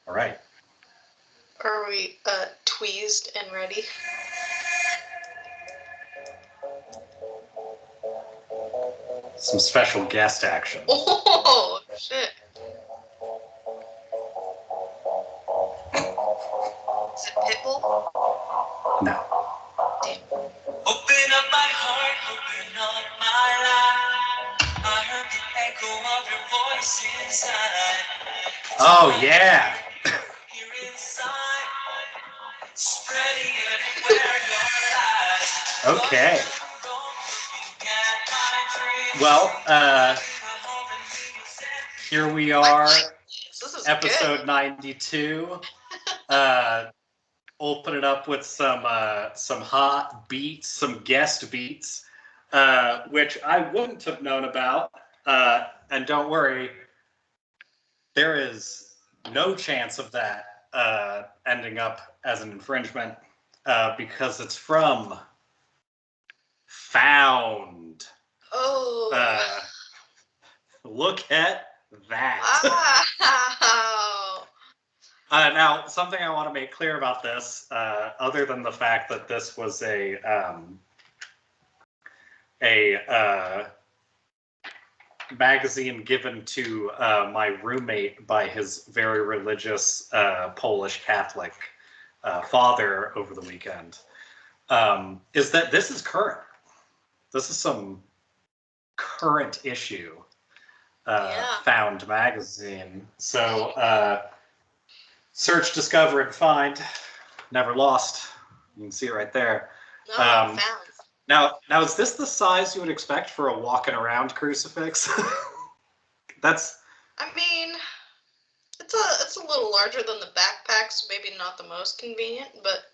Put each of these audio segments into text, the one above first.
All right. Are we tweezed and ready? Some special guest action. Oh, shit. Is it Pickle? No. Damn. Open up my heart, open up my life. I heard the echo of your voice inside. Oh, yeah. Here inside, spreading everywhere your lies. Okay. Well, here we are, This is episode good. 92. Open it up with some hot beats, some guest beats, which I wouldn't have known about. And don't worry, there is no chance of that ending up as an infringement because it's from Found. Oh. Look at that. Wow. Now, something I want to make clear about this, other than the fact that this was a magazine given to my roommate by his very religious Polish Catholic father over the weekend, is that this is current. This is some current issue Found magazine. So search, discover, and find. Never lost. You can see it right there. No, Found. Now, is this the size you would expect for a walking around crucifix? That's. I mean, it's a little larger than the backpack, so maybe not the most convenient. But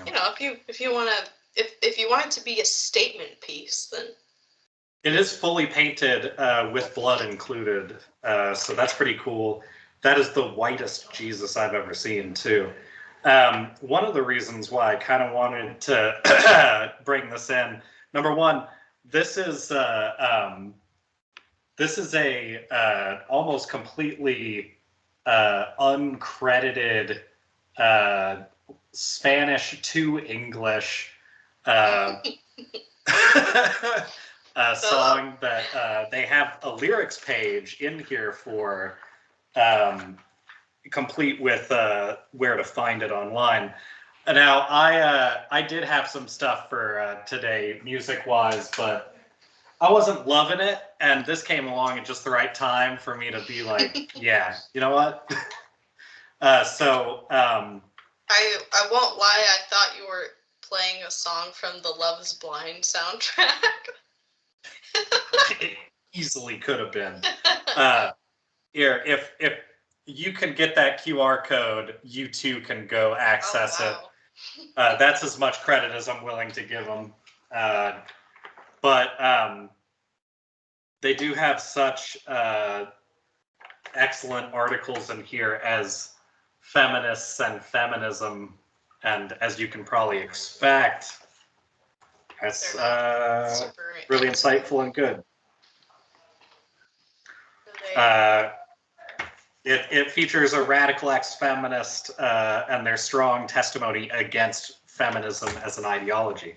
you know, if you want it to be a statement piece, then It is fully painted with blood included, so that's pretty cool. That is the whitest Jesus I've ever seen, too. One of the reasons why I kind of wanted to bring this in, number one, this is a almost completely uncredited Spanish to English song that they have a lyrics page in here for, complete with where to find it online. Now, I did have some stuff for today, music-wise, but I wasn't loving it, and this came along at just the right time for me to be like, yeah, you know what? I won't lie, I thought you were playing a song from the Love Is Blind soundtrack. It easily could have been. Here, if you can get that QR code, you too can go access it. That's as much credit as I'm willing to give them. But they do have such excellent articles in here as feminists and feminism, and as you can probably expect, that's really insightful and good. It features a radical ex-feminist and their strong testimony against feminism as an ideology.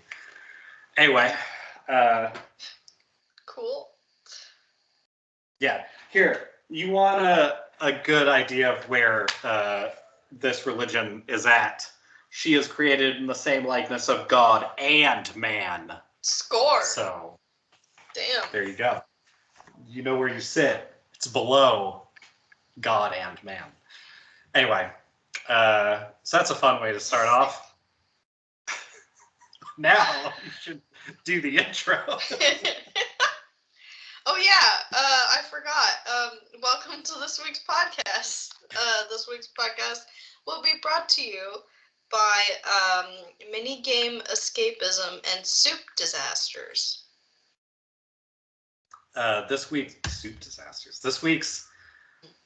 Anyway. Cool. Yeah. Here, you want a good idea of where this religion is at. She is created in the same likeness of God and man. Score. So, damn. There you go. You know where you sit. It's below God and man. Anyway, so that's a fun way to start off. Now you should do the intro. Oh yeah, I forgot. Welcome to this week's podcast. This week's podcast will be brought to you by Minigame Escapism and Soup Disasters. This week's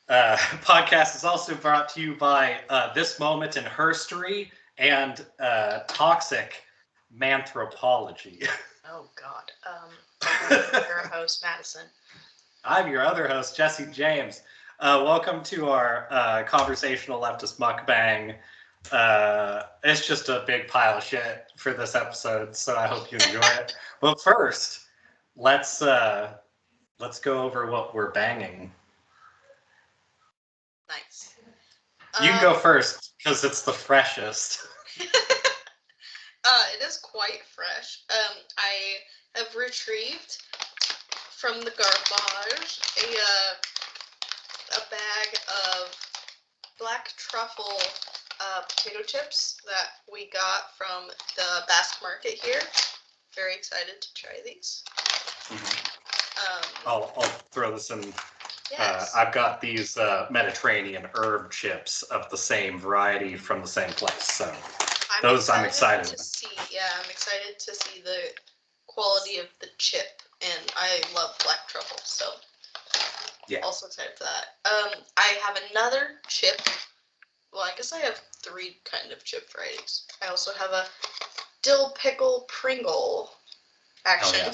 podcast is also brought to you by This Moment in Herstory and Toxic Manthropology. Oh God. I'm your host, Madison. I'm your other host, Jesse James. Welcome to our Conversational Leftist Mukbang. It's just a big pile of shit for this episode, so I hope you enjoy it. But first, let's go over what we're banging. Nice. You can go first, because it's the freshest. It is quite fresh. I have retrieved from the garbage a bag of black truffle potato chips that we got from the Basque Market here. Very excited to try these. I'll throw this in. Yes. I've got these Mediterranean herb chips of the same variety from the same place, so I'm excited to see. Yeah, I'm excited to see the quality of the chip, and I love black truffle, so yeah. Also excited for that. I have another chip. Well, I guess I have 3 kind of chip varieties. I also have a dill pickle Pringle action,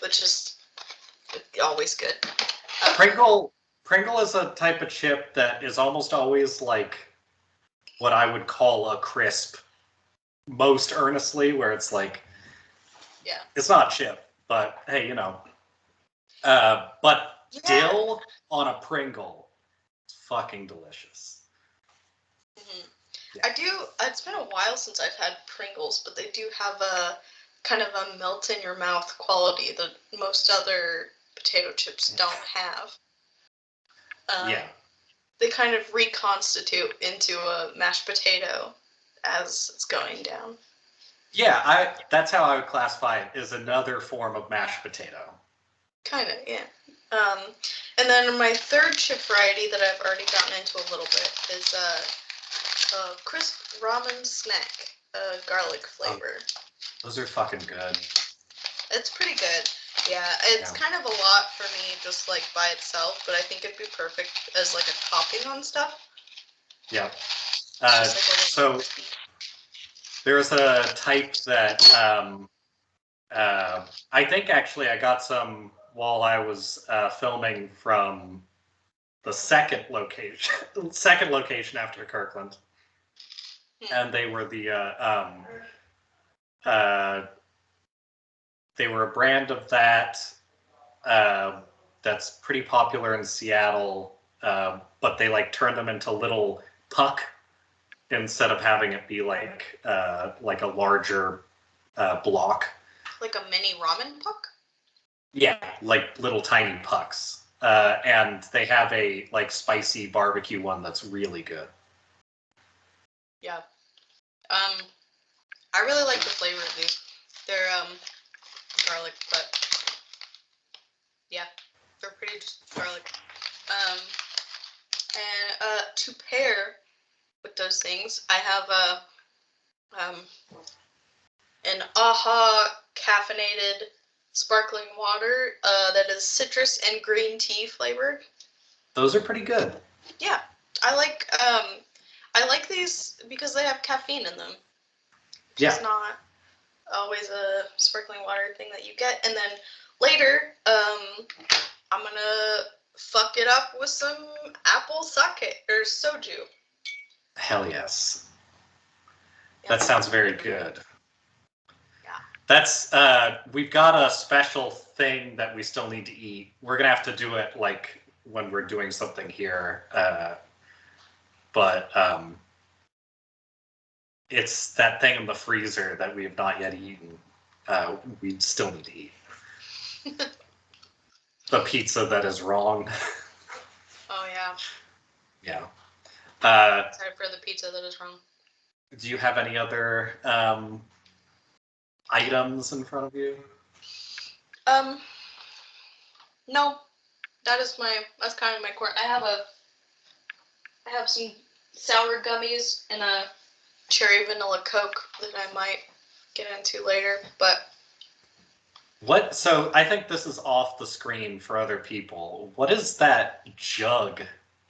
which is always good. Pringle is a type of chip that is almost always like what I would call a crisp, most earnestly, where it's like, yeah, it's not a chip, but hey, you know. But dill on a Pringle is fucking delicious. Mm-hmm. Yeah. It's been a while since I've had Pringles, but they do have a kind of a melt in your mouth quality that most other potato chips don't have. Yeah. They kind of reconstitute into a mashed potato as it's going down. Yeah, that's how I would classify it, is another form of mashed potato. Kind of, yeah. And then my third chip variety that I've already gotten into a little bit is a crisp ramen snack, garlic flavor. Those are fucking good. It's pretty good. Yeah, it's kind of a lot for me just like by itself, but I think it'd be perfect as like a topping on stuff. Yeah. So crispy. There's a type that I think actually I got some while I was filming from the second location after Kirkland, and they were they were a brand of that that's pretty popular in Seattle, but they like turned them into little puck instead of having it be like a larger block. Like a mini ramen puck? Yeah, like little tiny pucks. And they have a like spicy barbecue one that's really good. Yeah. I really like the flavor of these. They're garlic, but yeah, they're pretty just garlic. And to pair with those things, I have an AHA caffeinated sparkling water that is citrus and green tea flavored. Those are pretty good. Yeah, I like these because they have caffeine in them. It's not always a sparkling water thing that you get. And then later, I'm gonna fuck it up with some apple sake or soju. Hell yes. Yeah. That sounds very good. Yeah. That's we've got a special thing that we still need to eat. We're gonna have to do it like when we're doing something here. But it's that thing in the freezer that we have not yet eaten. We still need to eat. The pizza that is wrong. Oh, yeah. Yeah. Excited for the pizza that is wrong. Do you have any other items in front of you? No. That's kind of my core. I have some sour gummies and a cherry vanilla Coke that I might get into later, but what? So I think this is off the screen for other people. What is that jug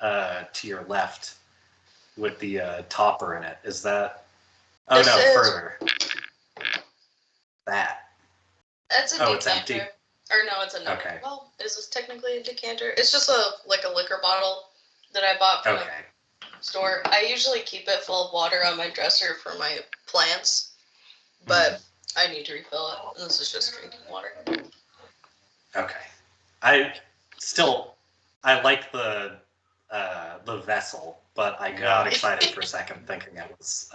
to your left with the topper in it? Is that? Oh no, further. That. That's a decanter. It's empty. Or no, it's a no. Okay. Well, is this technically a decanter? It's just a liquor bottle that I bought from Okay. the store. I usually keep it full of water on my dresser for my plants, but I need to refill it. And this is just drinking water. Okay. I like the vessel, but I got excited for a second thinking it was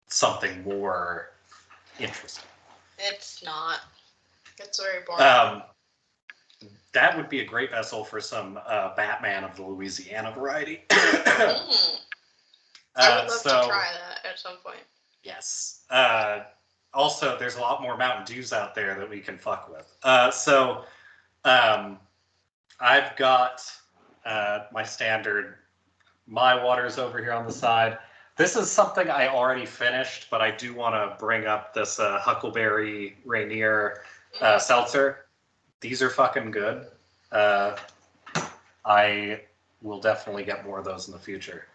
something more interesting. It's not. It's very boring. That would be a great vessel for some Batman of the Louisiana variety. I would love to try that at some point. Yes. Also, there's a lot more Mountain Dews out there that we can fuck with. I've got my standard. My water's over here on the side. This is something I already finished, but I do want to bring up this Huckleberry Rainier seltzer. These are fucking good. I will definitely get more of those in the future.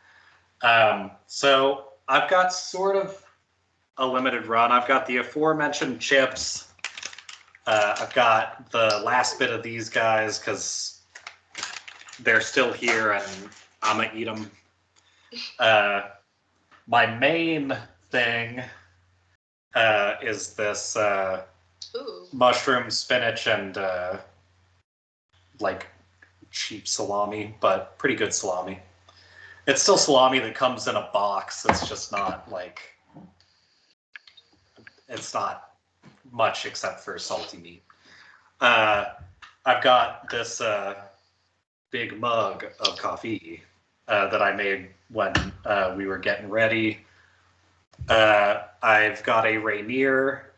So I've got sort of a limited run. I've got the aforementioned chips. I've got the last bit of these guys because they're still here and I'm gonna eat them. My main thing is this mushroom, spinach, and like cheap salami, but pretty good salami. It's still salami that comes in a box. It's just not like, it's not much except for salty meat. I've got this big mug of coffee that I made when we were getting ready. I've got a Rainier,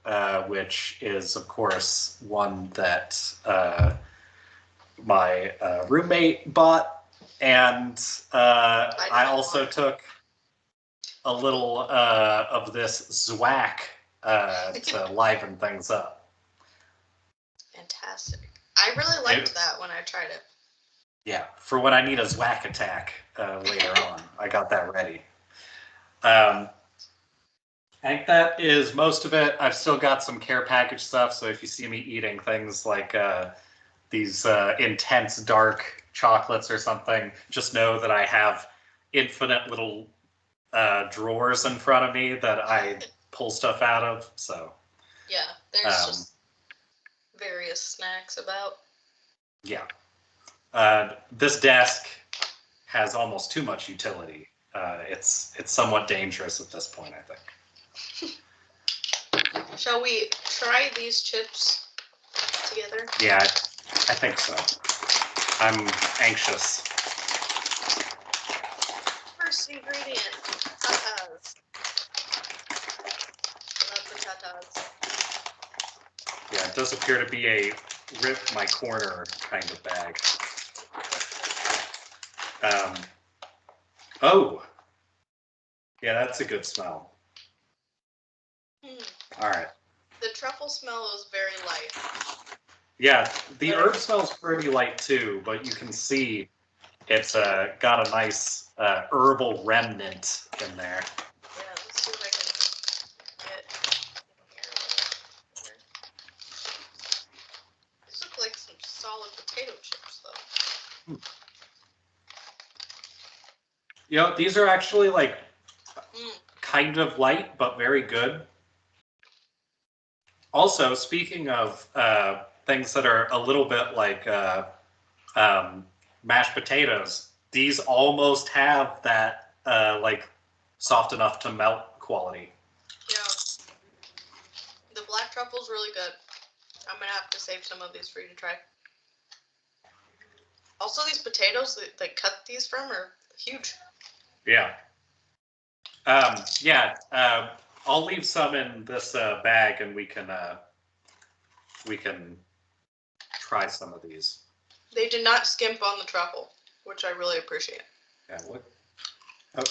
which is, of course, one that my roommate bought. And I also took a little of this Zwack to liven things up. Fantastic. I really liked that when I tried it. Yeah, for when I need a Zwack attack later on. I got that ready. I think that is most of it. I've still got some care package stuff, so if you see me eating things like these intense dark chocolates or something, just know that I have infinite little drawers in front of me that I pull stuff out of. So yeah, there's just various snacks about. Yeah. This desk has almost too much utility. It's somewhat dangerous at this point, I think. Shall we try these chips together? Yeah, I think so. I'm anxious. First ingredient, tatas. Love the tatas. Yeah, it does appear to be a rip my corner kind of bag. Oh! Yeah, that's a good smell. All right. The truffle smell is very light. Yeah, the herb smells pretty light too, but you can see it's got a nice herbal remnant in there. Yeah, let's see if I can get in here. These look like some solid potato chips, though. You know, these are actually like kind of light, but very good. Also, speaking of things that are a little bit like mashed potatoes, these almost have that like soft enough to melt quality. Yeah. The black truffle's really good. I'm gonna have to save some of these for you to try. Also, these potatoes that they cut these from are huge. Yeah. I'll leave some in this bag, and we can try some of these. They did not skimp on the truffle, which I really appreciate. Yeah. Look. Oh,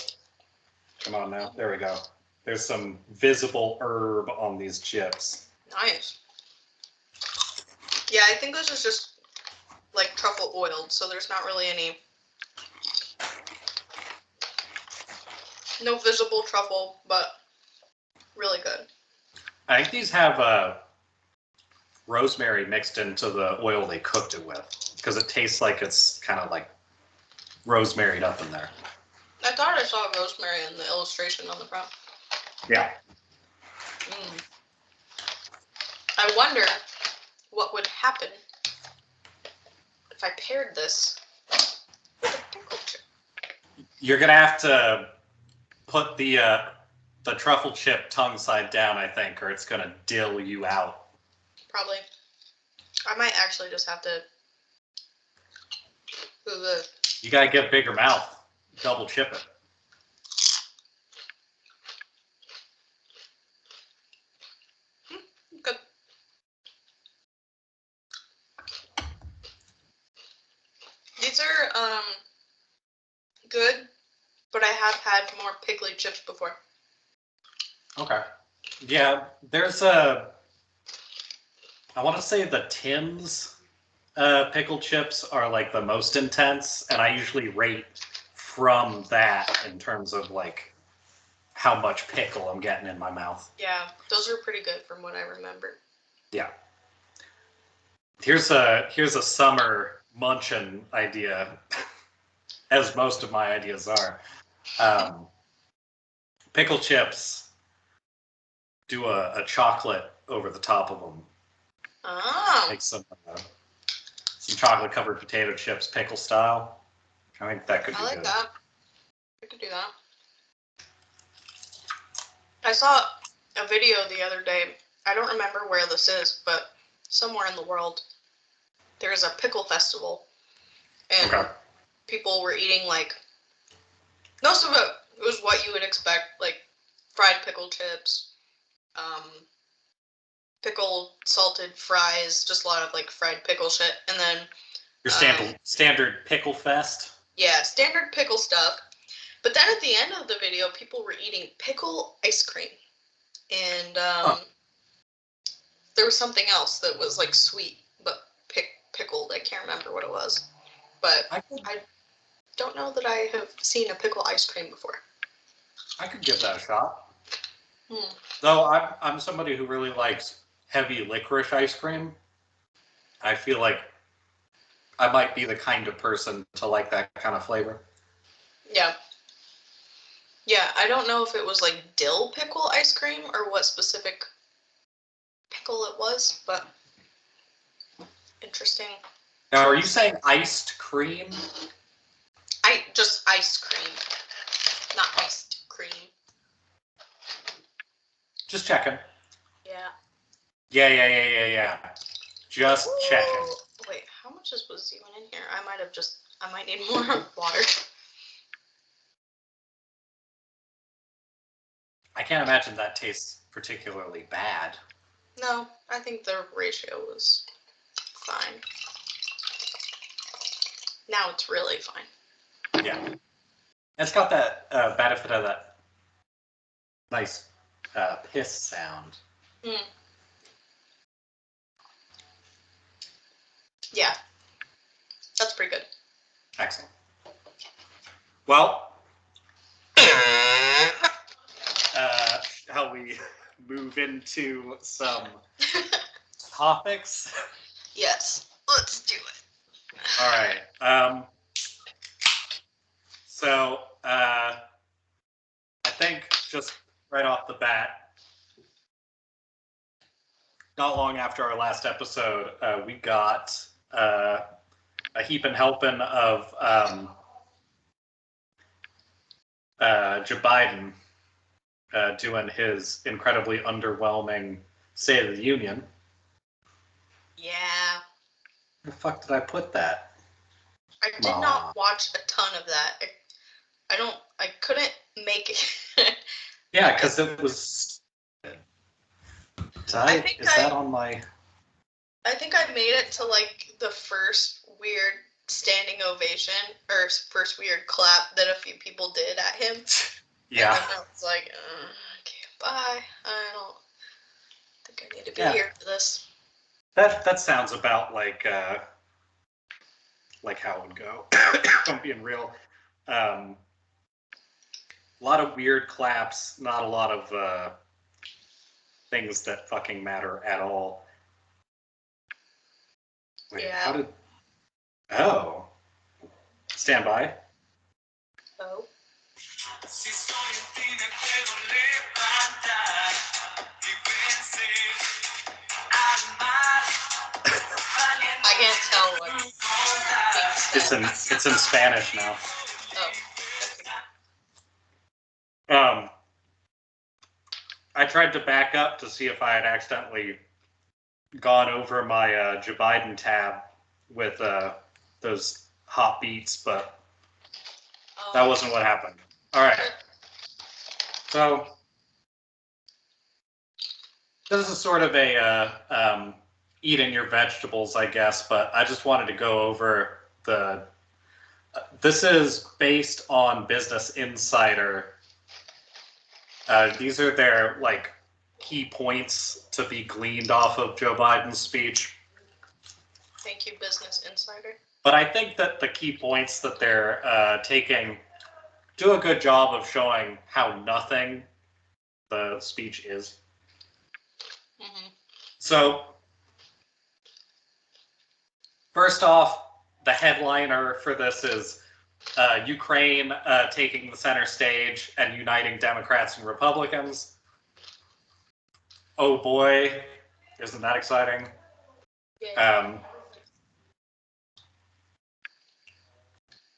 come on now. There we go. There's some visible herb on these chips. Nice. Yeah, I think this is just like truffle oiled, so there's not really any. No visible truffle, but really good. I think these have rosemary mixed into the oil they cooked it with, because it tastes like it's kind of like rosemaried up in there. I thought I saw rosemary in the illustration on the front. Yeah. I wonder what would happen if I paired this with a pickle chip. You're gonna have to put the truffle chip tongue side down, I think, or it's gonna dill you out. Probably. I might actually just have to. You gotta get a bigger mouth. Double chip it. Good. These are good, but I have had more pickly chips before. Okay. Yeah, there's I want to say the Tim's pickle chips are like the most intense, and I usually rate from that in terms of like how much pickle I'm getting in my mouth. Yeah, those are pretty good from what I remember. Yeah. Here's a summer munchin idea, as most of my ideas are. Pickle chips, do a chocolate over the top of them. Oh. Make some chocolate covered potato chips, pickle style. I think that could be good. I like that. I could do that. I saw a video the other day. I don't remember where this is, but somewhere in the world, there's a pickle festival, and people were eating like most of it was what you would expect, like fried pickle chips, pickled salted fries, just a lot of like fried pickle shit, and then your standard pickle fest. Yeah, standard pickle stuff. But then at the end of the video, people were eating pickle ice cream, and there was something else that was like sweet but pickled. I can't remember what it was, but I don't know that I have seen a pickle ice cream before. I could give that a shot. Though I'm somebody who really likes heavy licorice ice cream. I feel like I might be the kind of person to like that kind of flavor. Yeah. Yeah, I don't know if it was like dill pickle ice cream or what specific pickle it was, but interesting. Now, are you saying iced cream? Just ice cream, not iced cream. Just checking. Yeah. Yeah. Just checking. Wait, how much was even in here? I might need more water. I can't imagine that tastes particularly bad. No, I think the ratio was fine. Now it's really fine. Yeah. It's got that benefit of that nice piss sound. Yeah. That's pretty good. Excellent. Well, how we move into some topics? Yes, let's do it. All right. So I think just right off the bat, not long after our last episode, we got a heaping helping of Joe Biden doing his incredibly underwhelming State of the Union. Yeah. Where the fuck did I put that? I did not watch a ton of that. I couldn't make it. Yeah, because it was. Is that on my? I think I made it to like the first weird standing ovation or first weird clap that a few people did at him. Yeah. And then I was like, okay, bye. I don't think I need to be here for this. That sounds about like how it would go. If I'm being real. A lot of weird claps, not a lot of things that fucking matter at all. Wait, Yeah. how did... Oh. Stand by. Oh. I can't tell what being said. It's in Spanish now. Oh. I tried to back up to see if I had accidentally gone over my Joe Biden tab with those hot beats, but that wasn't what happened. All right. So this is sort of a eating your vegetables, I guess, but I just wanted to go over the... this is based on Business Insider. These are their, like, key points to be gleaned off of Joe Biden's speech. Thank you, Business Insider. But I think that the key points that they're taking do a good job of showing how nothing the speech is. Mm-hmm. So, first off, the headliner for this is Ukraine taking the center stage and uniting Democrats and Republicans. Oh boy, isn't that exciting? Yeah.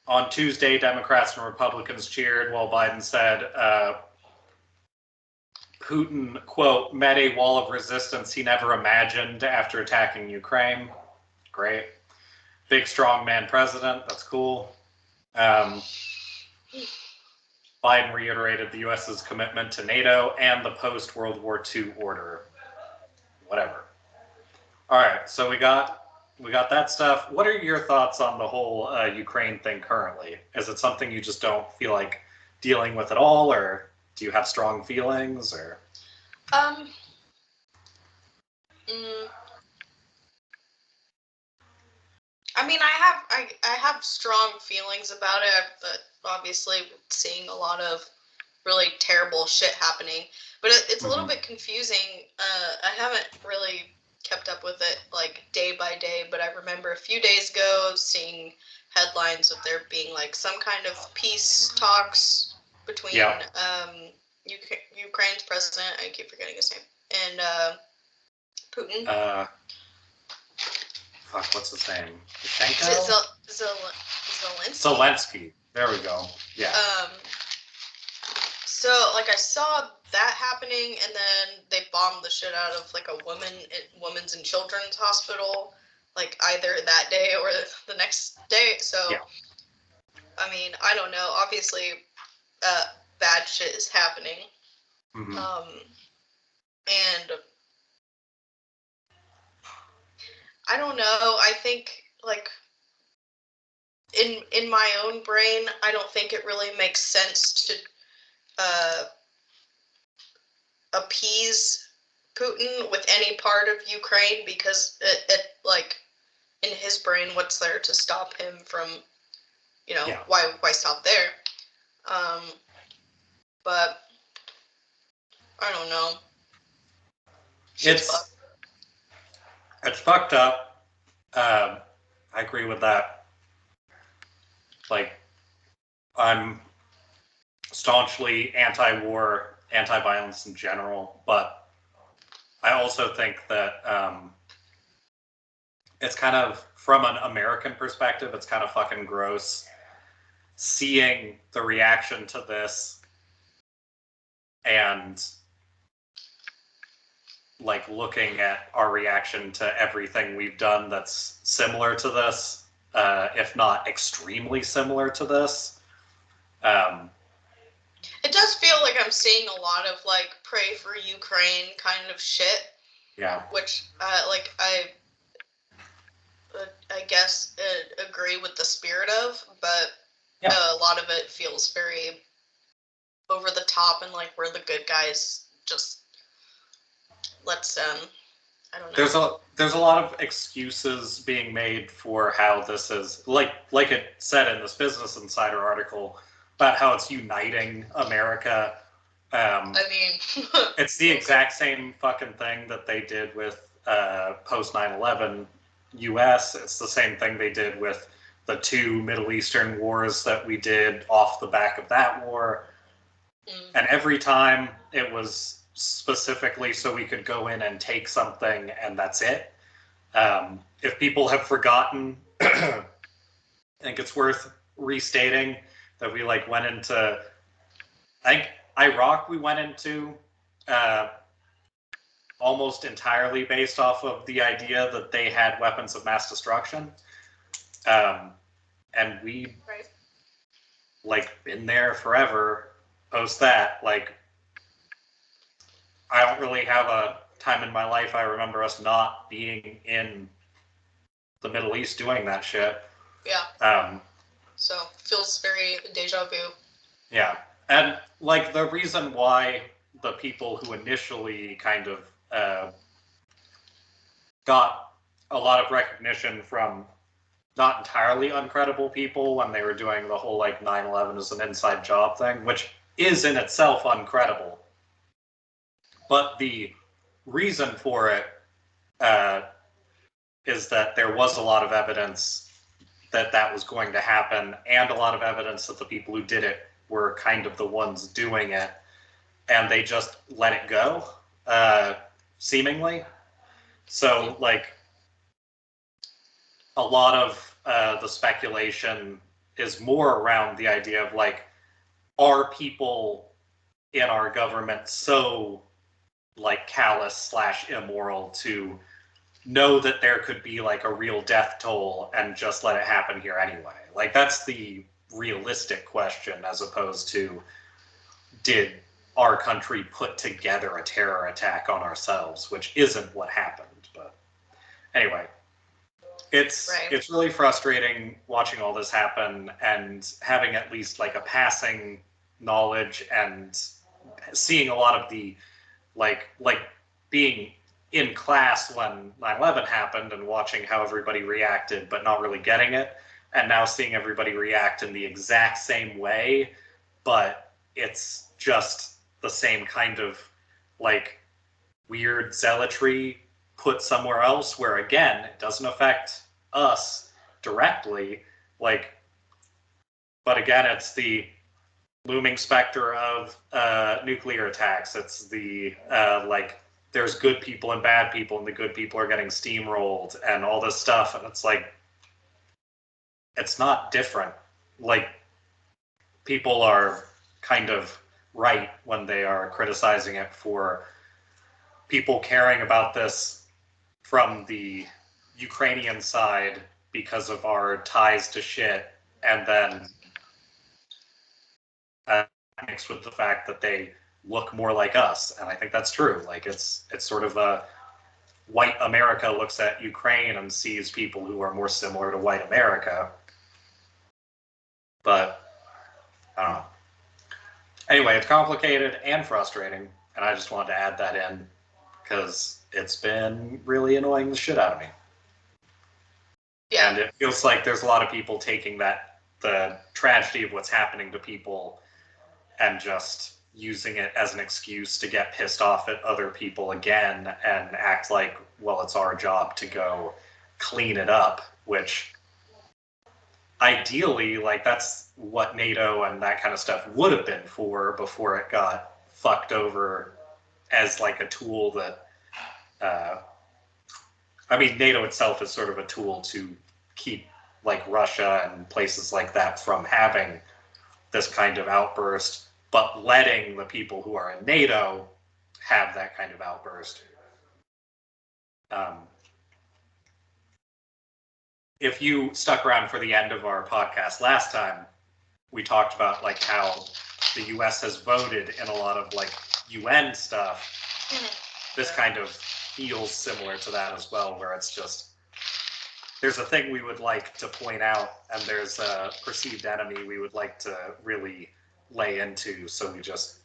On Tuesday, Democrats and Republicans cheered while Biden said Putin, quote, met a wall of resistance he never imagined after attacking Ukraine. Great. Big, strong man president. That's cool. Biden reiterated the U.S.'s commitment to NATO and the post-World War II order. Whatever. All right, so we got that stuff. What are your thoughts on the whole Ukraine thing currently? Is it something you just don't feel like dealing with at all, or do you have strong feelings, or? I mean, I have strong feelings about it, but obviously seeing a lot of really terrible shit happening. But it's a little bit confusing. I haven't really kept up with it like day by day, but I remember a few days ago seeing headlines of there being like some kind of peace talks between Ukraine's president, I keep forgetting his name, and Putin. Fuck, what's his name? Zelensky? Zelensky. There we go. Yeah. So, like, I saw that happening, and then they bombed the shit out of, like, a women's and children's hospital, like, either that day or the next day. So, yeah. I mean, I don't know. Obviously, bad shit is happening. Mm-hmm. And I don't know. I think, like, in my own brain, I don't think it really makes sense to appease Putin with any part of Ukraine, because it like, in his brain, what's there to stop him from, why stop there? But I don't know. It's fucked up. I agree with that. Like, I'm staunchly anti-war, anti-violence in general, but I also think that it's kind of, from an American perspective, it's kind of fucking gross seeing the reaction to this and, like, looking at our reaction to everything we've done that's similar to this, if not extremely similar to this. It does feel like I'm seeing a lot of, like, pray for Ukraine kind of shit. Yeah. Which, like, I guess agree with the spirit of, but a lot of it feels very over the top, and like we're the good guys. Just let's I don't know. There's a lot of excuses being made for how this is, like it said in this Business Insider article, about how it's uniting America. I mean, it's the exact same fucking thing that they did with post 9/11 U.S. It's the same thing they did with the 2 Middle Eastern wars that we did off the back of that war. And every time it was specifically so we could go in and take something, and that's it. If people have forgotten, I think it's worth restating that we went into, I think Iraq we went into almost entirely based off of the idea that they had weapons of mass destruction. And we been there forever post that. I don't really have a time in my life I remember us not being in the Middle East doing that shit. Yeah. So feels very deja vu. Yeah. And the reason why the people who initially kind of got a lot of recognition from not entirely uncredible people when they were doing the whole 9/11 is an inside job thing, which is in itself uncredible. But the reason for it is that there was a lot of evidence that that was going to happen, and a lot of evidence that the people who did it were kind of the ones doing it, and they just let it go, seemingly. So, a lot of the speculation is more around the idea of, are people in our government so, callous / immoral to know that there could be, a real death toll and just let it happen here anyway? That's the realistic question, as opposed to, did our country put together a terror attack on ourselves, which isn't what happened. But anyway, it's really frustrating watching all this happen and having at least a passing knowledge and seeing a lot of the being in class when 9/11 happened and watching how everybody reacted but not really getting it, and now seeing everybody react in the exact same way, but it's just the same kind of weird zealotry put somewhere else, where again it doesn't affect us directly, but again it's the looming specter of nuclear attacks. It's the there's good people and bad people, and the good people are getting steamrolled and all this stuff, and it's it's not different. People are kind of right when they are criticizing it for people caring about this from the Ukrainian side because of our ties to shit, and then mixed with the fact that they look more like us. And I think that's true. It's sort of a white America looks at Ukraine and sees people who are more similar to white America. But I don't know. Anyway, it's complicated and frustrating, and I just wanted to add that in because it's been really annoying the shit out of me. Yeah. And it feels like there's a lot of people taking the tragedy of what's happening to people and just using it as an excuse to get pissed off at other people again and act like, well, it's our job to go clean it up, which ideally, that's what NATO and that kind of stuff would have been for before it got fucked over as a tool that, NATO itself is sort of a tool to keep Russia and places like that from having this kind of outburst, but letting the people who are in NATO have that kind of outburst. If you stuck around for the end of our podcast last time, we talked about how the U.S. has voted in a lot of UN stuff. This kind of feels similar to that as well, where it's just there's a thing we would like to point out, and there's a perceived enemy we would like to really lay into, so we just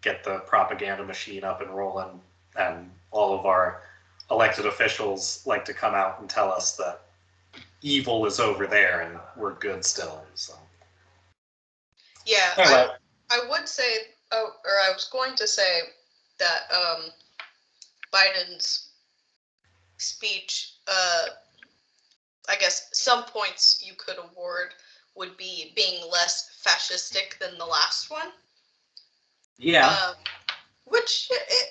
get the propaganda machine up and rolling, and all of our elected officials like to come out and tell us that evil is over there and we're good still. So yeah, anyway. I would say, or I was going to say that Biden's speech I guess some points you could award would be being less fascistic than the last one. Yeah. Which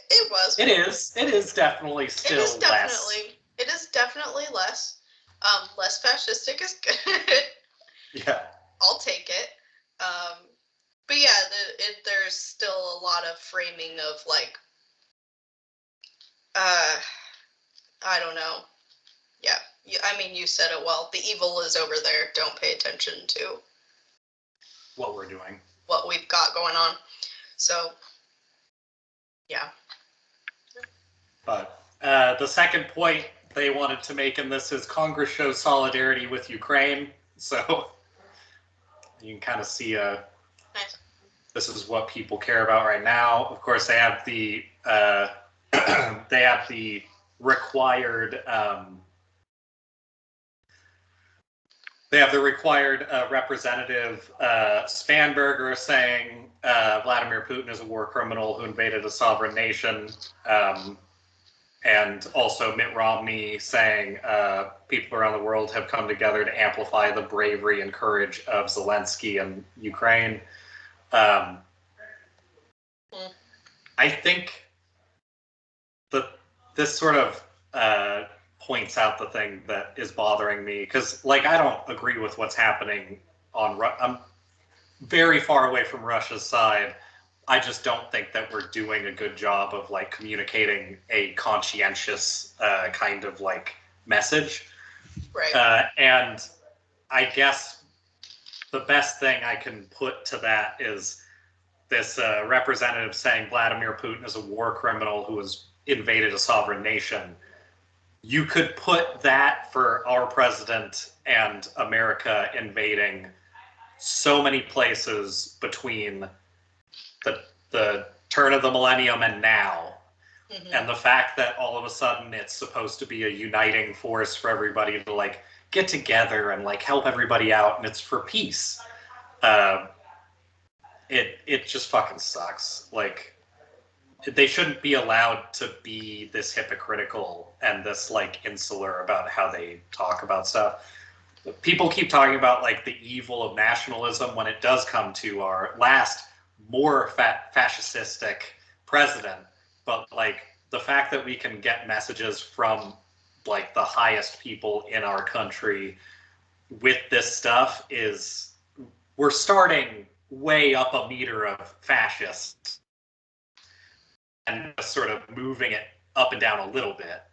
it was. It is. It is definitely still less. It is definitely less. Less fascistic is good. Yeah. I'll take it. But yeah, there's still a lot of framing of like, I don't know. Yeah, I mean, you said it well. The evil is over there. Don't pay attention to what we're doing, what we've got going on. So, yeah. But the second point they wanted to make in this is Congress shows solidarity with Ukraine. So you can kind of see Nice. This is what people care about right now. Of course, they have the they have the required representative Spanberger saying Vladimir Putin is a war criminal who invaded a sovereign nation, and also Mitt Romney saying people around the world have come together to amplify the bravery and courage of Zelensky and Ukraine. I think that this sort of points out the thing that is bothering me, because like I don't agree with what's happening on I'm very far away from Russia's side. I just don't think that we're doing a good job of like communicating a conscientious kind of like message. Right. And I guess the best thing I can put to that is this representative saying Vladimir Putin is a war criminal who has invaded a sovereign nation. You could put that for our president and America invading so many places between the turn of the millennium and now. Mm-hmm. And the fact that all of a sudden it's supposed to be a uniting force for everybody to like get together and like help everybody out, and it's for peace. It just fucking sucks. Like, they shouldn't be allowed to be this hypocritical and this like insular about how they talk about stuff. People keep talking about like the evil of nationalism when it does come to our last more fascistic president. But like the fact that we can get messages from like the highest people in our country with this stuff is, we're starting way up a meter of fascist and just sort of moving it up and down a little bit.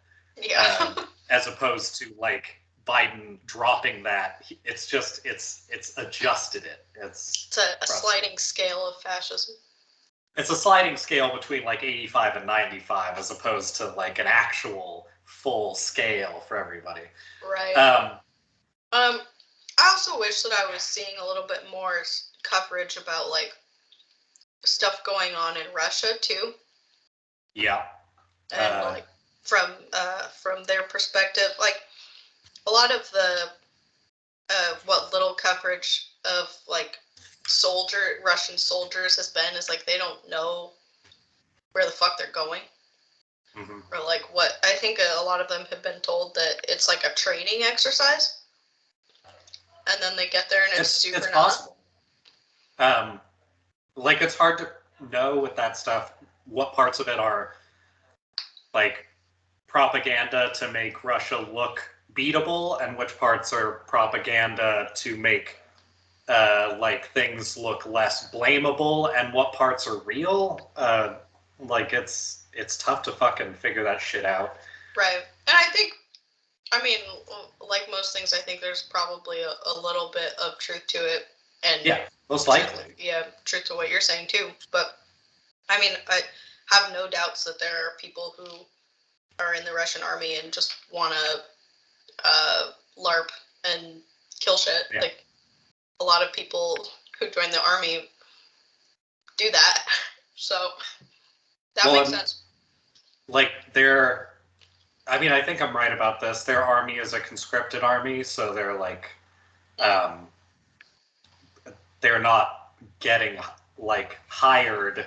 Yeah. As opposed to like Biden dropping that. It's just, it's adjusted it. It's a sliding scale of fascism. It's a sliding scale between like 85 and 95 as opposed to like an actual full scale for everybody. Right. I also wish that I was seeing a little bit more coverage about like stuff going on in Russia too. Yeah. And like from their perspective, like a lot of the what little coverage of like Russian soldiers has been is like they don't know where the fuck they're going. Mm-hmm. Or like what I think a lot of them have been told that it's like a training exercise. And then they get there and it's super it's possible. Like it's hard to know with that stuff what parts of it are like propaganda to make Russia look beatable and which parts are propaganda to make like things look less blamable and what parts are real. Like it's tough to fucking figure that shit out. Right. And I think, I mean, like most things, I think there's probably a little bit of truth to it. And yeah, most likely. Truth to what you're saying too. But I mean, I have no doubts that there are people who are in the Russian army and just want to LARP and kill shit. Yeah. Like a lot of people who join the army do that. So that makes sense. Like I mean, I think I'm right about this. Their army is a conscripted army, so they're like, they're not getting like hired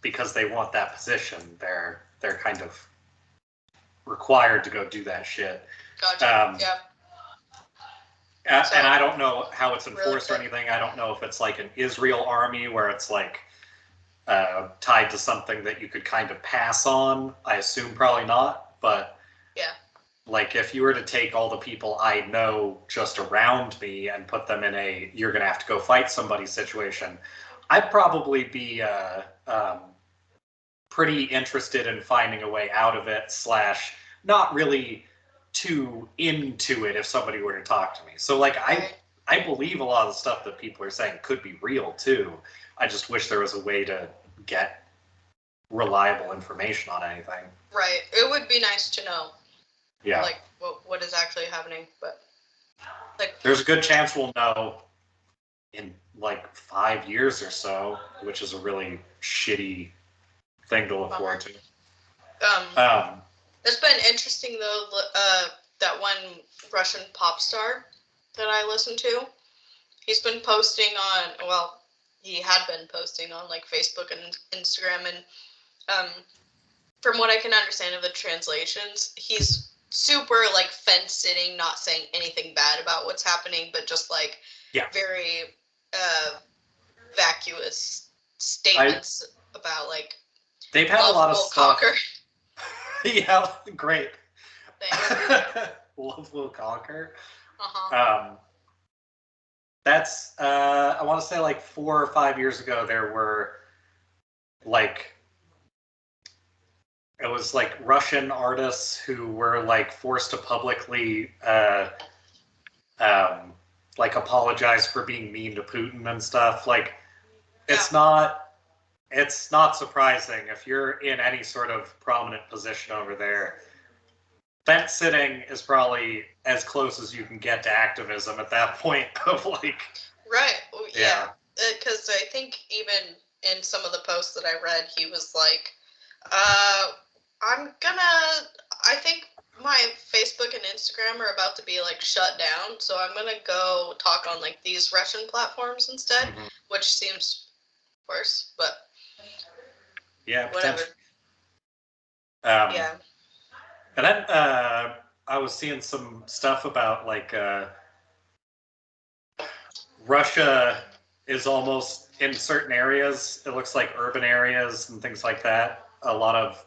because they want that position. They're kind of required to go do that shit. Gotcha. Yeah. And I don't know how it's enforced really or anything. I don't know if it's like an Israel army where it's like tied to something that you could kind of pass on. I assume probably not, but yeah. Like if you were to take all the people I know just around me and put them in a you're going to have to go fight somebody situation, I'd probably be pretty interested in finding a way out of it / not really too into it if somebody were to talk to me. So like I believe a lot of the stuff that people are saying could be real too. I just wish there was a way to get reliable information on anything. Right. It would be nice to know. Yeah. Like what is actually happening, but like there's a good chance we'll know in like 5 years or so, which is a really shitty thing to look forward to. It's been interesting though. That one Russian pop star that I listen to, he's been posting on. Well, he had been posting on like Facebook and Instagram, and from what I can understand of the translations, he's super like fence sitting, not saying anything bad about what's happening, but just like very vacuous statements about like they've had a lot of stuff. Conquer. Yeah, great. Thanks. Love will conquer. Uh-huh. That's I want to say like 4 or 5 years ago there were like it was like Russian artists who were like forced to publicly like apologize for being mean to Putin and stuff. Like it's not surprising if you're in any sort of prominent position over there. Fence sitting is probably as close as you can get to activism at that point of like. Right. Yeah. Because I think even in some of the posts that I read, he was like, I think my Facebook and Instagram are about to be like shut down, so I'm gonna go talk on like these Russian platforms instead, which seems worse, but yeah, whatever. Yeah. And then I was seeing some stuff about like Russia is almost in certain areas, it looks like urban areas and things like that. A lot of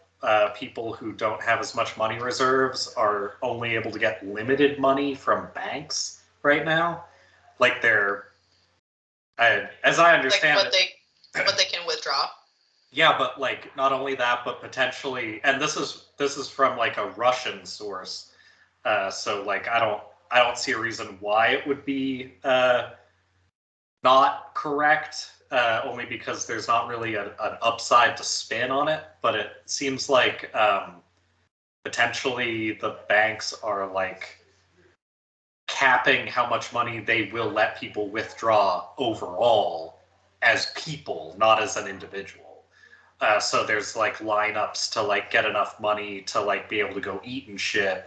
people who don't have as much money reserves are only able to get limited money from banks right now. Like they're, as I understand like what they can withdraw. Yeah, but like not only that, but potentially, and this is from like a Russian source. So like I don't see a reason why it would be not correct. Only because there's not really an upside to spin on it, but it seems like potentially the banks are like capping how much money they will let people withdraw overall as people, not as an individual. So there's like lineups to like get enough money to like be able to go eat and shit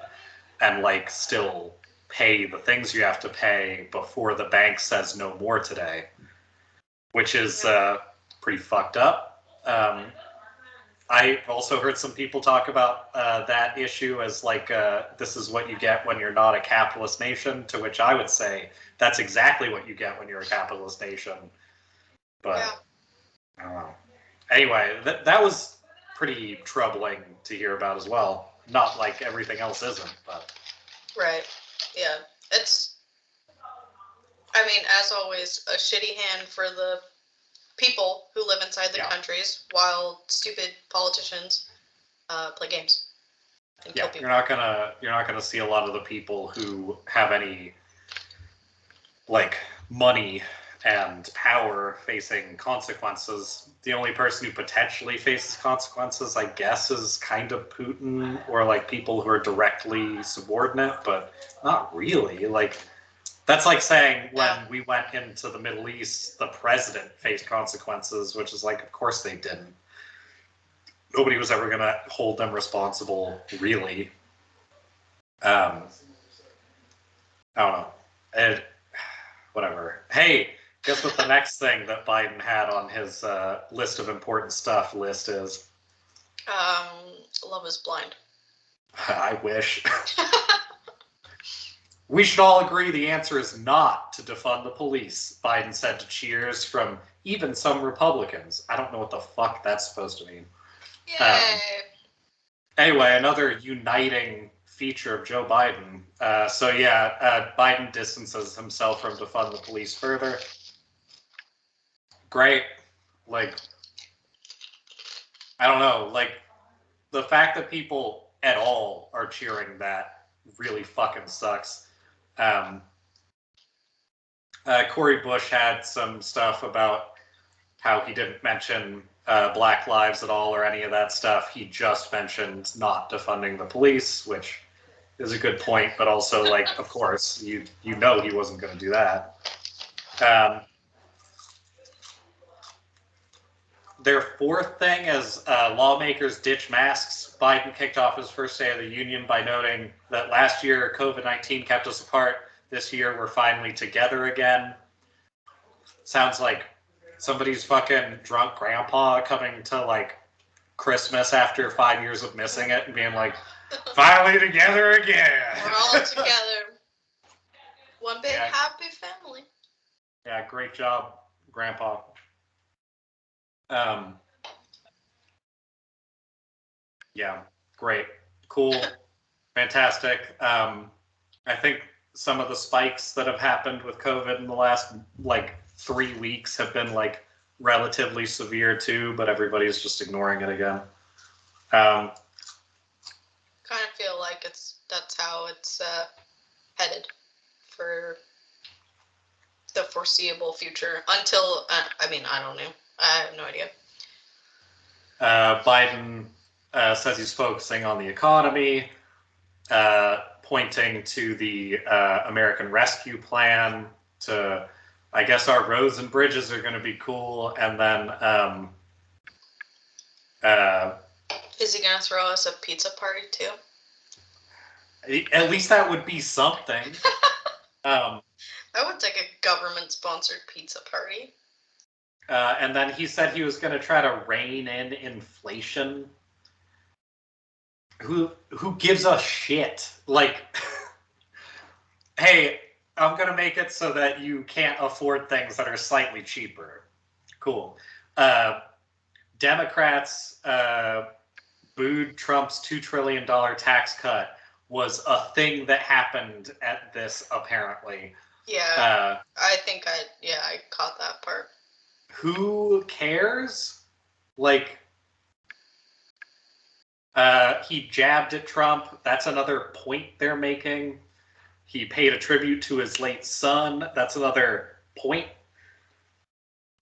and like still pay the things you have to pay before the bank says no more today. Which is pretty fucked up. I also heard some people talk about that issue as like, this is what you get when you're not a capitalist nation, to which I would say that's exactly what you get when you're a capitalist nation. But, I don't know. Anyway, that was pretty troubling to hear about as well. Not like everything else isn't, but. Right, yeah. It's, I mean, as always, a shitty hand for the people who live inside the countries while stupid politicians play games and kill people. You're not gonna see a lot of the people who have any like money and power facing consequences. The only person who potentially faces consequences, I guess, is kind of Putin or like people who are directly subordinate, but not really. Like that's like saying when we went into the Middle East, the president faced consequences, which is like, of course they didn't. Nobody was ever going to hold them responsible, really. I don't know. Whatever. Hey, guess what the next thing that Biden had on his list of important stuff list is? Love is Blind. I wish. We should all agree the answer is not to defund the police, Biden said to cheers from even some Republicans. I don't know what the fuck that's supposed to mean. Yay! Anyway, another uniting feature of Joe Biden. Biden distances himself from defund the police further. Great. Like, I don't know. Like, the fact that people at all are cheering that really fucking sucks. Cory Bush had some stuff about how he didn't mention Black Lives at all or any of that stuff. He just mentioned not defunding the police, which is a good point, but also, like, of course, you know he wasn't going to do that. Their fourth thing is lawmakers ditch masks. Biden kicked off his first day of the union by noting that last year COVID-19 kept us apart. This year we're finally together again. Sounds like somebody's fucking drunk grandpa coming to like Christmas after 5 years of missing it and being like, finally together again. We're all together. One big happy family. Yeah, great job, grandpa. Yeah, great, cool, fantastic. I think some of the spikes that have happened with COVID in the last like 3 weeks have been like relatively severe too, but everybody's just ignoring it again. Kind of feel like that's how it's headed for the foreseeable future until I don't know. I have no idea. Biden says he's focusing on the economy, pointing to the American Rescue Plan, to, I guess, our roads and bridges are going to be cool, and then is he going to throw us a pizza party too? At least that would be something. I would take a government-sponsored pizza party. And then he said he was going to try to rein in inflation. Who gives a shit? Like, hey, I'm going to make it so that you can't afford things that are slightly cheaper. Cool. Democrats booed Trump's $2 trillion tax cut was a thing that happened at this, apparently. Yeah, I think I caught that part. Who cares? Like, he jabbed at Trump. That's another point they're making. He paid a tribute to his late son. That's another point.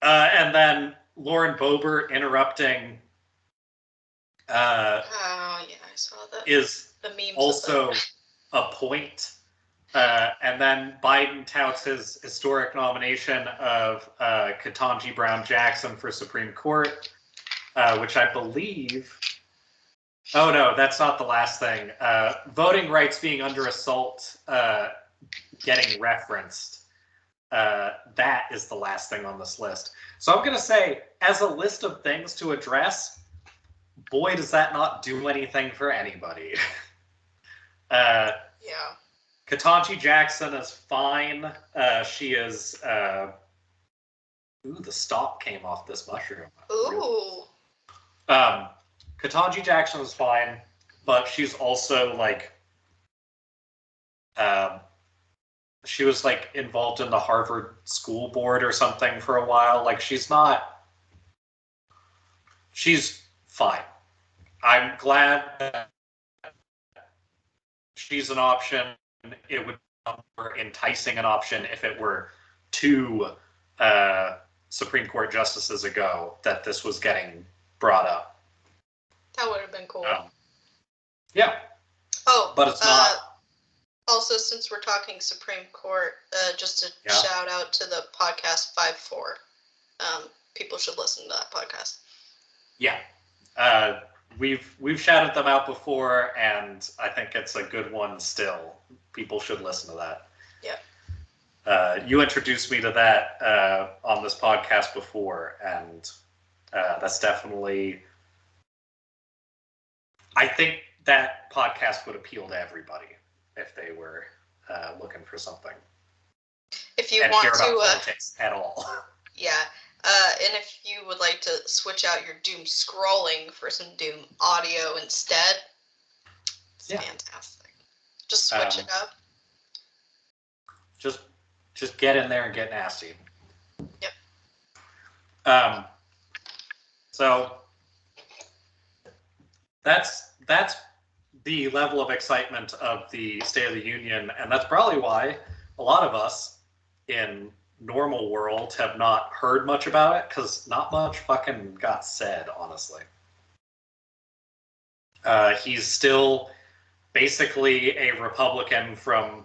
And then Lauren Boebert interrupting. Oh yeah, I saw that. Is the memes also a point. And then Biden touts his historic nomination of Ketanji Brown Jackson for Supreme Court, which I believe. Oh no, that's not the last thing. Voting rights being under assault, getting referenced. That is the last thing on this list. So I'm going to say, as a list of things to address, boy, does that not do anything for anybody. Yeah. Ketanji Jackson is fine. She is. Ooh, the stalk came off this mushroom. Ooh. Ketanji Jackson is fine, but she's also like. She was like involved in the Harvard School Board or something for a while. Like, she's not. She's fine. I'm glad that she's an option. It would be more enticing an option if it were 2 Supreme Court justices ago that this was getting brought up. That would have been cool. Yeah. Oh, but it's not. Also, since we're talking Supreme Court, just a shout out to the podcast 5-4. People should listen to that podcast. Yeah. We've shouted them out before, and I think it's a good one still. People should listen to that. Yeah. You introduced me to that on this podcast before, and that's definitely. I think that podcast would appeal to everybody if they were looking for something. If you and want care to, about politics at all. yeah. And if you would like to switch out your Doom scrolling for some Doom audio instead, it's fantastic. Just switch it up. Just get in there and get nasty. Yep. So that's the level of excitement of the State of the Union, and that's probably why a lot of us in normal world have not heard much about it, because not much fucking got said, honestly. He's still basically a Republican from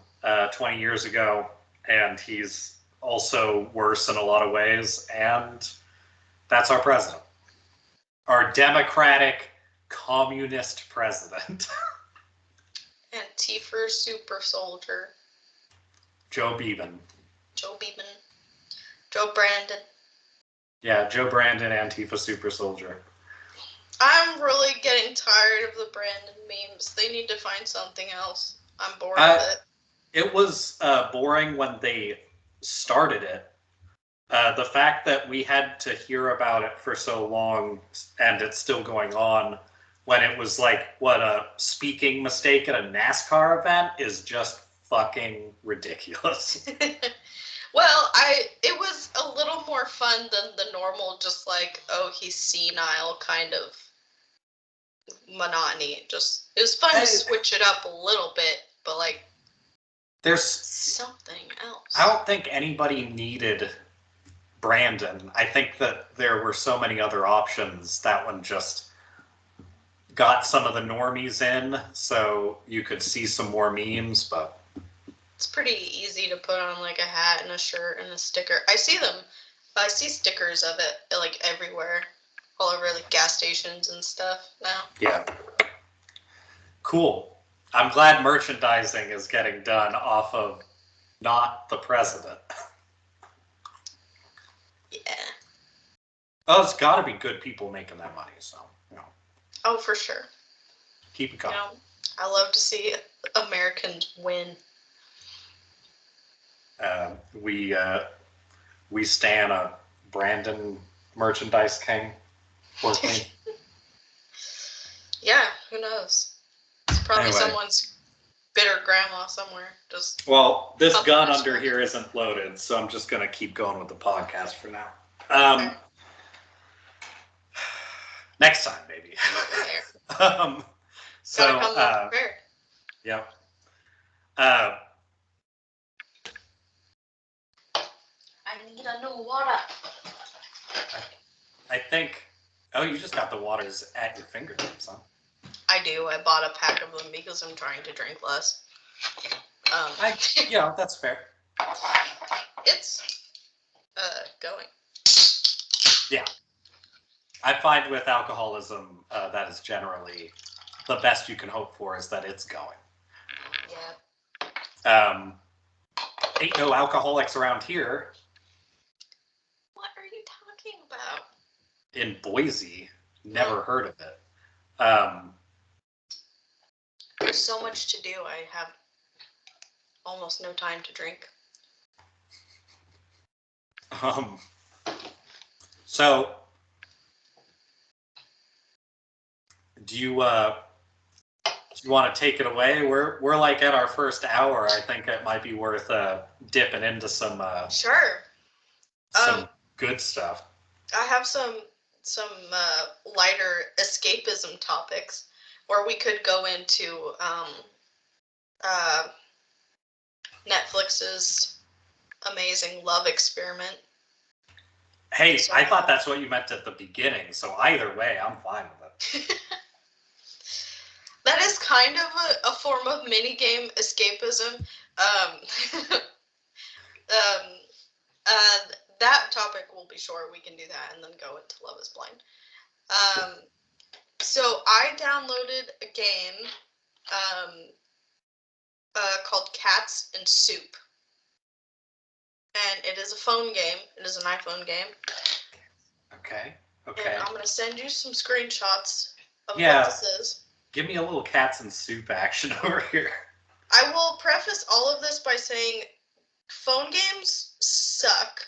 20 years ago, and he's also worse in a lot of ways, and that's our president. Our democratic communist president. Antifa super soldier. Joe Biden. Joe Brandon. Yeah, Joe Brandon, Antifa super soldier. I'm really getting tired of the Brandon memes. They need to find something else. I'm bored of it. It was boring when they started it. The fact that we had to hear about it for so long, and it's still going on, when it was like, what, a speaking mistake at a NASCAR event is just fucking ridiculous. Well, it was a little more fun than the normal, just like, oh, he's senile kind of monotony. It was fun to switch it up a little bit, but like, there's something else. I don't think anybody needed Brandon. I think that there were so many other options. That one just got some of the normies in, so you could see some more memes, but it's pretty easy to put on like a hat and a shirt and a sticker. I see stickers of it like everywhere, all over like gas stations and stuff now. Yeah. Cool. I'm glad merchandising is getting done off of not the president. Yeah. Oh, it's got to be good people making that money, so, you know. Oh, for sure. Keep it coming. You know, I love to see Americans win. We stan a Brandon merchandise king. Or queen. Yeah, who knows? It's probably someone's bitter grandma somewhere. Well, this gun under here isn't loaded, so I'm just gonna keep going with the podcast for now. Okay. Next time, maybe. So, gotta come prepared. Yep. I need a new water. I think. Oh, you just got the waters at your fingertips, huh? I do. I bought a pack of them because I'm trying to drink less. Yeah, that's fair. It's going. Yeah. I find with alcoholism, that is generally the best you can hope for, is that it's going. Yeah. Ain't no alcoholics around here. What are you talking about? In Boise, never heard of it. There's so much to do. I have almost no time to drink. So, do you want to take it away? We're like at our first hour. I think it might be worth dipping into some sure. Some good stuff. I have some lighter escapism topics, or we could go into Netflix's amazing love experiment. Hey, I thought that's what you meant at the beginning, so either way, I'm fine with it. That is kind of a form of minigame escapism. That topic will be short. We can do that and then go into Love is Blind. So I downloaded a game called Cats and Soup. And it is a phone game. It is an iPhone game. Okay. And I'm going to send you some screenshots of what this is. Give me a little cats and soup action over here. I will preface all of this by saying phone games suck.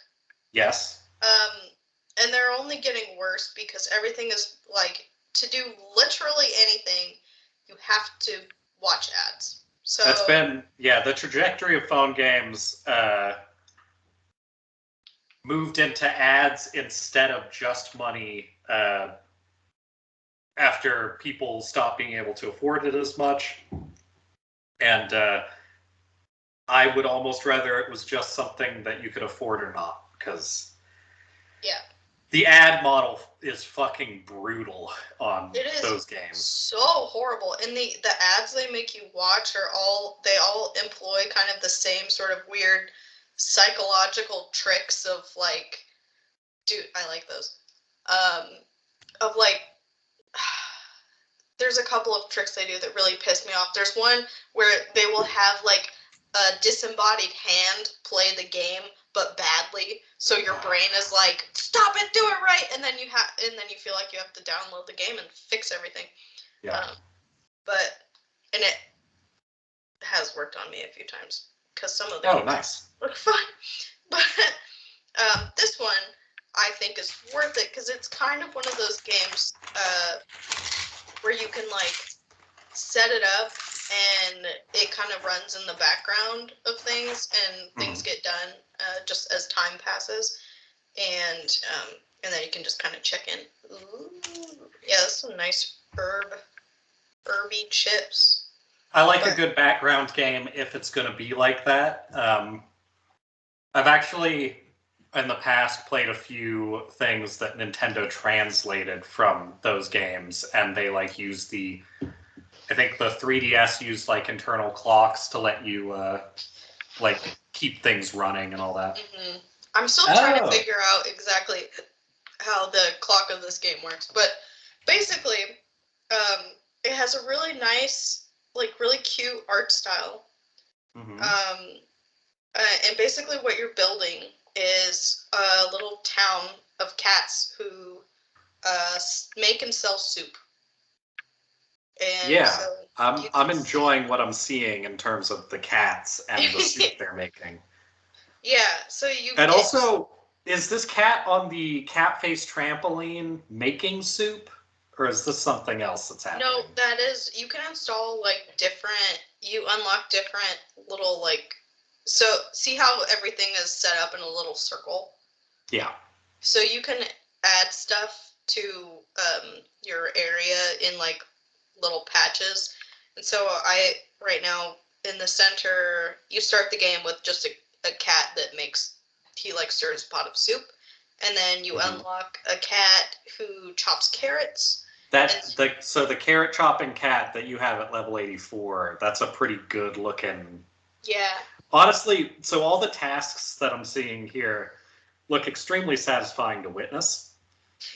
Yes. And they're only getting worse because everything is like, to do literally anything, you have to watch ads. So That's been, the trajectory of phone games moved into ads instead of just money after people stopped being able to afford it as much. And I would almost rather it was just something that you could afford or not, because the ad model is fucking brutal on those games. So horrible. And the ads they make you watch they all employ kind of the same sort of weird psychological tricks of like, dude, I like those. Of like, there's a couple of tricks they do that really piss me off. There's one where they will have like a disembodied hand play the game, but badly. So your brain is like, stop it, do it right, and then you feel like you have to download the game and fix everything. Yeah. And it has worked on me a few times because some of the games nice. look fun. But this one I think is worth it because it's kind of one of those games where you can like set it up and it kind of runs in the background of things and things get done just as time passes, and then you can just kind of check in. Ooh, yeah, that's some nice herby chips. I like a good background game if it's going to be like that. I've actually in the past played a few things that Nintendo translated from those games, and they like use I think the 3DS used like internal clocks to let you like keep things running and all that. Mm-hmm. I'm still trying to figure out exactly how the clock of this game works, but basically, it has a really nice, like really cute art style. Mm-hmm. And basically what you're building is a little town of cats who make and sell soup. And so I'm enjoying what I'm seeing in terms of the cats and the soup they're making. Yeah, also, is this cat on the cat face trampoline making soup? Or is this something else that's happening? No, that is, you can install like you unlock different little like, so see how everything is set up in a little circle? Yeah. So you can add stuff to your area in like little patches. And so right now in the center, you start the game with just a cat that he like stirs a pot of soup. And then you unlock a cat who chops carrots. So the carrot chopping cat that you have at level 84, that's a pretty good looking. Yeah. Honestly, so all the tasks that I'm seeing here look extremely satisfying to witness.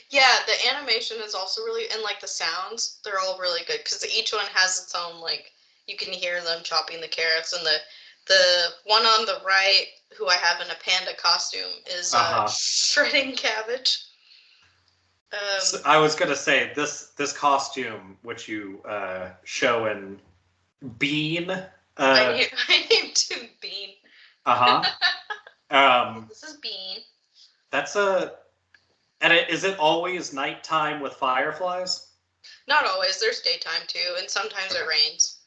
Yeah, the animation is also really, and like the sounds, they're all really good because each one has its own, like, you can hear them chopping the carrots, and the one on the right, who I have in a panda costume, is shredding cabbage. So I was gonna say this costume, which you show in Bean. I named him Bean. This is Bean. That's is it always nighttime with fireflies? Not always. There's daytime too, and sometimes it rains.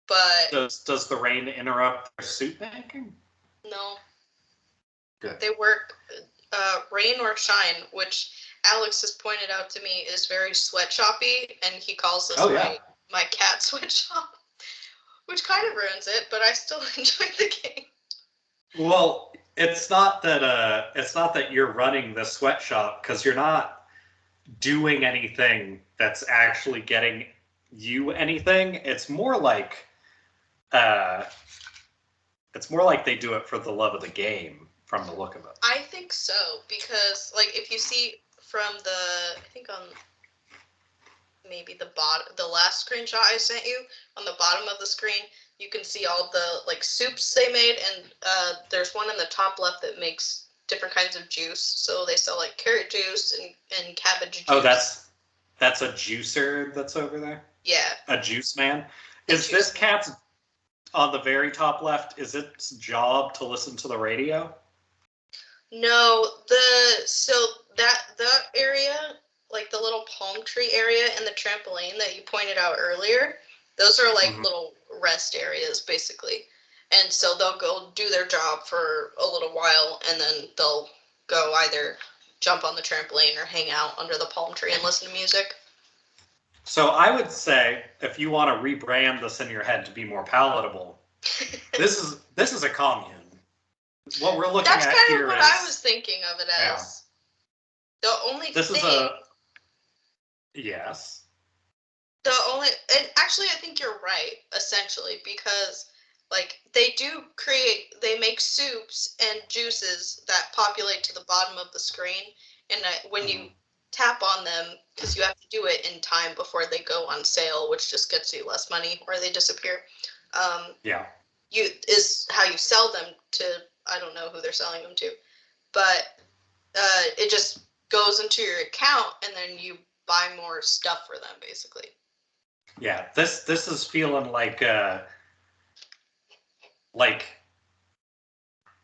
But does the rain interrupt their soup making? No. Good. They work rain or shine, which Alex has pointed out to me is very sweatshoppy, and he calls this my cat sweatshop, which kind of ruins it, but I still enjoy the game. Well, it's not that you're running the sweatshop, because you're not doing anything that's actually getting you anything. It's more like they do it for the love of the game, from the look of it. I think so, because like if you see from I think on maybe the last screenshot I sent you, on the bottom of the screen, you can see all the like soups they made, and there's one in the top left that makes different kinds of juice. So they sell like carrot juice and cabbage juice. Oh, That's a juicer that's over there? Yeah. A juice man? Is this cat's on the very top left, is its job to listen to the radio? No, that area, like the little palm tree area and the trampoline that you pointed out earlier, those are like little rest areas basically. And so they'll go do their job for a little while and then they'll go either jump on the trampoline or hang out under the palm tree and listen to music. So I would say, if you want to rebrand this in your head to be more palatable, this is a commune. What we're looking That's at kind here of what is, I was thinking of it as. Yeah. The only this thing. Is a yes. And actually, I think you're right, essentially, because like they make soups and juices that populate to the bottom of the screen, and when you tap on them, because you have to do it in time before they go on sale, which just gets you less money or they disappear. Is how you sell them to, I don't know who they're selling them to, but it just goes into your account and then you buy more stuff for them, basically. Yeah, this is feeling like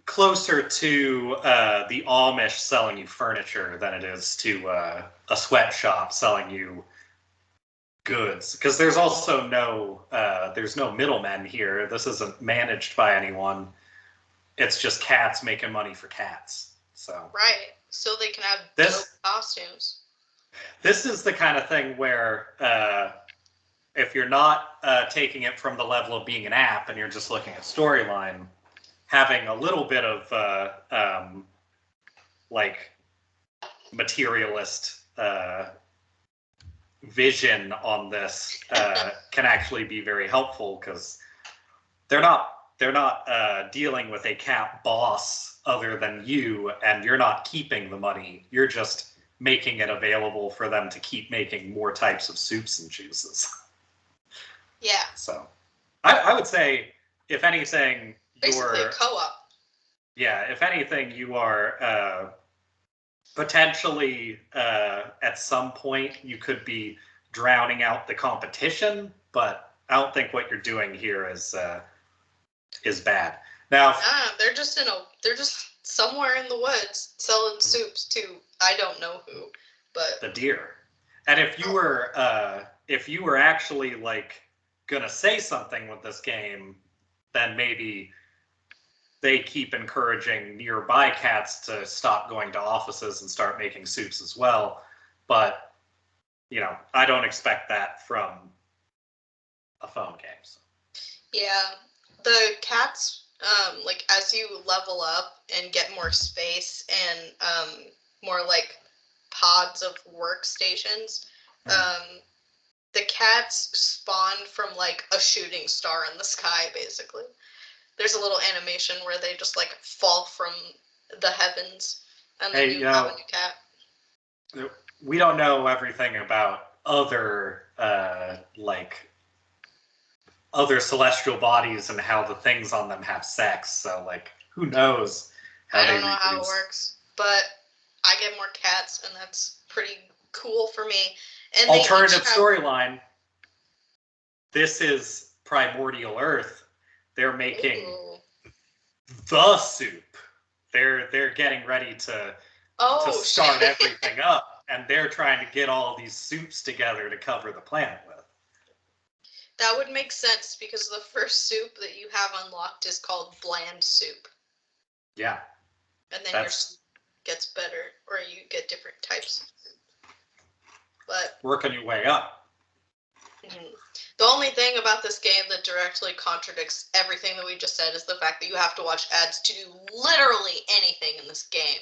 closer to the Amish selling you furniture than it is to a sweatshop selling you goods. Because there's also there's no middlemen here. This isn't managed by anyone. It's just cats making money for cats. So right, so they can have dope costumes. This is the kind of thing where if you're not taking it from the level of being an app and you're just looking at storyline, having a little bit of like materialist vision on this can actually be very helpful, because they're not dealing with a cat boss other than you, and you're not keeping the money. You're just making it available for them to keep making more types of soups and juices. Yeah. So I would say, if anything, basically a co-op. Yeah, if anything, you are potentially at some point you could be drowning out the competition, but I don't think what you're doing here is bad. Now, they're just somewhere in the woods selling soups to I don't know who, but the deer. And if you were actually like gonna say something with this game, then maybe they keep encouraging nearby cats to stop going to offices and start making soups as well. But, I don't expect that from a phone game. So. Yeah, the cats, like as you level up and get more space and more like pods of workstations, the cats spawn from like a shooting star in the sky, basically. There's a little animation where they just like fall from the heavens, and then you have a new cat. We don't know everything about other other celestial bodies and how the things on them have sex. So who knows how I don't know how it works, but I get more cats, and that's pretty cool for me. And alternative storyline. This is Primordial Earth. They're making the soup. They're getting ready to start everything up, and they're trying to get all these soups together to cover the planet with. That would make sense, because the first soup that you have unlocked is called Bland Soup. Yeah. And then your soup gets better, or you get different types of soup. But working your way up. The only thing about this game that directly contradicts everything that we just said is the fact that you have to watch ads to do literally anything in this game,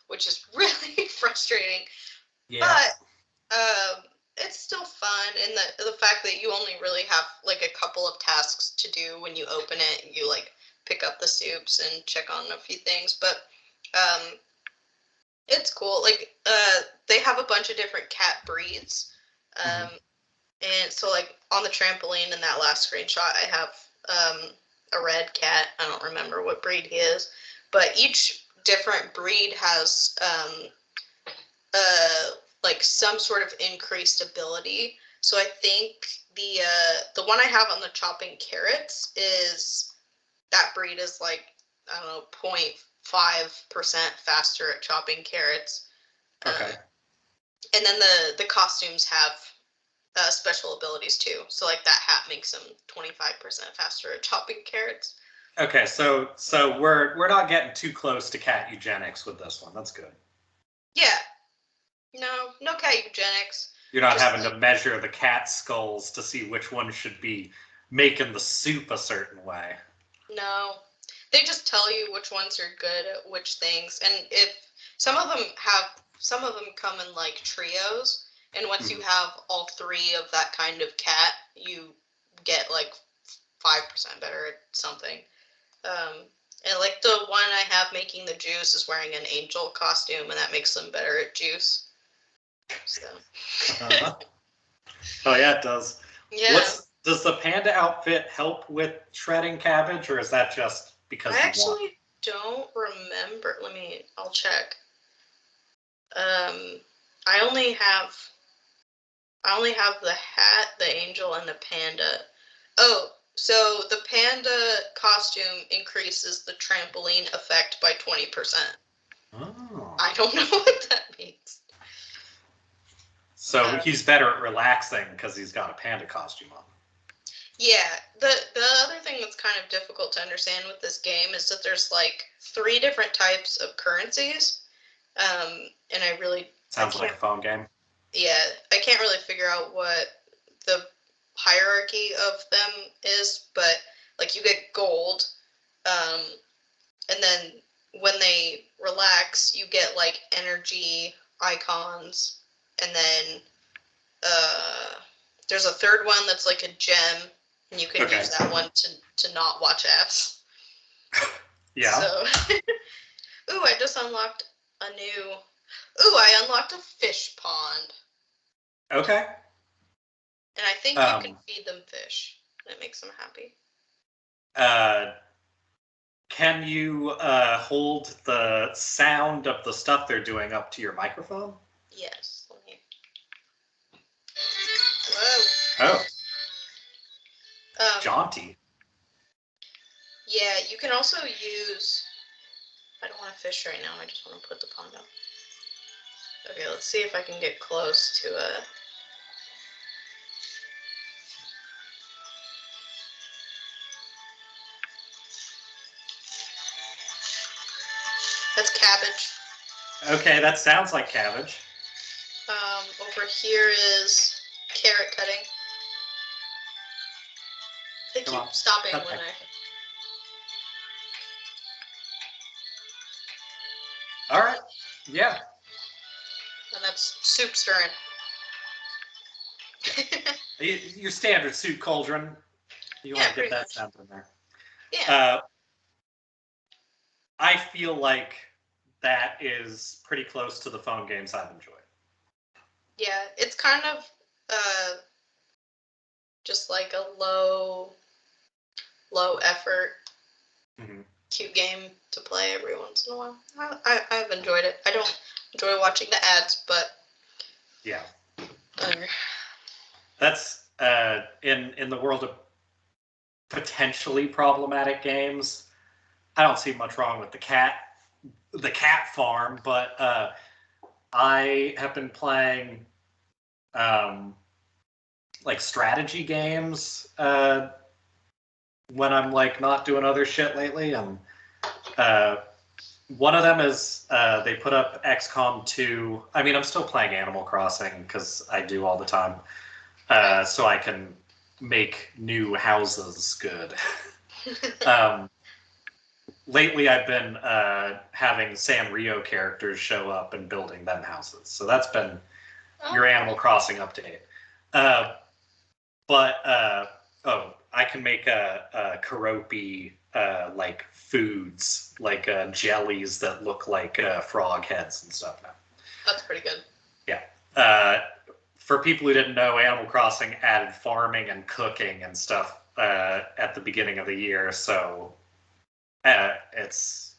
which is really frustrating. Yeah. But it's still fun, and the fact that you only really have like a couple of tasks to do when you open it. You like pick up the soups and check on a few things, but it's cool. Like they have a bunch of different cat breeds. And so, like, on the trampoline in that last screenshot, I have a red cat. I don't remember what breed he is. But each different breed has like some sort of increased ability. So I think the one I have on the chopping carrots is that breed is like, I don't know, 0.5% faster at chopping carrots. Okay. And then the costumes have special abilities too. So like that hat makes them 25% faster at chopping carrots. Okay, so we're not getting too close to cat eugenics with this one. That's good. Yeah. No cat eugenics. You're not Just having to measure the cat skulls to see which one should be making the soup a certain way. No. They just tell you which ones are good at which things. And if some of them come in like trios, and once you have all three of that kind of cat, you get like 5% better at something. And like the one I have making the juice is wearing an angel costume, and that makes them better at juice. So. Oh yeah, it does. Yeah. Does the panda outfit help with shredding cabbage, or is that just because I you actually want? don't remember. I'll check. I only have the hat, the angel, and the panda. Oh, so the panda costume increases the trampoline effect by 20%. Oh. I don't know what that means. So he's better at relaxing because he's got a panda costume on. Yeah, the other thing that's kind of difficult to understand with this game is that there's like 3 different types of currencies, and I really Sounds like a phone game. Yeah, I can't really figure out what the hierarchy of them is, but like you get gold, and then when they relax, you get like energy icons, and then there's a third one that's like a gem, and you can use that one to not watch ass. Yeah. So, ooh, I just unlocked a new. Ooh, I unlocked a fish pond. Okay. And I think you can feed them fish. That makes them happy. Can you hold the sound of the stuff they're doing up to your microphone? Yes. Let me... Whoa. Oh. Jaunty. Yeah, you can also use... I don't want to fish right now. I just want to put the pond up. Okay, let's see if I can get close to a... That's cabbage. Okay, that sounds like cabbage. Over here is carrot cutting. They keep stopping when I... All right. Yeah. And that's soup stirring. Your standard soup cauldron. You want to get that sound in there. Yeah. I feel like that is pretty close to the phone games I've enjoyed. Yeah, it's kind of just like a low effort, cute game to play every once in a while. I've enjoyed it. I don't enjoy watching the ads, but yeah, that's in the world of potentially problematic games. I don't see much wrong with the cat farm, but I have been playing like strategy games when I'm like not doing other shit lately, and one of them is they put up XCOM 2. I mean, I'm still playing Animal Crossing because I do all the time, so I can make new houses good. Lately, I've been having Sanrio characters show up and building them houses. So that's been your Animal Crossing update. But I can make a karopi like foods, like jellies that look like frog heads and stuff now. That's pretty good. Yeah. For people who didn't know, Animal Crossing added farming and cooking and stuff at the beginning of the year, so it's,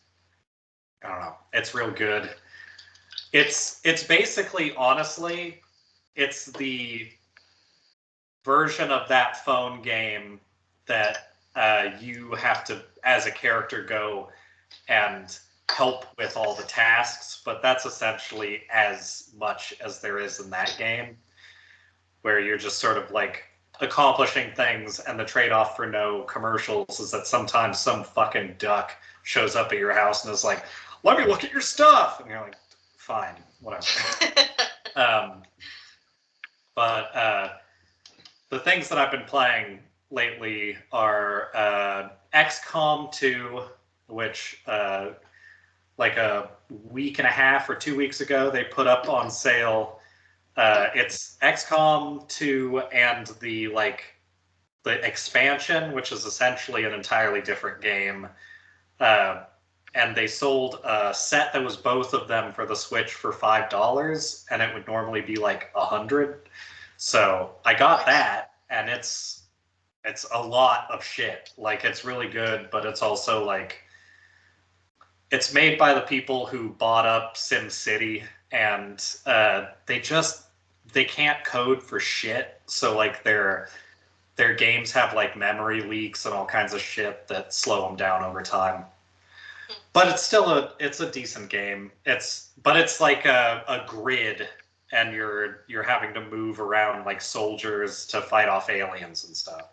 I don't know, it's real good. It's basically, honestly, it's the version of that phone game that you have to, as a character, go and help with all the tasks, but that's essentially as much as there is in that game, where you're just sort of like accomplishing things, and the trade-off for no commercials is that sometimes some fucking duck shows up at your house and is like, let me look at your stuff, and you're like, fine, whatever. But the things that I've been playing lately are XCOM 2, which like a week and a half or 2 weeks ago they put up on sale. It's XCOM 2 and the expansion, which is essentially an entirely different game. And they sold a set that was both of them for the Switch for $5, and it would normally be like $100. So I got that, and it's a lot of shit. Like, it's really good, but it's also like, it's made by the people who bought up SimCity, and they can't code for shit. So like their games have like memory leaks and all kinds of shit that slow them down over time. But it's still it's a decent game. It's like a grid, and you're having to move around like soldiers to fight off aliens and stuff.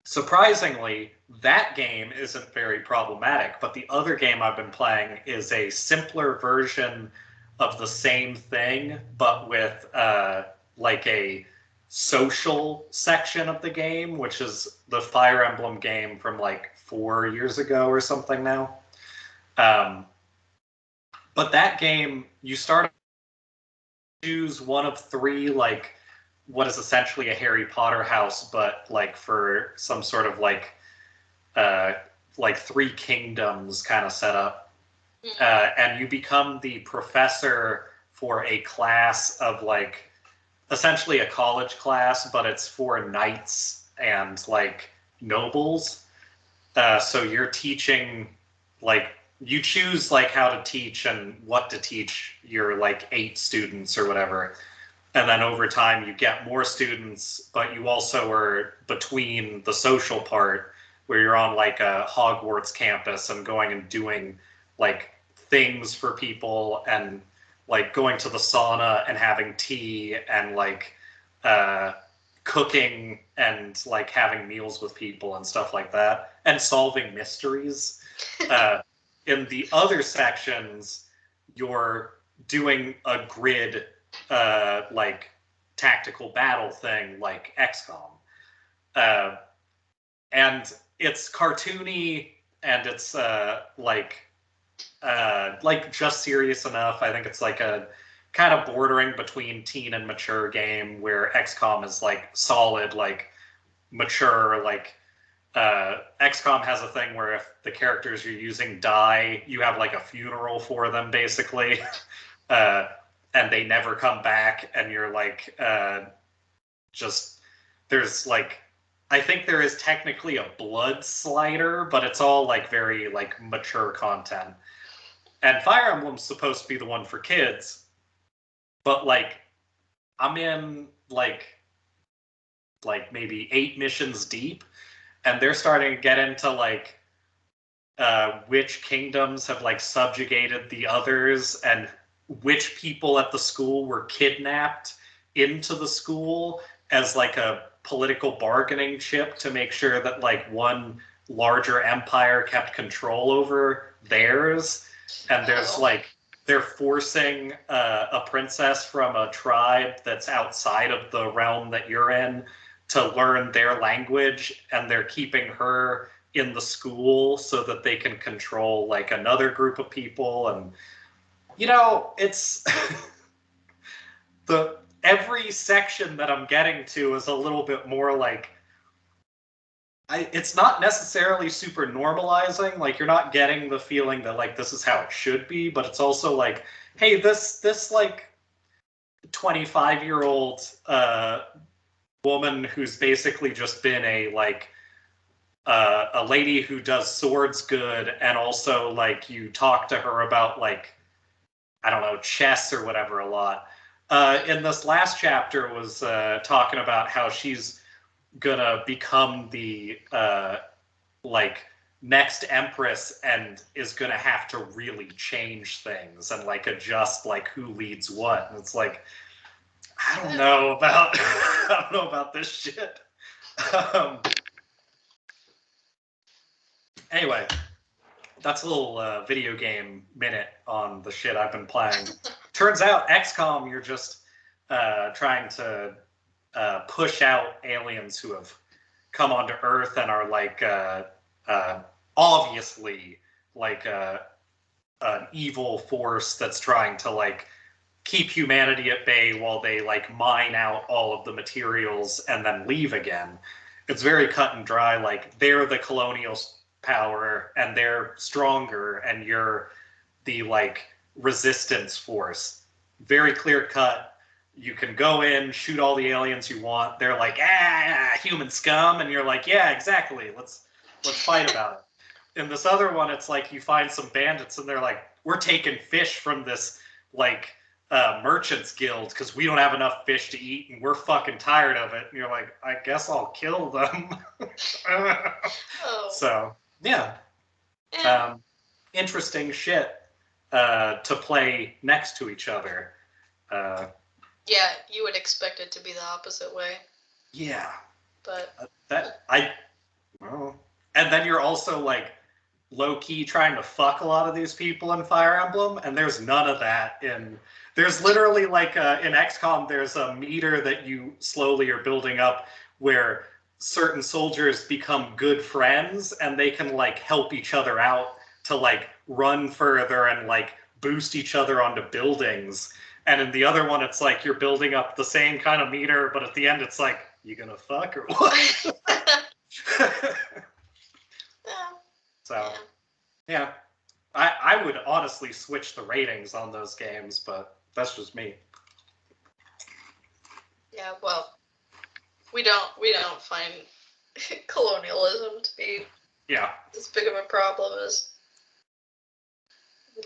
Surprisingly, that game isn't very problematic, but the other game I've been playing is a simpler version of the same thing, but with like a social section of the game, which is the Fire Emblem game from like 4 years ago or something now. But that game, you start to choose one of three, like, what is essentially a Harry Potter house, but like for some sort of like three kingdoms kind of setup. And you become the professor for a class of like, essentially a college class, but it's for knights and like nobles. So you're teaching, like, you choose like how to teach and what to teach your like 8 students or whatever. And then over time you get more students, but you also are between the social part where you're on like a Hogwarts campus and going and doing like things for people, and like going to the sauna and having tea, and like cooking and like having meals with people and stuff like that, and solving mysteries. In the other sections, you're doing a grid like tactical battle thing like XCOM. And it's cartoony, and it's like just serious enough. I think it's like a kind of bordering between teen and mature game, where XCOM is like solid, like mature, like XCOM has a thing where if the characters you're using die, you have like a funeral for them basically. And they never come back, and you're like just, there's like, I think there is technically a blood slider, but it's all like very like mature content. And Fire Emblem's supposed to be the one for kids, but like I'm in like maybe 8 missions deep, and they're starting to get into like which kingdoms have like subjugated the others, and which people at the school were kidnapped into the school as like a political bargaining chip to make sure that like one larger empire kept control over theirs. And there's like, they're forcing a princess from a tribe that's outside of the realm that you're in to learn their language, and they're keeping her in the school so that they can control like another group of people. And you know, it's every section that I'm getting to is a little bit more like, it's not necessarily super normalizing. Like, you're not getting the feeling that like this is how it should be, but it's also like, hey, this like 25-year-old woman who's basically just been a like a lady who does swords good, and also like you talk to her about like I don't know, chess or whatever a lot. In this last chapter was talking about how she's gonna become the like next empress and is gonna have to really change things and like adjust like who leads what. And it's like, I don't know about I don't know about this shit. Anyway, that's a little video game minute on the shit I've been playing. Turns out XCOM, you're just trying to push out aliens who have come onto Earth and are like obviously like an evil force that's trying to like keep humanity at bay while they like mine out all of the materials and then leave again. It's very cut and dry. Like they're the colonial power and they're stronger and you're the like resistance force. Very clear cut. You can go in, shoot all the aliens you want. They're like, human scum, and you're like, yeah, exactly. Let's fight about it. In this other one, it's like you find some bandits and they're like, we're taking fish from this like merchants guild because we don't have enough fish to eat and we're fucking tired of it. And you're like, I guess I'll kill them. So yeah. Interesting shit to play next to each other. Yeah, you would expect it to be the opposite way. Yeah. But well, and then you're also like low-key trying to fuck a lot of these people in Fire Emblem, and there's none of that in. There's literally like in XCOM, there's a meter that you slowly are building up where certain soldiers become good friends and they can like help each other out to like run further and like boost each other onto buildings. And in the other one, it's like you're building up the same kind of meter, but at the end, it's like, you gonna fuck or what? So, yeah. I would honestly switch the ratings on those games, but that's just me. Yeah, well, we don't find colonialism to be as big of a problem as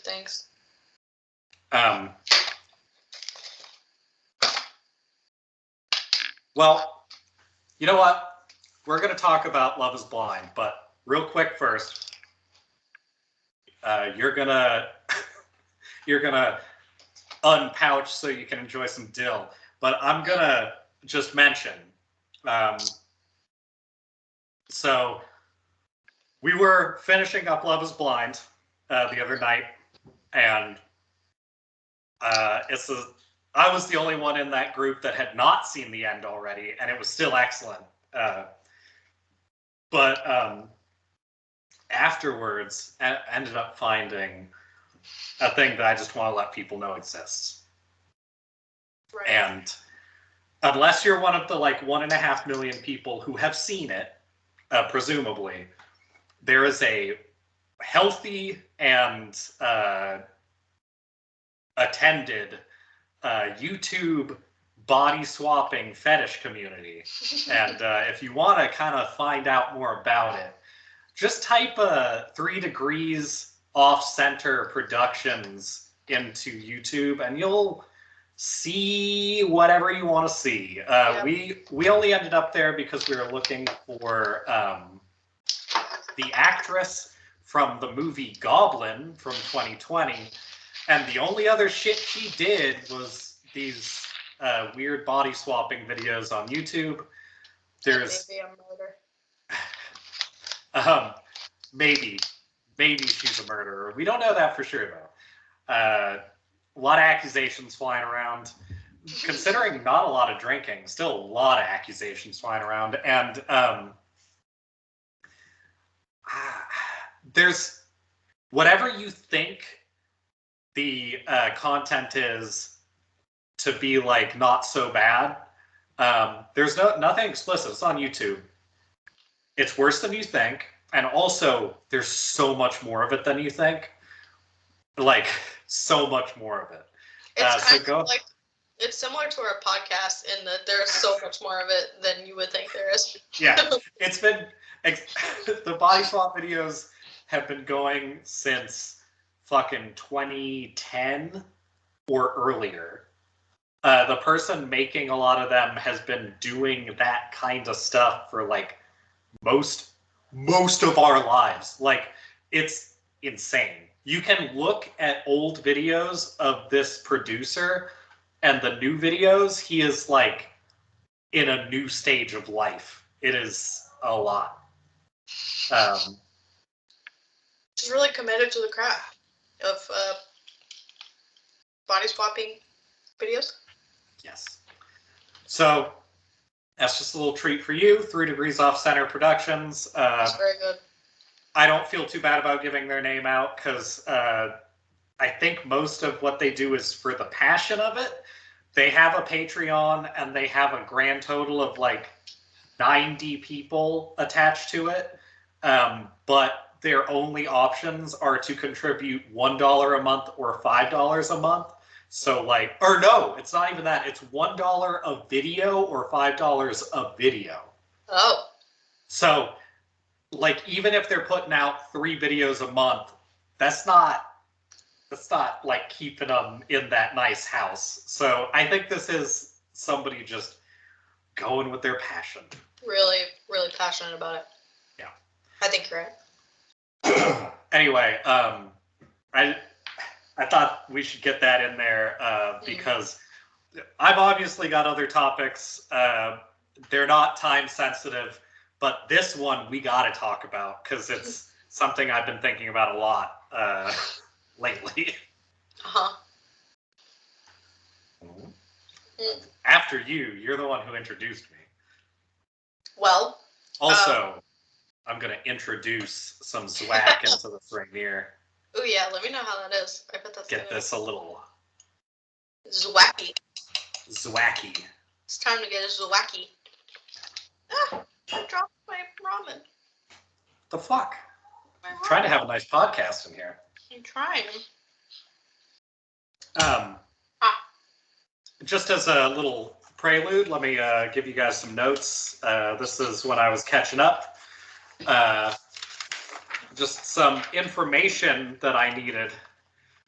thanks. Well, you know what? We're going to talk about Love is Blind, but real quick first, you're gonna unpouch so you can enjoy some dill. But I'm gonna just mention. So we were finishing up Love is Blind the other night, and I was the only one in that group that had not seen the end already, and it was still excellent. But afterwards, I ended up finding a thing that I just want to let people know exists. Right. And unless you're one of the like 1.5 million people who have seen it, presumably, there is a healthy and attended YouTube body swapping fetish community. And if you want to kind of find out more about it, just type 3 Degrees Off Center Productions into YouTube and you'll see whatever you want to see. We only ended up there because we were looking for the actress from the movie Goblin from 2020, and the only other shit she did was these weird body swapping videos on YouTube. There's maybe she's a murderer. We don't know that for sure though. A lot of accusations flying around. Considering not a lot of drinking, still a lot of accusations flying around, and there's whatever you think the content is to be like not so bad. There's nothing explicit. It's on YouTube. It's worse than you think, and also there's so much more of it than you think. Like so much more of it. It's similar to our podcast in that there's so much more of it than you would think there is. Yeah, it's been the body swap videos have been going since fucking 2010, or earlier. The person making a lot of them has been doing that kind of stuff for like most of our lives. Like, it's insane. You can look at old videos of this producer and the new videos, he is like in a new stage of life. It is a lot. Just really committed to the craft of body swapping videos. Yes. So that's just a little treat for you. 3 Degrees Off Center Productions. That's very good. I don't feel too bad about giving their name out because I think most of what they do is for the passion of it. They have a Patreon and they have a grand total of like 90 people attached to it. But their only options are to contribute $1 a month or $5 a month. So like, or no, it's not even that. It's $1 a video or $5 a video. Oh. So like, even if they're putting out 3 videos a month, that's not like keeping them in that nice house. So I think this is somebody just going with their passion. Really, really passionate about it. Yeah. I think you're right. Anyway, I thought we should get that in there because I've obviously got other topics. They're not time sensitive, but this one we got to talk about because it's something I've been thinking about a lot lately. Uh-huh. After you're the one who introduced me. Well. Also, I'm going to introduce some Zwack into the thing here. Oh yeah, let me know how that is. I bet that's Get this a little zwacky. Zwacky. It's time to get a zwacky. Ah, I dropped my ramen. The fuck? I'm trying to have a nice podcast in here. I'm trying. Just as a little prelude, let me give you guys some notes. This is when I was catching up. Just some information that I needed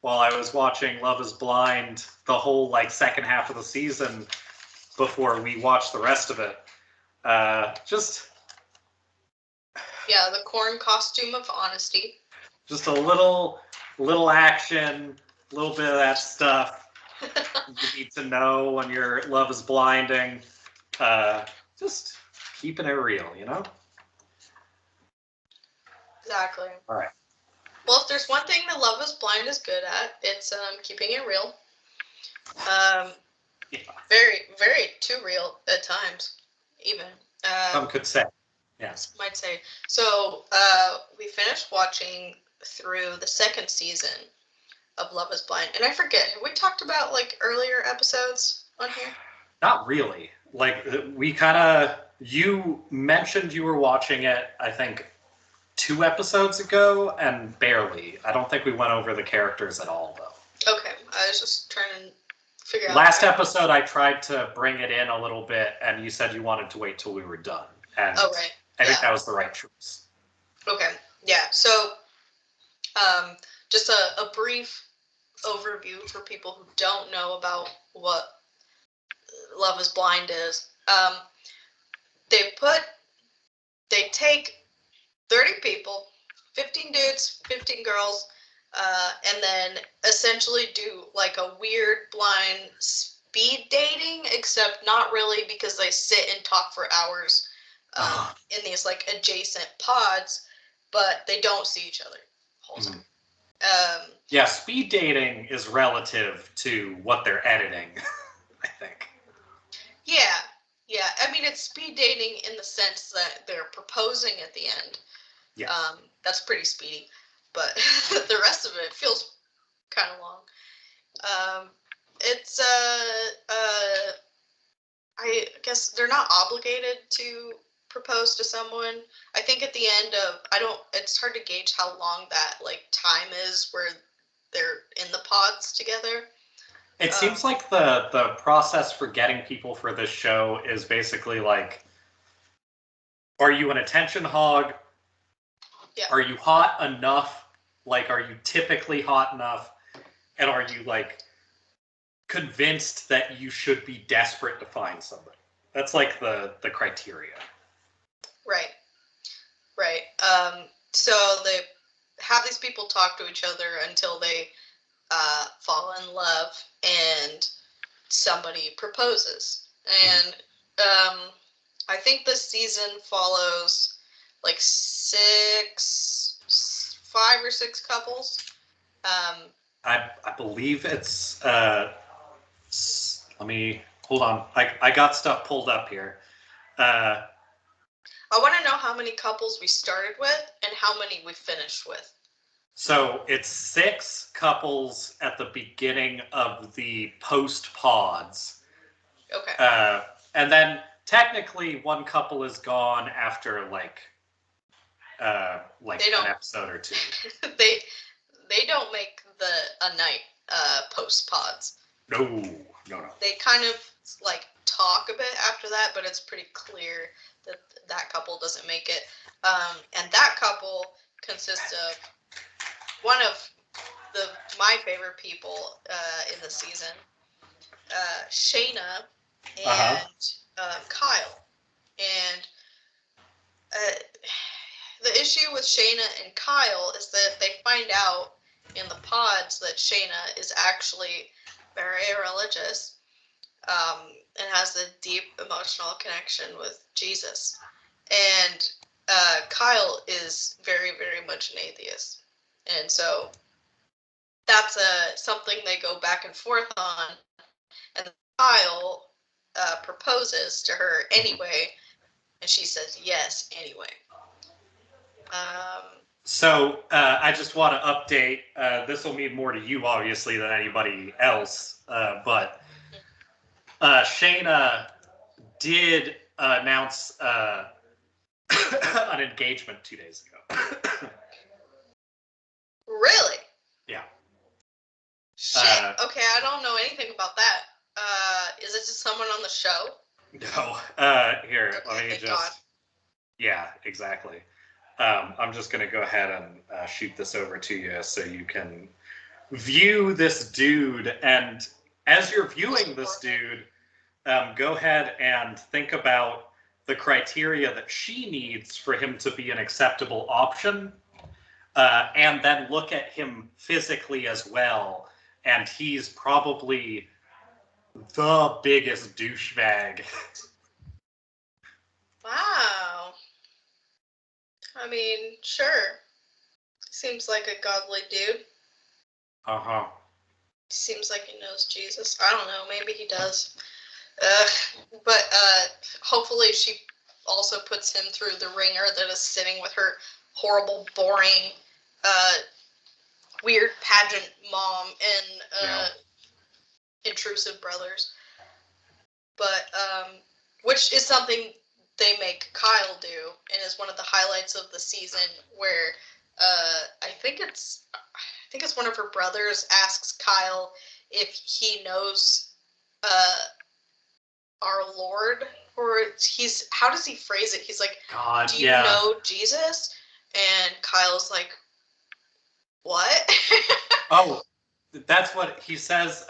while I was watching Love is Blind the whole like second half of the season before we watched the rest of it. Yeah, the corn costume of honesty. Just a little action, a little bit of that stuff you need to know when your love is blinding. Just keeping it real, you know? Exactly. All right. Well, if there's one thing that Love is Blind is good at, it's keeping it real. Yeah. Very, very too real at times, even. Some could say. Yes. Might say. So we finished watching through the second season of Love is Blind. And I forget, have we talked about like earlier episodes on here? Not really. Like you mentioned you were watching it, I think, 2 episodes ago, and barely. I don't think we went over the characters at all, though. Okay, I was just trying to figure out. Last episode, I tried to bring it in a little bit, and you said you wanted to wait till we were done. And right. I think that was the right choice. Okay, yeah. So, just a brief overview for people who don't know about what Love is Blind is. They take 30 people, 15 dudes, 15 girls, and then essentially do like a weird blind speed dating, except not really, because they sit and talk for hours in these like adjacent pods, but they don't see each other the whole time. Yeah, speed dating is relative to what they're editing, I think. Yeah. I mean, it's speed dating in the sense that they're proposing at the end. Yeah. That's pretty speedy, but the rest of it feels kind of long. It's I guess they're not obligated to propose to someone. I think at the end of it's hard to gauge how long that like time is where they're in the pods together. It seems like the process for getting people for this show is basically like, are you an attention hog? Yeah. Are you hot enough? Like, are you typically hot enough? And are you like convinced that you should be desperate to find somebody. That's like the criteria. Right. Right. So they have these people talk to each other until they fall in love and somebody proposes. And I think this season follows like 5 or 6 couples. I believe it's let me hold on. I got stuff pulled up here. I want to know how many couples we started with and how many we finished with. So it's 6 couples at the beginning of the post pods. Okay. And then technically one couple is gone after like an episode or 2. they don't make a night post pods. No. They kind of like talk a bit after that, but it's pretty clear that couple doesn't make it. And that couple consists of one of my favorite people in the season, Shayna and Kyle. And the issue with Shayna and Kyle is that they find out in the pods that Shayna is actually very religious and has a deep emotional connection with Jesus. And Kyle is very, very much an atheist. And so that's something they go back and forth on. And Kyle proposes to her anyway, and she says yes anyway. So I just want to update. This will mean more to you, obviously, than anybody else. But Shayna did announce an engagement 2 days ago. Really? Yeah. Shit. Okay, I don't know anything about that. Is it just someone on the show? No. Here, okay, let me thank just. God. Yeah, exactly. I'm just going to go ahead and shoot this over to you so you can view this dude. And as you're viewing this dude, go ahead and think about the criteria that she needs for him to be an acceptable option. And then look at him physically as well. And he's probably the biggest douchebag. Wow. I mean, sure. Seems like a godly dude. Uh-huh. Seems like he knows Jesus. I don't know. Maybe he does. But hopefully she also puts him through the ringer that is sitting with her horrible, boring, weird pageant mom and intrusive brothers. But which is something they make Kyle do, and is one of the highlights of the season, where I think it's one of her brothers asks Kyle if he knows our Lord, or how does he phrase it? He's like, God, do you know Jesus? And Kyle's like, what? Oh, that's what he says.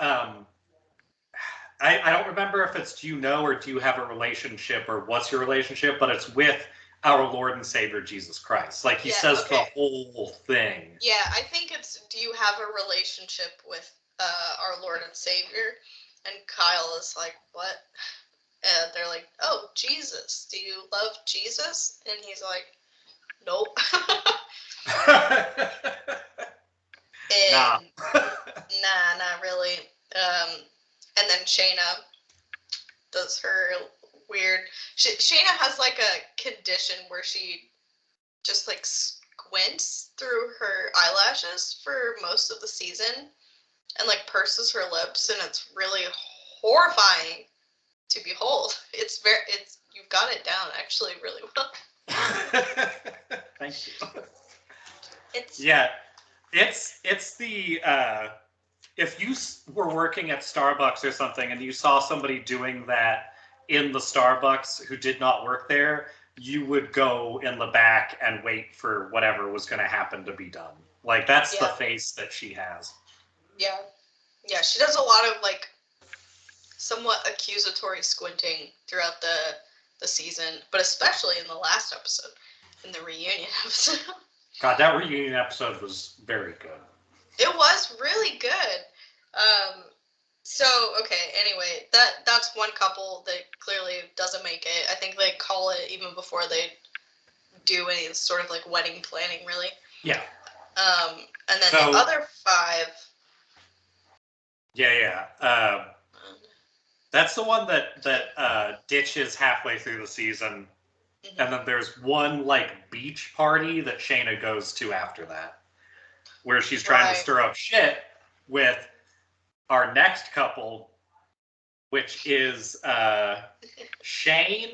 I don't remember if it's do you know or do you have a relationship or what's your relationship, but it's with our Lord and Savior Jesus Christ. Like he says the whole thing. Yeah, I think it's do you have a relationship with our Lord and Savior? And Kyle is like, what? And they're like, oh, Jesus. Do you love Jesus? And he's like, nope. Nah. Nah, not really. And then Shayna does her weird. Shayna has like a condition where she just like squints through her eyelashes for most of the season, and like purses her lips, and it's really horrifying to behold. You've got it down actually really well. Thank you. It's the if you were working at Starbucks or something and you saw somebody doing that in the Starbucks who did not work there, you would go in the back and wait for whatever was going to happen to be done. Like that's the face that she has. Yeah, she does a lot of like somewhat accusatory squinting throughout the season, but especially in the last episode, in the reunion episode. God, that reunion episode was very good. It was really good. So, okay, anyway, that's one couple that clearly doesn't make it. I think they call it even before they do any sort of like wedding planning, really. Yeah. And then the other 5. Yeah. That's the one that ditches halfway through the season, and then there's one like beach party that Shayna goes to after that, where she's trying to stir up shit with our next couple, which is Shane,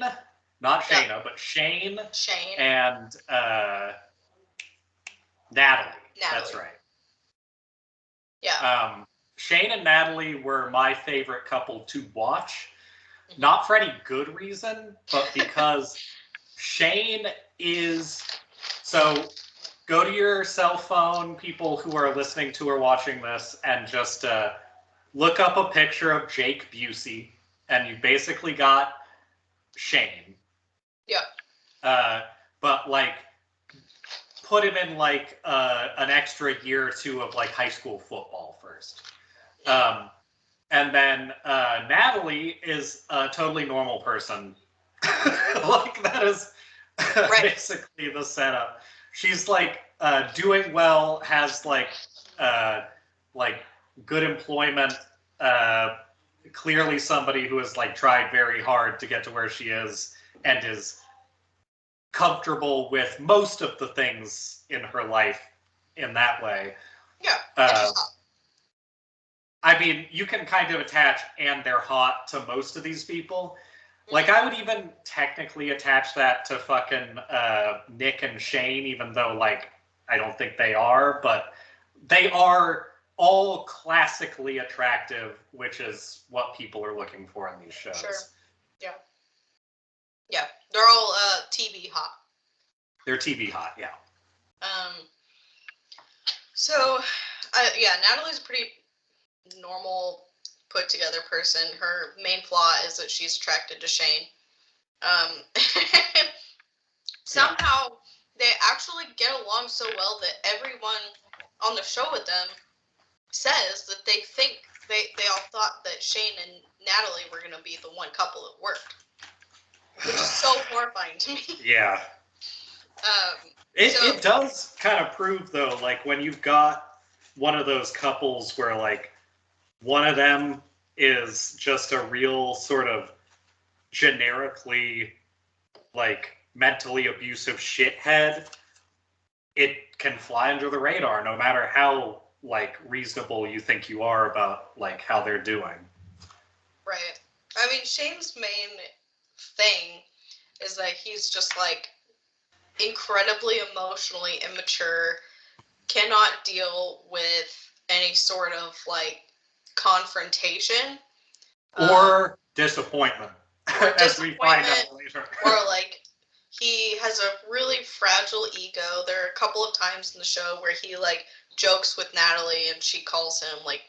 not Shayna, but Shane and Natalie. That's right. Yeah. Shane and Natalie were my favorite couple to watch, not for any good reason, but because Shane is... So go to your cell phone, people who are listening to or watching this, and just look up a picture of Jake Busey, and you basically got Shane. Yeah. But like, put him in like an extra year or two of like high school football first. And then Natalie is a totally normal person. Like, that is basically the setup. She's like doing well, has like good employment, clearly somebody who has like tried very hard to get to where she is, and is comfortable with most of the things in her life in that way. Yeah. I mean, you can kind of attach "and they're hot" to most of these people. Like, I would even technically attach that to fucking Nick and Shane, even though, like, I don't think they are, but they are all classically attractive, which is what people are looking for in these shows. Sure. Yeah. Yeah. They're all TV hot. They're TV hot, yeah. So, Natalie's a pretty normal, put together person. Her main flaw is that she's attracted to Shane. Somehow they actually get along so well that everyone on the show with them says that they think they all thought that Shane and Natalie were going to be the one couple that worked, which is so horrifying to me. Yeah. It does kind of prove, though, like, when you've got one of those couples where, like, one of them is just a real sort of generically, like, mentally abusive shithead, it can fly under the radar no matter how, like, reasonable you think you are about, like, how they're doing. Right. I mean, Shane's main thing is that he's just, like, incredibly emotionally immature, cannot deal with any sort of, like, confrontation. Or disappointment. As we find out later. Or, like, he has a really fragile ego. There are a couple of times in the show where he, like, jokes with Natalie and she calls him, like,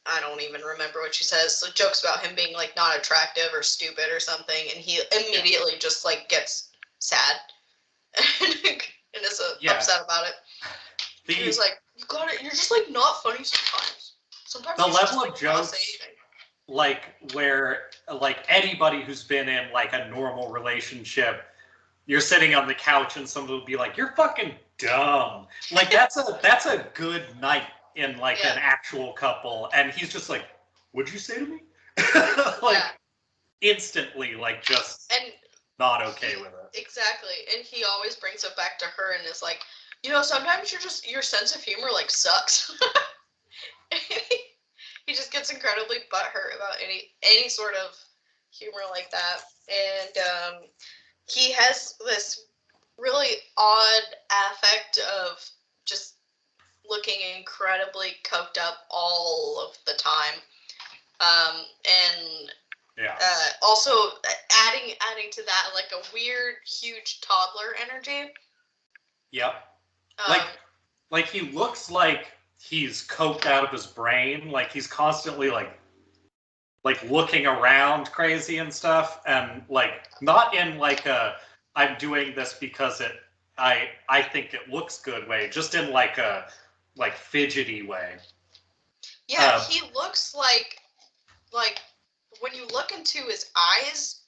I don't even remember what she says. So jokes about him being, like, not attractive or stupid or something, and he immediately just, like, gets sad and is upset about it. He was like, "You got it. You're just, like, not funny sometimes. Sometimes the you level just, of jokes, like, where, like, anybody who's been in, like, a normal relationship, you're sitting on the couch and somebody will be like, "You're fucking dumb." Like, that's a good night in, like, an actual couple, and he's just like, "What'd you say to me?" Like, instantly, like, just not okay with it. Exactly, and he always brings it back to her and is like, you know, sometimes your sense of humor, like, sucks. He just gets incredibly butthurt about any sort of humor like that, and he has this really odd affect of just looking incredibly coked up all of the time, and also adding to that, like, a weird, huge toddler energy. Yep. Like he looks like he's coked out of his brain. Like, he's constantly, like, like looking around crazy and stuff, and like not in like a I'm doing this because I think it looks good way, just in like a like fidgety way. Yeah, he looks like when you look into his eyes,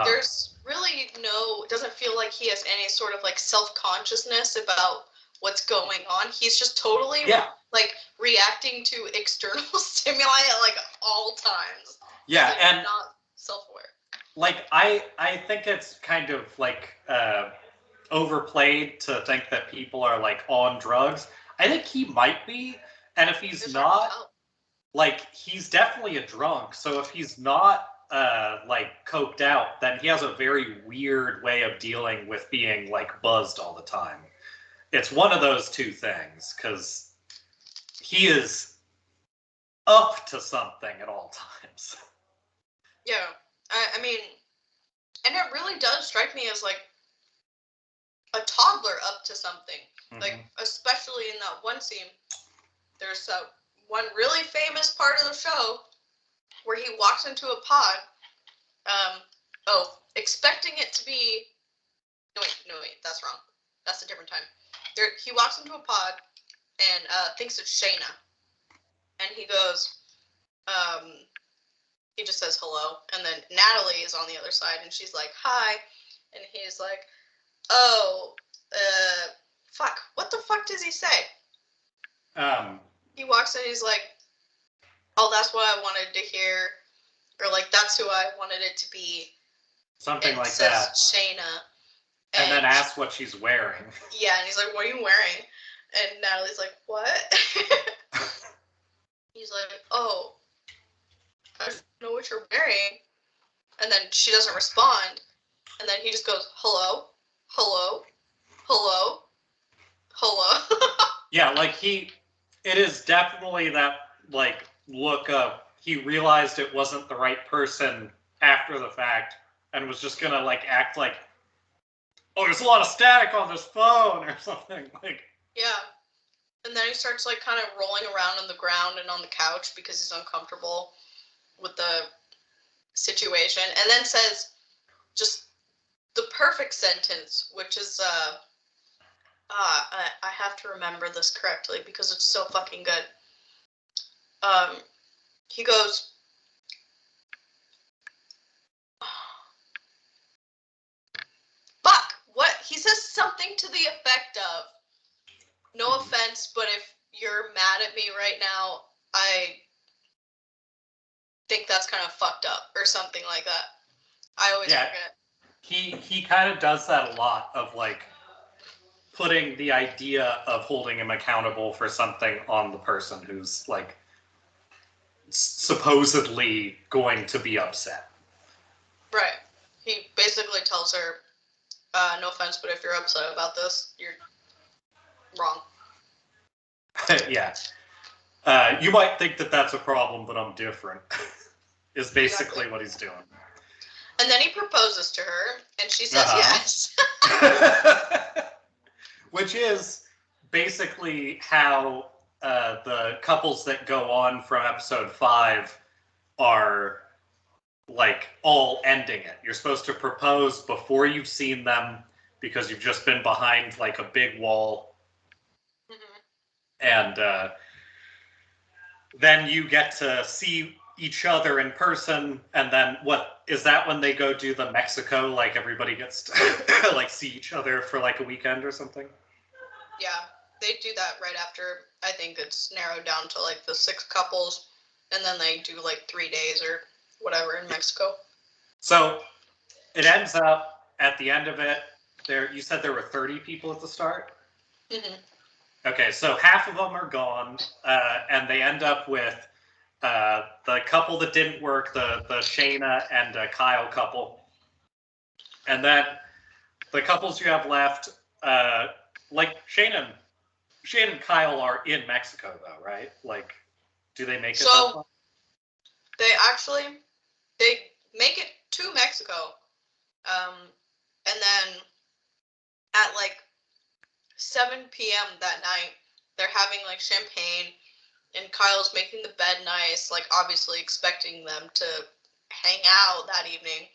there's really it doesn't feel like he has any sort of like self-consciousness about what's going on. He's just totally like reacting to external stimuli at like all times. Yeah, and not self-aware. Like I think it's kind of like overplayed to think that people are like on drugs. I think he might be, and if he's not, like he's definitely a drunk. So if he's not like coked out, then he has a very weird way of dealing with being like buzzed all the time. It's one of those two things, because he is up to something at all times. Yeah, I mean, and it really does strike me as like a toddler up to something. Mm-hmm. Like, especially in that one scene, there's one really famous part of the show where he walks into a pod, expecting it to be, no wait, that's wrong. That's a different time. He walks into a pod and thinks it's Shayna. And he goes, he just says hello. And then Natalie is on the other side and she's like, hi. And he's like, oh, fuck. What the fuck does he say? He walks in and he's like, oh, that's what I wanted to hear. Or like, that's who I wanted it to be. Something like that. Shayna. And then asks what she's wearing. Yeah, and he's like, what are you wearing? And Natalie's like, what? He's like, oh, I don't know what you're wearing. And then she doesn't respond. And then he just goes, hello, hello, hello, hello. Yeah, like it is definitely that, like, look up. He realized it wasn't the right person after the fact and was just gonna, like, act like, oh, there's a lot of static on this phone or something. Like, yeah. And then he starts, like, kind of rolling around on the ground and on the couch because he's uncomfortable with the situation. And then says just the perfect sentence, which is, I have to remember this correctly because it's so fucking good. He goes, fuck, what? He says something to the effect of, no offense, but if you're mad at me right now, I think that's kind of fucked up, or something like that. I always forget. He kind of does that a lot, of like putting the idea of holding him accountable for something on the person who's like supposedly going to be upset. Right. He basically tells her, no offense, but if you're upset about this, you're wrong. Yeah. You might think that that's a problem, but I'm different, is basically what he's doing. And then he proposes to her, and she says yes. Which is basically how the couples that go on from episode 5 are, like, all ending it. You're supposed to propose before you've seen them because you've just been behind, like, a big wall. Mm-hmm. And then you get to see each other in person, and then what is that when they go do the Mexico, like everybody gets to like see each other for like a weekend or something? Yeah, they do that right after. I think it's narrowed down to like the 6 couples, and then they do like 3 days or whatever in Mexico. So it ends up at the end of it, you said there were 30 people at the start? Mm-hmm. Okay, so half of them are gone, and they end up with the couple that didn't work, the Shayna and Kyle couple. And then the couples you have left, like Shayna and Kyle are in Mexico, though, right? Like, do they make it that far? They make it to Mexico. And then at like 7 p.m. that night, they're having like champagne and Kyle's making the bed nice, like obviously expecting them to hang out that evening.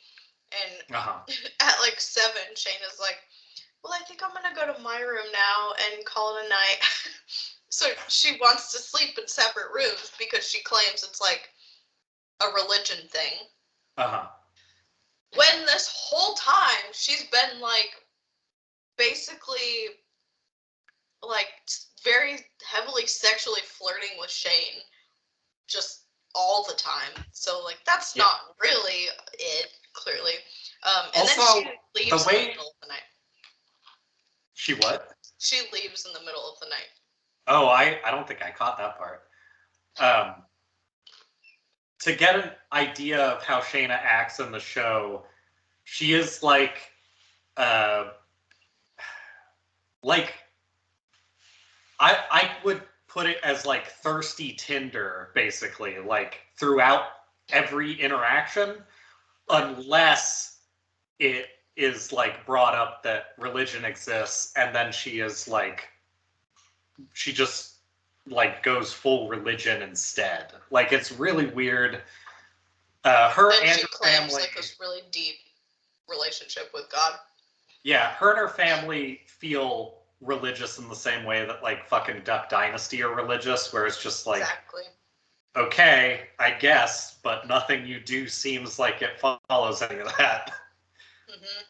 And at like 7, Shayna's like, well, I think I'm gonna go to my room now and call it a night. So she wants to sleep in separate rooms because she claims it's like a religion thing. When this whole time she's been like basically like very heavily sexually flirting with Shane just all the time. So like that's not really it, clearly. And also, then she leaves in the middle of the night. She what? She leaves in the middle of the night. Oh, I don't think I caught that part. To get an idea of how Shayna acts in the show, she is like I would put it as like thirsty Tinder, basically, like throughout every interaction, unless it is like brought up that religion exists, and then she is like, she just like goes full religion instead. Like, it's really weird. Her then and she her claims family, like this really deep relationship with God. Yeah, her and her family feel religious in the same way that like fucking Duck Dynasty are religious, where it's just like, exactly. Okay, I guess, but nothing you do seems like it follows any of that. Mm-hmm.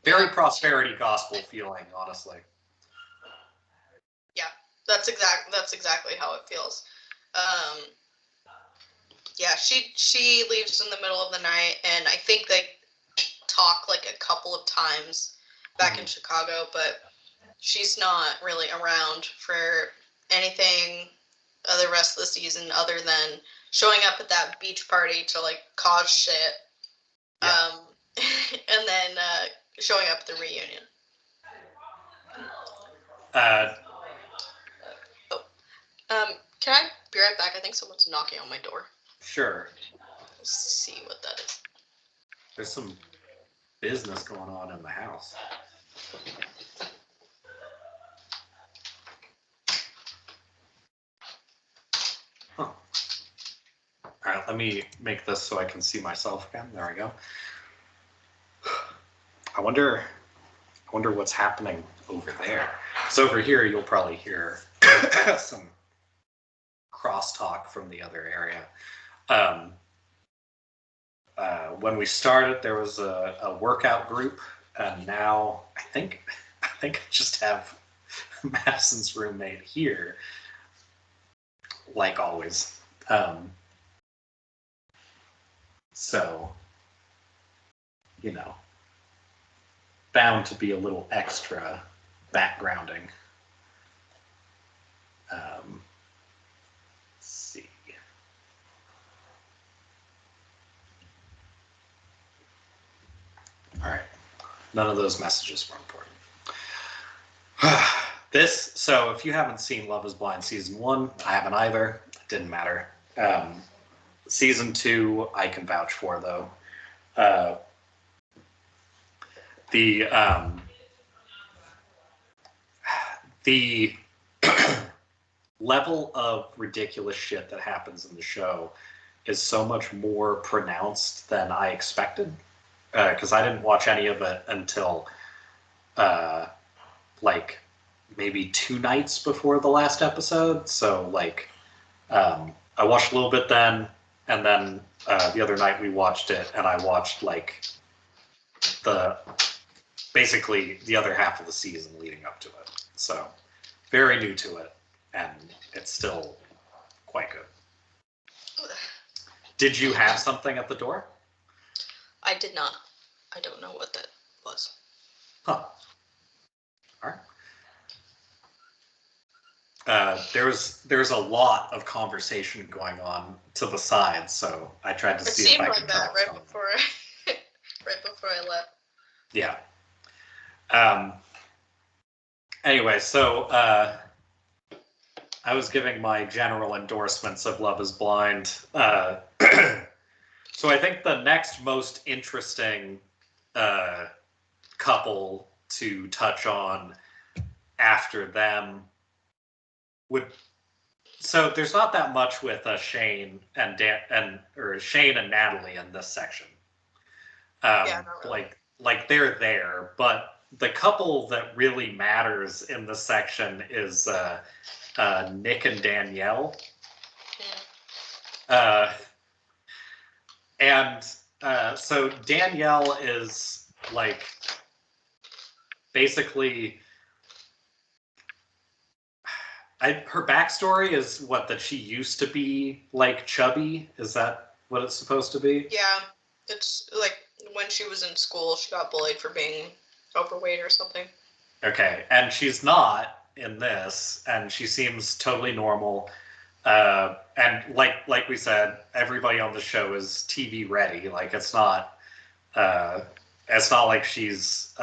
Very prosperity gospel feeling, honestly. Yeah, that's exactly how it feels. Yeah, she leaves in the middle of the night, and I think they talk like a couple of times back in Chicago, but she's not really around for anything the rest of the season other than showing up at that beach party to like cause shit. Yeah. And then showing up at the reunion. Can I be right back? I think someone's knocking on my door. Sure. Let's see what that is. There's some business going on in the house. Huh. All right, let me make this so I can see myself again. There we go. I wonder what's happening over there. So over here, you'll probably hear some crosstalk from the other area. When we started, there was a workout group, and now I think I just have Madison's roommate here, like always. So, you know, bound to be a little extra backgrounding. Let's see. All right. None of those messages were important. So if you haven't seen Love is Blind Season 1, I haven't either. It didn't matter. Season 2, I can vouch for, though. The level of ridiculous shit that happens in the show is so much more pronounced than I expected. Because I didn't watch any of it until like maybe 2 nights before the last episode. So like I watched a little bit then, and then the other night we watched it, and I watched like basically the other half of the season leading up to it. So very new to it, and it's still quite good. Did you have something at the door? I did not. I don't know what that was. Huh. All right. There's a lot of conversation going on to the side, so I tried to see if I could tell. It seemed like that right before I left. Yeah. Anyway, so I was giving my general endorsements of Love is Blind. So I think the next most interesting couple to touch on after them would So there's not that much with Shane and Shane and Natalie in this section. Yeah, not really. Like they're there, but the couple that really matters in this section is Nick and Danielle. Mm. And so Danielle is like basically her backstory is that she used to be like chubby. Is that what it's supposed to be? Yeah, it's like when she was in school, she got bullied for being overweight or something. Okay, and she's not in this, and she seems totally normal. And like we said, everybody on the show is TV ready. Like it's not like she's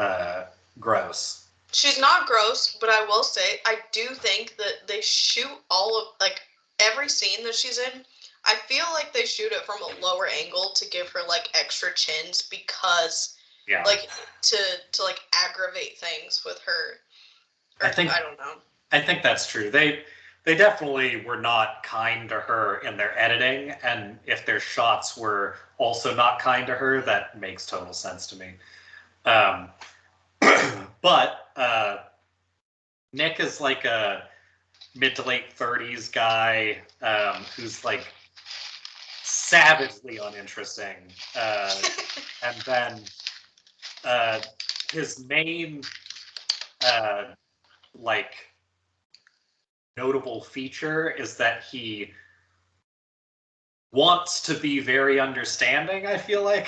gross. She's not gross, but I will say I do think that they shoot all of like every scene that she's in. I feel like they shoot it from a lower angle to give her like extra chins because like to like aggravate things with her. Or, I don't know. I think that's true. They definitely were not kind to her in their editing, and if their shots were also not kind to her, that makes total sense to me. But Nick is like a mid to late 30s guy who's like savagely uninteresting. And then his main like notable feature is that he wants to be very understanding, I feel like.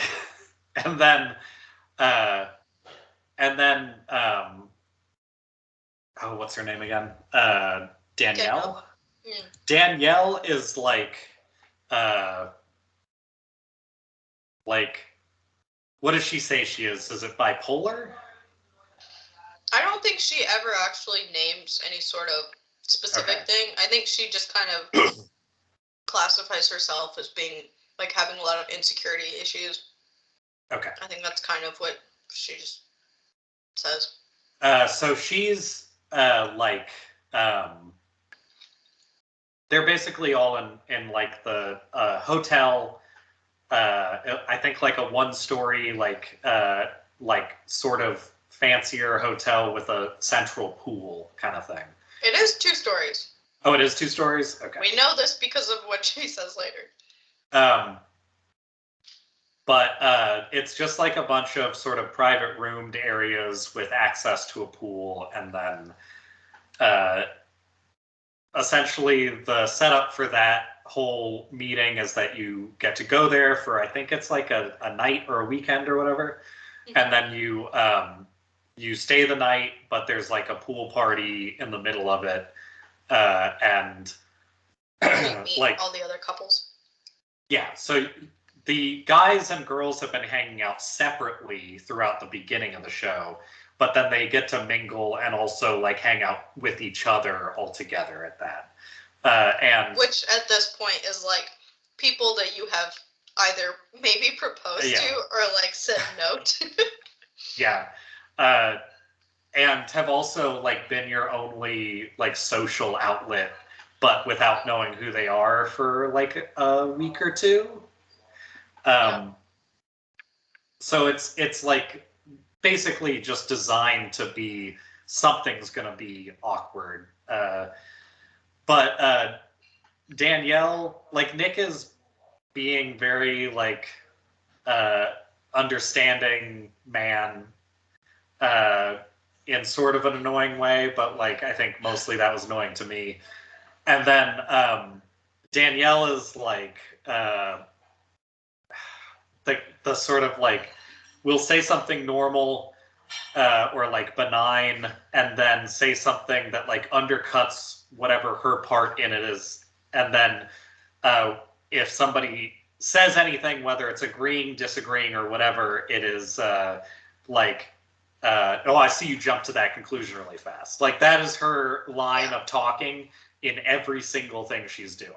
and then what's her name again? Danielle. Yeah. Danielle is like what does she say she is? Is it bipolar? I don't think she ever actually names any sort of specific thing. I think she just kind of classifies herself as being like having a lot of insecurity issues. Okay. I think that's kind of what she just says. So she's they're basically all in like the hotel. I think like a 1-story like sort of fancier hotel with a central pool kind of thing. It is 2 stories. Oh, it is 2 stories? Okay. We know this because of what she says later. But it's just like a bunch of sort of private roomed areas with access to a pool, and then essentially the setup for that whole meeting is that you get to go there for, I think it's like a night or a weekend or whatever, and then you stay the night, but there's like a pool party in the middle of it, and meet like all the other couples. Yeah, so the guys and girls have been hanging out separately throughout the beginning of the show, but then they get to mingle and also like hang out with each other all together at that. And which at this point is like people that you have either maybe proposed to or like said no to. Yeah. And have also like been your only like social outlet, but without knowing who they are for like a week or two. So it's like basically just designed to be something's gonna be awkward. But Danielle, like Nick is being very like understanding man in sort of an annoying way, but like I think mostly that was annoying to me. And then Danielle is like the sort of like we'll say something normal or like benign, and then say something that like undercuts whatever her part in it is, and then if somebody says anything, whether it's agreeing, disagreeing, or whatever, it is like oh, I see you jump to that conclusion really fast. Like that is her line of talking in every single thing she's doing.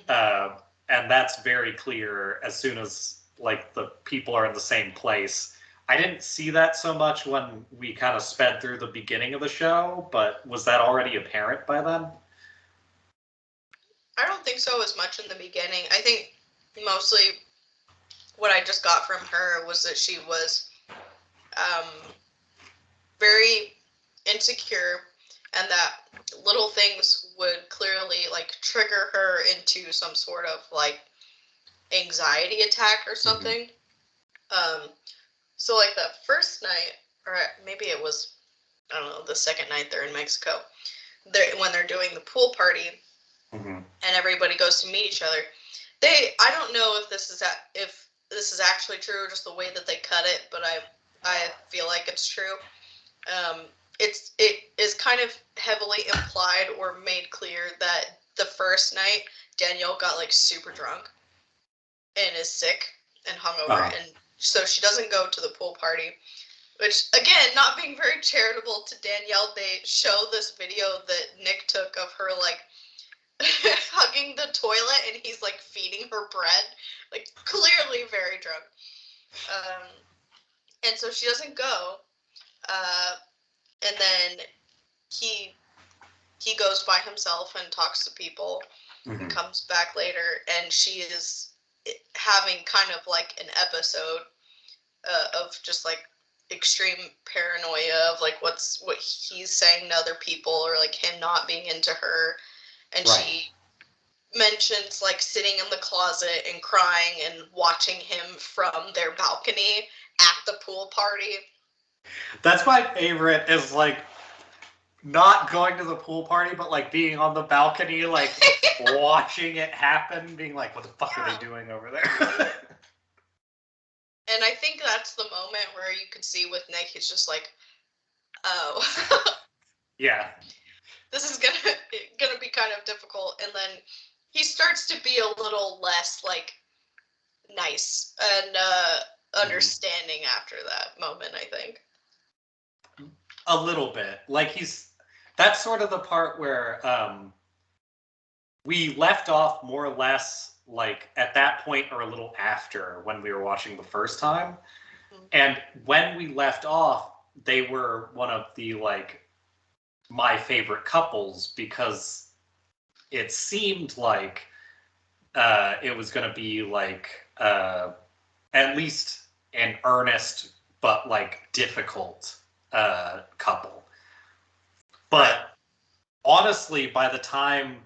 And that's very clear as soon as like the people are in the same place. I didn't see that so much when we kind of sped through the beginning of the show, but was that already apparent by then? I don't think so as much in the beginning. I think mostly what I just got from her was that she was very insecure, and that little things would clearly like trigger her into some sort of like anxiety attack or something. So like the first night, or maybe it was, I don't know, the second night they're in Mexico, when they're doing the pool party, and everybody goes to meet each other. I don't know if this is actually true, or just the way that they cut it, but I feel like it's true. It is kind of heavily implied or made clear that the first night Danielle got like super drunk and is sick and hungover, and so she doesn't go to the pool party. Which, again, not being very charitable to Danielle, they show this video that Nick took of her like hugging the toilet, and he's like feeding her bread, like clearly very drunk. And so she doesn't go. And then he goes by himself and talks to people, and comes back later, and she is having kind of like an episode of just like extreme paranoia of like what he's saying to other people, or like him not being into her, and she mentions like sitting in the closet and crying and watching him from their balcony at the pool party. That's my favorite, is like not going to the pool party, but like being on the balcony, like watching it happen, being like, what the fuck are they doing over there? And I think that's the moment where you can see with Nick, he's just like, oh. Yeah. This is gonna be kind of difficult. And then he starts to be a little less like nice and understanding after that moment, I think. A little bit. Like that's sort of the part where we left off more or less like at that point, or a little after when we were watching the first time. And when we left off, they were one of the like my favorite couples, because it seemed like it was going to be like at least an earnest but like difficult couple. But honestly, by the time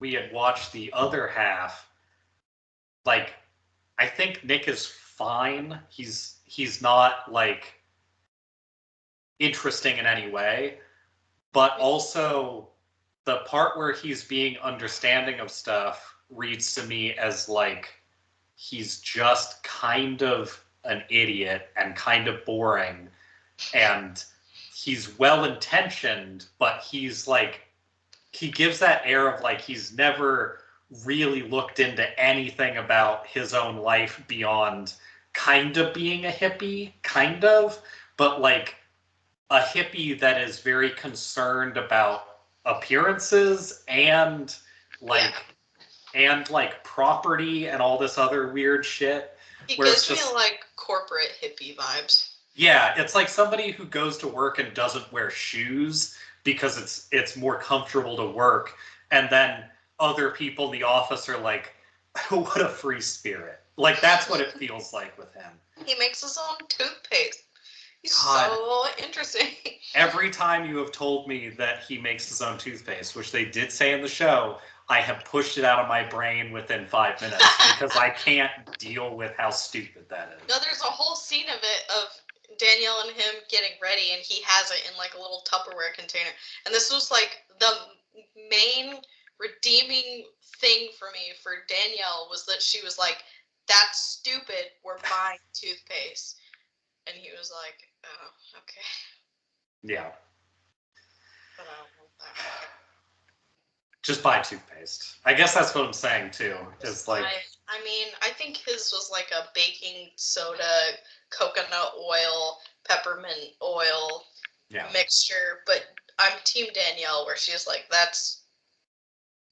we had watched the other half, like, I think Nick is fine. He's not like interesting in any way, but also the part where he's being understanding of stuff reads to me as like he's just kind of an idiot and kind of boring, and he's well-intentioned, but he's like, he gives that air of like he's never really looked into anything about his own life beyond kind of being a hippie, kind of, but like a hippie that is very concerned about appearances and like property and all this other weird shit. He gives me like corporate hippie vibes. Yeah, it's like somebody who goes to work and doesn't wear shoes because it's more comfortable to work, and then other people in the office are like, what a free spirit. Like, that's what it feels like with him. He makes his own toothpaste. He's so interesting. Every time you have told me that he makes his own toothpaste, which they did say in the show, I have pushed it out of my brain within 5 minutes because I can't deal with how stupid that is. No, there's a whole scene of it, of Danielle and him getting ready, and he has it in like a little Tupperware container. And this was like the main redeeming thing for me for Danielle, was that she was like, that's stupid, we're buying toothpaste. And he was like, oh, okay. Yeah. But I don't want that. Just buy toothpaste. I guess that's what I'm saying too. Is like, I mean, I think his was like a baking soda, coconut oil, peppermint oil mixture. But I'm team Danielle, where she's like, that's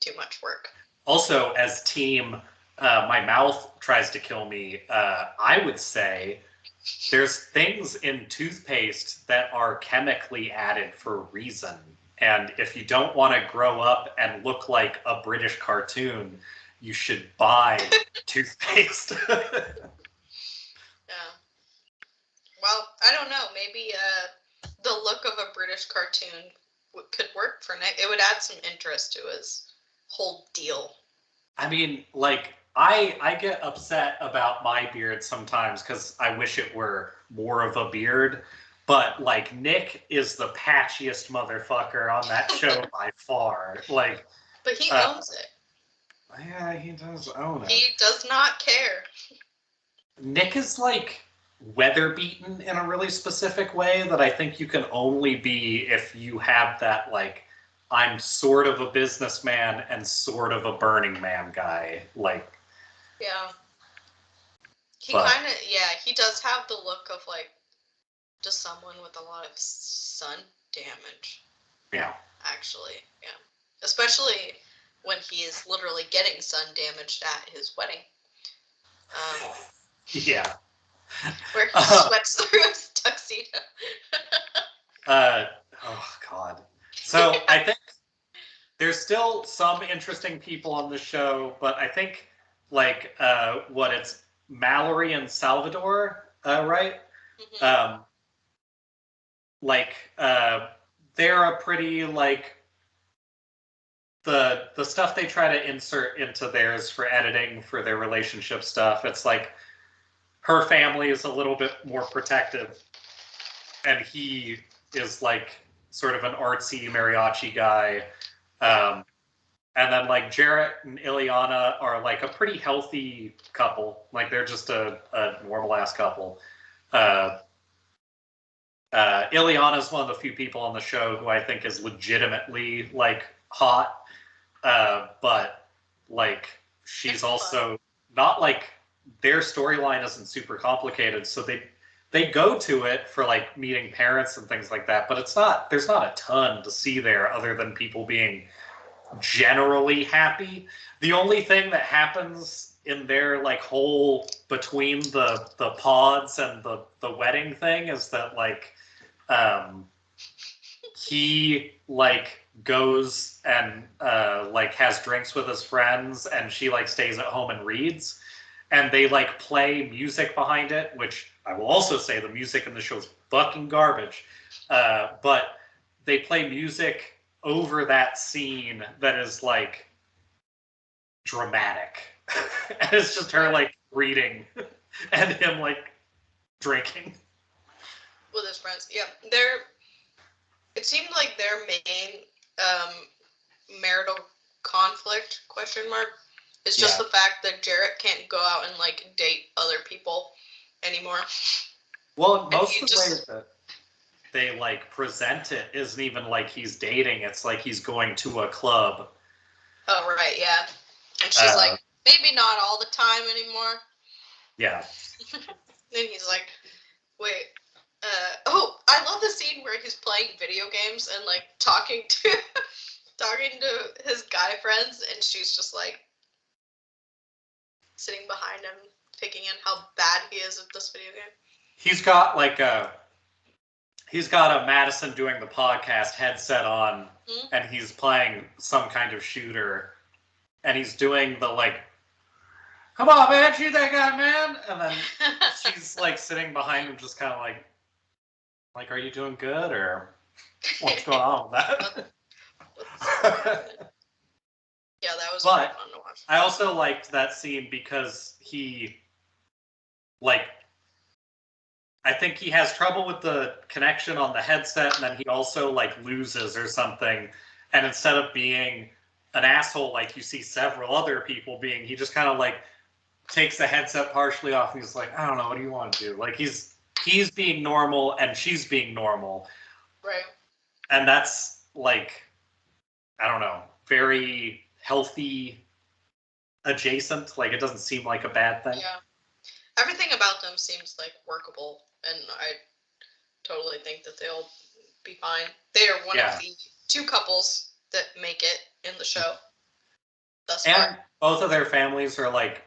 too much work. Also, as team, my mouth tries to kill me, I would say there's things in toothpaste that are chemically added for a reason. And if you don't want to grow up and look like a British cartoon, you should buy toothpaste. Yeah. Well, I don't know. Maybe the look of a British cartoon could work for Nick. It would add some interest to his whole deal. I mean, like, I get upset about my beard sometimes because I wish it were more of a beard. But, like, Nick is the patchiest motherfucker on that show by far. Like, but he owns it. Yeah, he does own it. He does not care. Nick is, like, weather beaten in a really specific way that I think you can only be if you have that, like, I'm sort of a businessman and sort of a Burning Man guy. Like, yeah. He kind of, he does have the look of, like, just someone with a lot of sun damage. Yeah. Actually, yeah. Especially when he is literally getting sun damaged at his wedding. Yeah. Where he sweats through his tuxedo. Oh, God. So, I think there's still some interesting people on the show, but I think, like, it's Mallory and Salvador, right? Mm-hmm. They're a pretty, like, the stuff they try to insert into theirs for editing for their relationship stuff, it's like her family is a little bit more protective, and he is, like, sort of an artsy mariachi guy. And then, like, Jarrett and Ileana are, like, a pretty healthy couple. Like, they're just a normal-ass couple. Ileana's one of the few people on the show who I think is legitimately, like, hot. But, like, she's also not, like, their storyline isn't super complicated, so they go to it for, like, meeting parents and things like that, but there's not a ton to see there other than people being generally happy. The only thing that happens in their, like, whole between the pods and the wedding thing is that, like, he, like, goes and like, has drinks with his friends, and she, like, stays at home and reads, and they, like, play music behind it, which I will also say the music in the show is fucking garbage, but they play music over that scene that is, like, dramatic. And it's just her, like, reading and him, like, drinking with his friends. Yeah, it seemed like their main marital conflict is just the fact that Jarrett can't go out and, like, date other people anymore. Well, most of the way that they, like, present it isn't even like he's dating. It's like he's going to a club. Oh, right, yeah. And she's like, maybe not all the time anymore. Yeah. Then he's like, wait. I love the scene where he's playing video games and, like, talking to his guy friends, and she's just, like, sitting behind him, taking in how bad he is at this video game. He's got, like, a Madison doing the podcast headset on, and he's playing some kind of shooter, and he's doing the, like, come on, man, shoot that guy, man! And then she's, like, sitting behind him just kind of like, are you doing good, or what's going on with that? Yeah, that was really fun to watch. I also liked that scene because he, like, I think he has trouble with the connection on the headset, and then he also, like, loses or something, and instead of being an asshole like you see several other people being, he just kind of, like, takes the headset partially off, and he's like, I don't know, what do you want to do? Like, he's being normal, and she's being normal. Right. And that's, like, I don't know, very healthy adjacent. Like, it doesn't seem like a bad thing. Yeah. Everything about them seems, like, workable, and I totally think that they'll be fine. They are one of the 2 couples that make it in the show thus far. And both of their families are, like,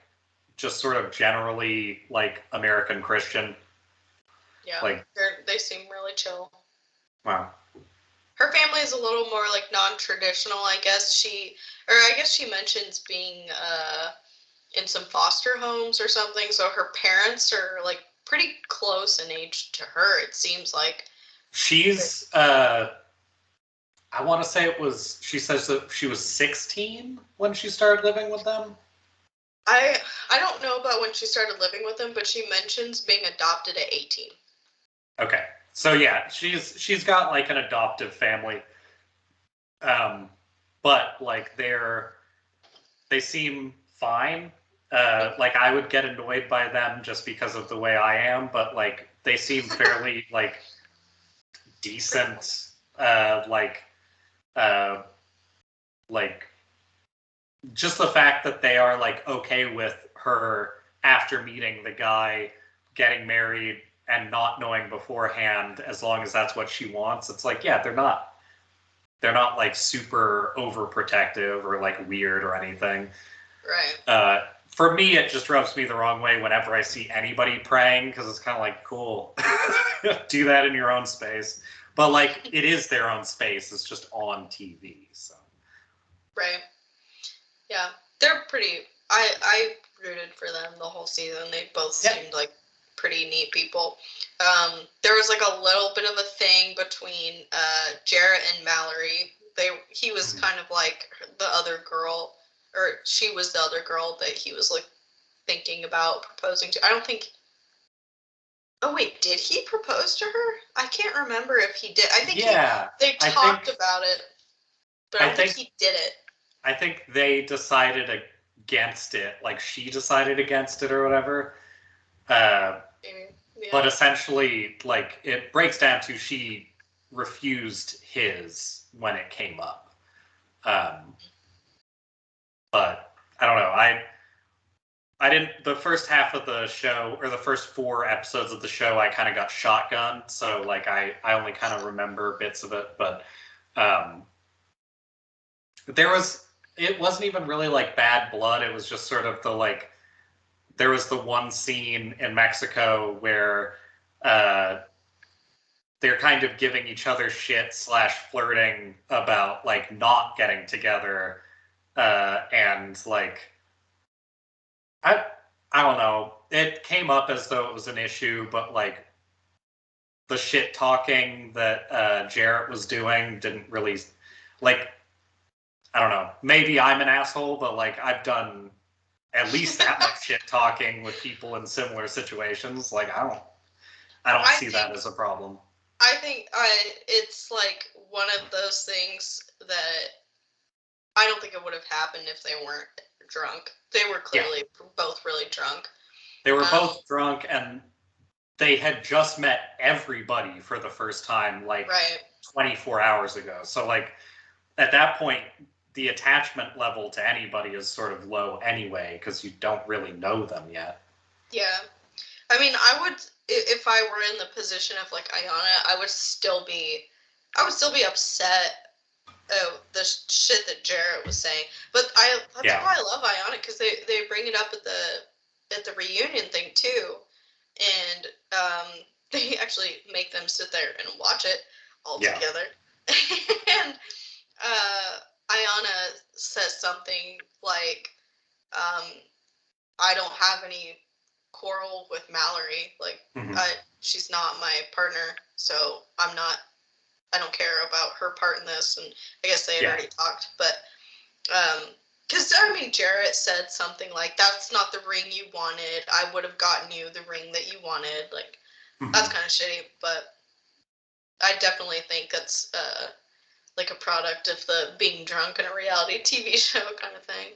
just sort of generally, like, American Christian. Yeah, like, they seem really chill. Wow. her family is a little more like non-traditional, I guess. She mentions being in some foster homes or something. So her parents are like pretty close in age to her. It seems like she's. I want to say she says that she was 16 when she started living with them. I don't know about when she started living with them, but she mentions being adopted at 18. Okay. So yeah, she's got like an adoptive family. But like they seem fine. Like I would get annoyed by them just because of the way I am, but like they seem fairly like decent. Like just the fact that they are like okay with her after meeting the guy getting married and not knowing beforehand, as long as that's what she wants. It's like, yeah, they're not like super overprotective or like weird or anything. Right. For me, it just rubs me the wrong way whenever I see anybody praying, because it's kind of like, cool, do that in your own space. But like, it is their own space. It's just on TV. So. Right. Yeah, they're pretty. I rooted for them the whole season. They both seemed like pretty neat people. There was like a little bit of a thing between Jarrett and Mallory. He was kind of like the other girl, or she was the other girl that he was like thinking about proposing to. I don't think. Oh wait, did he propose to her? I can't remember if he did. I think they talked about it, but I don't think he did it. I think they decided against it, like she decided against it or whatever. Maybe. Yeah. But essentially, like, it breaks down to she refused his when it came up. But I don't know. I didn't. The first half of the show, or the first 4 episodes of the show, I kind of got shotgunned. So like, I only kind of remember bits of it. But it wasn't even really like bad blood. It was just sort of the like. There was the one scene in Mexico where they're kind of giving each other shit / flirting about like not getting together, and like I don't know. It came up as though it was an issue, but like the shit talking that Jarrett was doing didn't really like. I don't know. Maybe I'm an asshole, but like I've done at least that much shit talking with people in similar situations. Like I don't see that as a problem. I think it's like one of those things that I don't think it would have happened if they weren't drunk. They were clearly both really drunk. They were both drunk, and they had just met everybody for the first time like 24 hours ago. So like at that point, the attachment level to anybody is sort of low anyway, because you don't really know them yet. Yeah. I mean, I would, if I were in the position of like Ayana, I would still be upset at the shit that Jarrett was saying. But that's why I love Ayana, because they bring it up at the reunion thing too, and they actually make them sit there and watch it all together. And Ayana says something like, I don't have any quarrel with Mallory. Like, she's not my partner, so I don't care about her part in this. And I guess they had already talked, but, because, I mean, Jarrett said something like, that's not the ring you wanted. I would have gotten you the ring that you wanted. Like, that's kind of shitty, but I definitely think that's, like a product of the being drunk in a reality TV show kind of thing.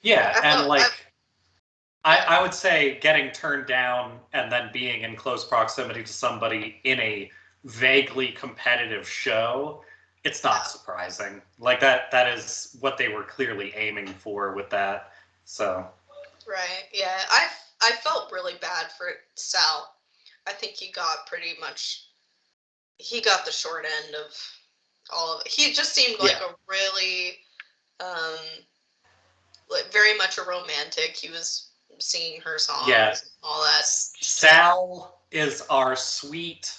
Yeah, I would say getting turned down and then being in close proximity to somebody in a vaguely competitive show, it's not surprising. Like that is what they were clearly aiming for with that. So. Right. Yeah. I felt really bad for Sal. I think he got the short end of all of it. He just seemed like a really, like very much a romantic. He was singing her songs and all that. Sal is our sweet,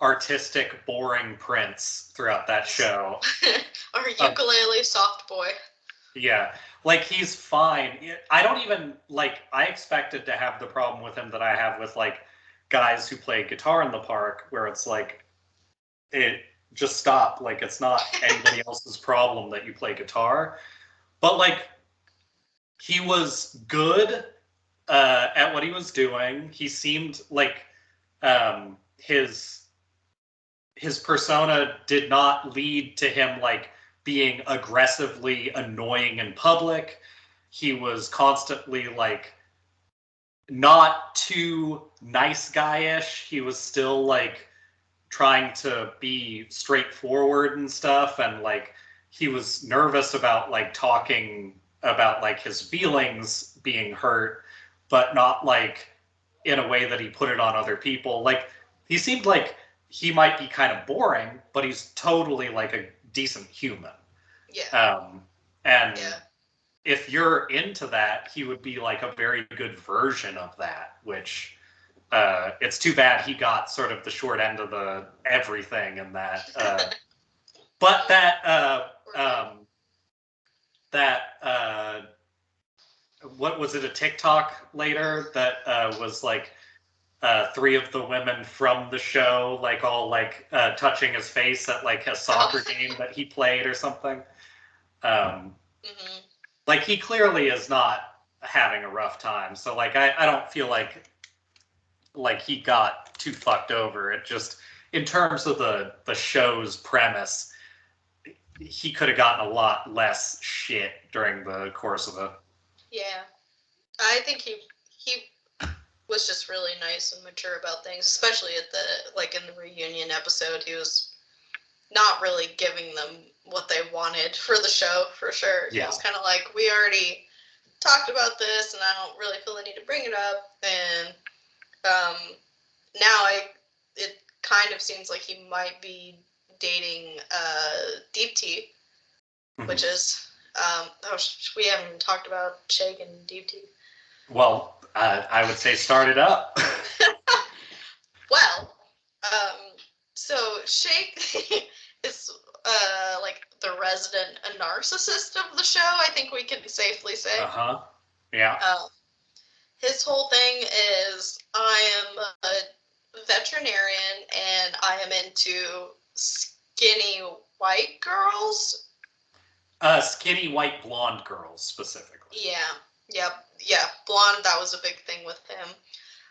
artistic, boring prince throughout that show. Our ukulele soft boy. Yeah, like he's fine. I don't even like. I expected to have the problem with him that I have with like guys who play guitar in the park, where it's like, it just stop. Like it's not anybody else's problem that you play guitar. But like, he was good at what he was doing. He seemed like his persona did not lead to him like being aggressively annoying in public. He was constantly like not too nice guyish. He was still like trying to be straightforward and stuff, and like he was nervous about like talking about like his feelings being hurt, but not like in a way that he put it on other people. Like he seemed like he might be kind of boring, but he's totally like a decent human. Yeah. And Yeah. if you're into that, he would be like a very good version of that, which it's too bad he got sort of the short end of the everything in that. But what was it, a TikTok later that was like three of the women from the show like all like touching his face at like a soccer game that he played or something. Like he clearly is not having a rough time, so like I don't feel like he got too fucked over. It just, in terms of the show's premise, he could have gotten a lot less shit during the course of it. Yeah, I think he was just really nice and mature about things, especially at in the reunion episode. He was not really giving them what they wanted for the show, for sure. Yeah. He was kind of like, we already talked about this, and I don't really feel the need to bring it up, and now it kind of seems like he might be dating Deep Tea, which is we haven't even talked about Shake and Deep Tea. Well, I would say start it up. Well, so Shake is like the resident narcissist of the show, I think we can safely say. Yeah. His whole thing is, I am a veterinarian and I am into skinny white girls. Skinny white blonde girls specifically. Yeah, blonde, that was a big thing with him.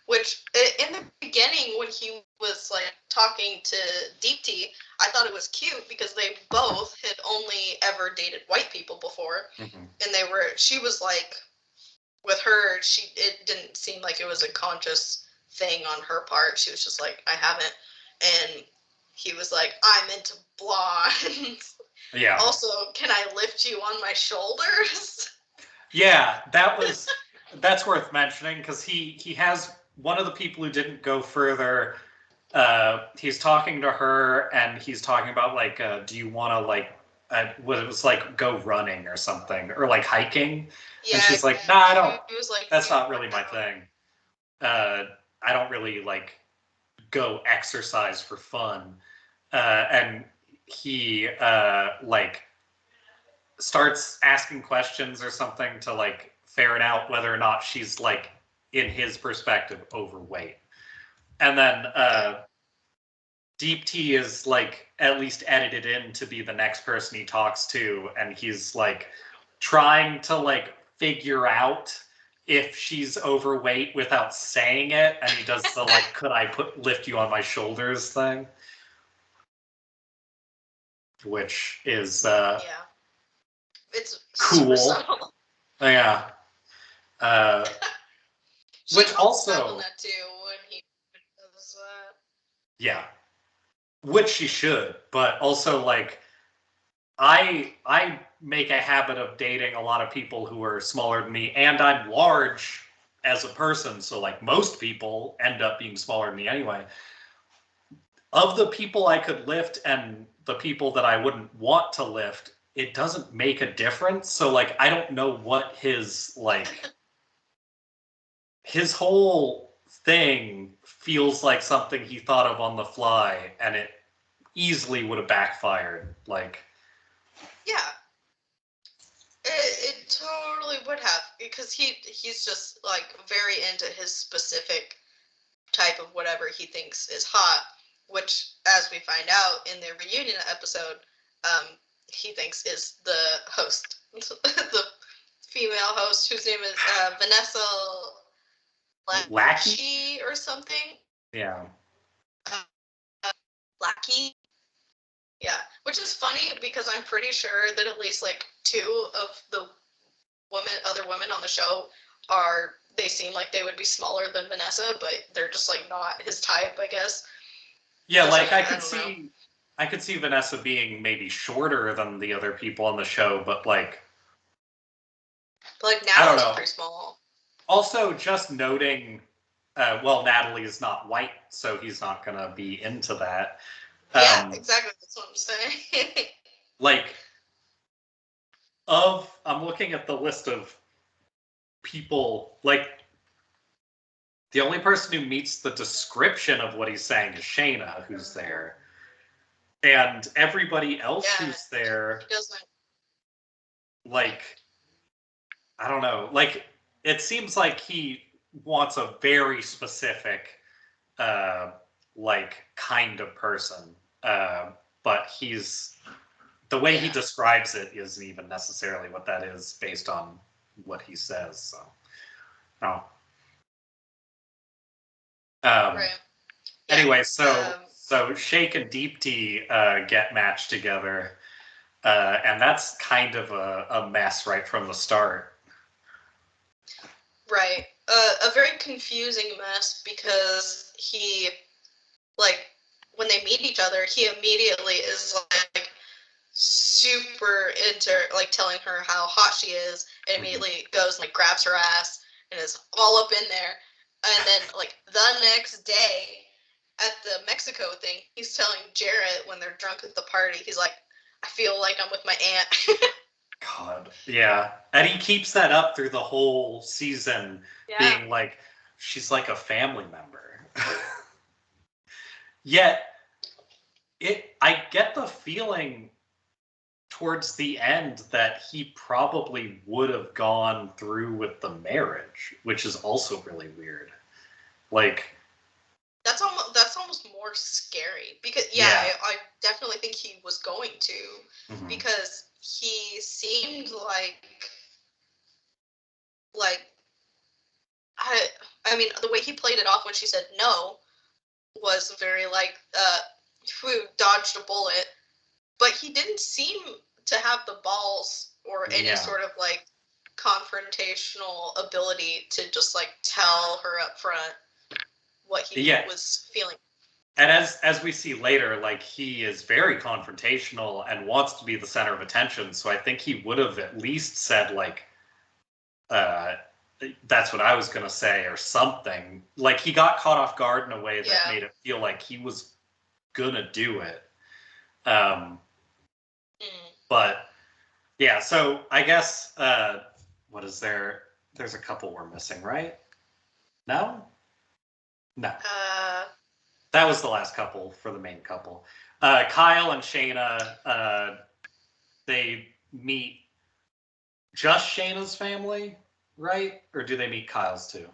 Which, in the beginning, when he was like talking to Deep Tea, I thought it was cute because they both had only ever dated white people before. And she was like, with her, it didn't seem like it was a conscious thing on her part. She was just like, I haven't. And he was like, I'm into blondes. Yeah. Also, can I lift you on my shoulders? Yeah, that's worth mentioning, because he has one of the people who didn't go further. He's talking to her and he's talking about like, do you want to like, what it was like, go running or something, or like hiking. Yeah, and she's like, nah, I don't. He was like, that's not really my thing. I don't really like go exercise for fun. And he like starts asking questions or something to like ferret out whether or not she's like, in his perspective, overweight. And then Deep Tea is like at least edited in to be the next person he talks to, and he's like trying to like figure out if she's overweight without saying it, and he does the like, could I lift you on my shoulders thing, which is it's cool. Yeah. Which also that too when he does that. Yeah. Which she should, but also like I make a habit of dating a lot of people who are smaller than me, and I'm large as a person, so like most people end up being smaller than me anyway. Of the people I could lift and the people that I wouldn't want to lift, it doesn't make a difference. So like I don't know what his like his whole thing feels like something he thought of on the fly, and it easily would have backfired. Like, Yeah. It totally would have, because he's just like very into his specific type of whatever he thinks is hot, which, as we find out in the reunion episode, he thinks is the host, the female host whose name is Vanessa Lackey or something. Yeah. Lackey. Yeah, which is funny because I'm pretty sure that at least like two of the other women on the show they seem like they would be smaller than Vanessa, but they're just like not his type, I guess. Yeah, like I could see Vanessa being maybe shorter than the other people on the show, but like Natalie's pretty small. Also, just noting, well, Natalie is not white, so he's not gonna be into that. Yeah, exactly. That's what I'm saying. Like, I'm looking at the list of people, like, the only person who meets the description of what he's saying is Shayna, who's there. And everybody else who's there, like, I don't know, like, it seems like he wants a very specific, like, kind of person. But the way he describes it isn't even necessarily what that is based on what he says. So, no. Right. Anyway, so Shake and Deep Tea get matched together, and that's kind of a mess right from the start. Right. A very confusing mess because he, like, when they meet each other, he immediately is like super into like telling her how hot she is, and immediately goes and like grabs her ass and is all up in there. And then like the next day at the Mexico thing, he's telling Jarrett when they're drunk at the party, he's like, I feel like I'm with my aunt. God, yeah. And he keeps that up through the whole season, being like, she's like a family member. Yet, I get the feeling towards the end that he probably would have gone through with the marriage, which is also really weird. Like, that's almost more scary because I definitely think he was going to, because he seemed like I mean the way he played it off when she said no was very like who dodged a bullet, but he didn't seem to have the balls or any sort of like confrontational ability to just like tell her up front what he was feeling. And as we see later, like, he is very confrontational and wants to be the center of attention. So I think he would have at least said, like, that's what I was going to say, or something. Like, he got caught off guard in a way that made it feel like he was going to do it. But, yeah, so I guess, what is there? There's a couple we're missing, right? No? No. That was the last couple for the main couple. Kyle and Shayna, they meet just Shayna's family, right? Or do they meet Kyle's too?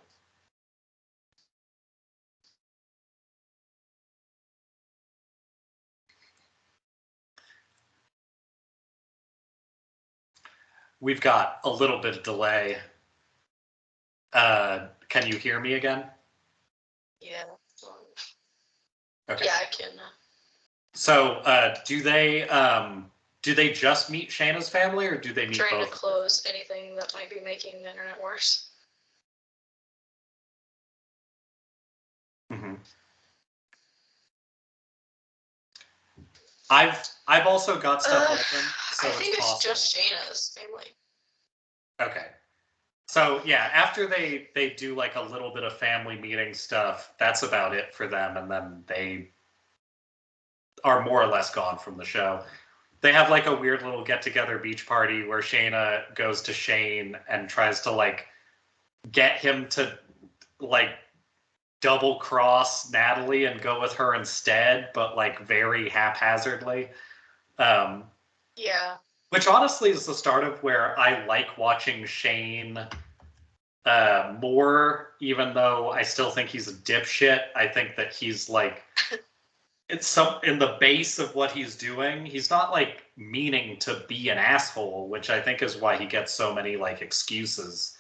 We've got a little bit of delay. Can you hear me again? Yeah. Okay. Yeah, I can. So, do they just meet Shayna's family, or do they meet trying both? To close anything that might be making the internet worse. Mm-hmm. I've also got stuff open, so I think it's possible. just Shayna's family. Okay. So yeah, after they do like a little bit of family meeting stuff, that's about it for them, and then they are more or less gone from the show. They have like a weird little get-together beach party where Shayna goes to Shane and tries to like get him to like double cross Natalie and go with her instead, but like very haphazardly. Yeah. Which honestly is the start of where I like watching Shane more, even though I still think he's a dipshit. I think that he's like, it's some in the base of what he's doing. He's not like meaning to be an asshole, which I think is why he gets so many like excuses.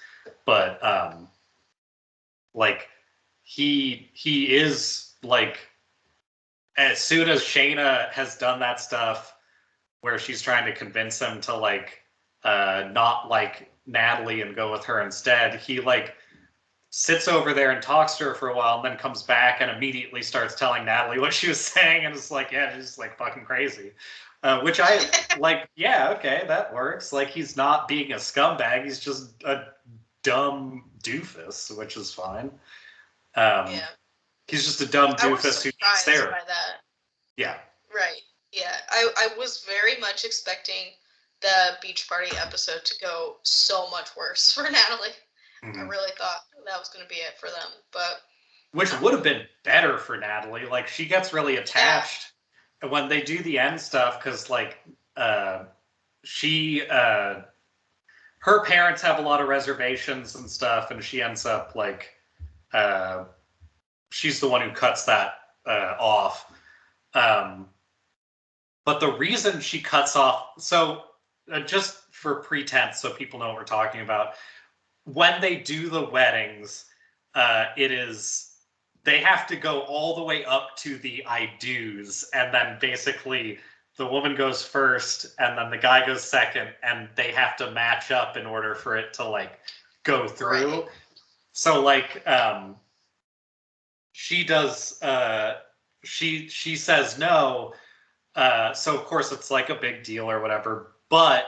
But like he is like, as soon as Shayna has done that stuff where she's trying to convince him to like not like Natalie and go with her instead, he like sits over there and talks to her for a while and then comes back and immediately starts telling Natalie what she was saying, and it's like, yeah, she's like fucking crazy. Which I like, yeah, okay, that works. Like, he's not being a scumbag, he's just a dumb doofus, which is fine. Yeah. He's just a dumb I was doofus who needs surprised therapy. by that. Yeah. Right. Yeah. I was very much expecting the beach party episode to go so much worse for Natalie. I really thought that was going to be it for them, but which would have been better for Natalie. Like, she gets really attached when they do the end stuff, because like she her parents have a lot of reservations and stuff, and she ends up like she's the one who cuts that off. But the reason she cuts off, so just for pretense, so people know what we're talking about, when they do the weddings, they have to go all the way up to the I do's, and then basically the woman goes first, and then the guy goes second, and they have to match up in order for it to like go through. Right. So like she does she says no, so of course it's like a big deal or whatever, but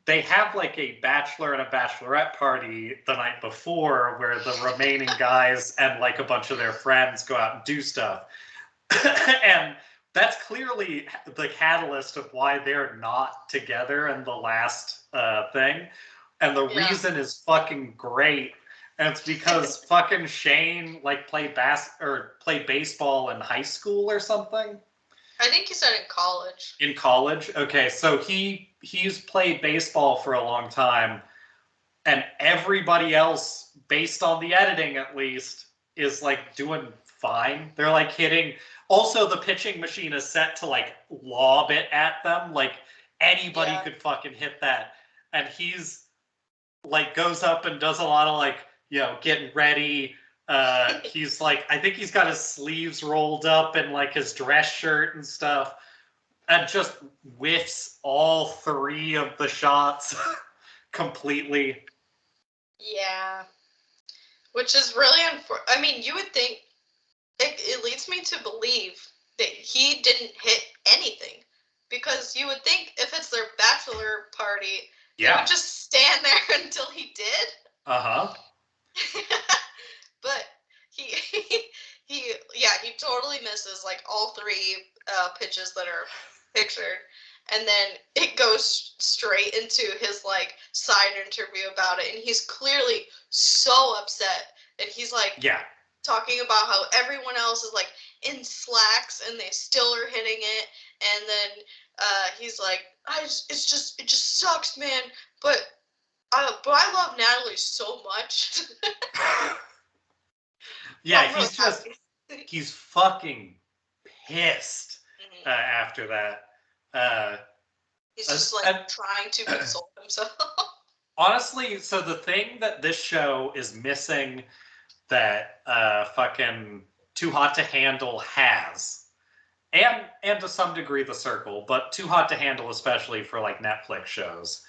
they have like a bachelor and a bachelorette party the night before where the remaining guys and like a bunch of their friends go out and do stuff. And that's clearly the catalyst of why they're not together in the last thing. And the reason is fucking great. And it's because fucking Shane like played baseball in high school or something. I think he said in college. In college? Okay, so he's played baseball for a long time, and everybody else, based on the editing at least, is like doing fine. They're like hitting. Also, the pitching machine is set to like lob it at them. Like, anybody could fucking hit that. And he's like goes up and does a lot of like, you know, getting ready. He's like, I think he's got his sleeves rolled up and like his dress shirt and stuff, and just whiffs all three of the shots completely. Yeah, which is really unfortunate. I mean, you would think it leads me to believe that he didn't hit anything, because you would think if it's their bachelor party, they would just stand there until he did. But he totally misses like all three pitches that are pictured, and then it goes straight into his like side interview about it, and he's clearly so upset, and he's like talking about how everyone else is like in slacks and they still are hitting it, and then he's like, it just sucks, man, but I love Natalie so much. Yeah, he's fucking pissed after that. He's just like trying to console himself. Honestly, so the thing that this show is missing that fucking Too Hot to Handle has, and to some degree The Circle, but Too Hot to Handle especially for like Netflix shows,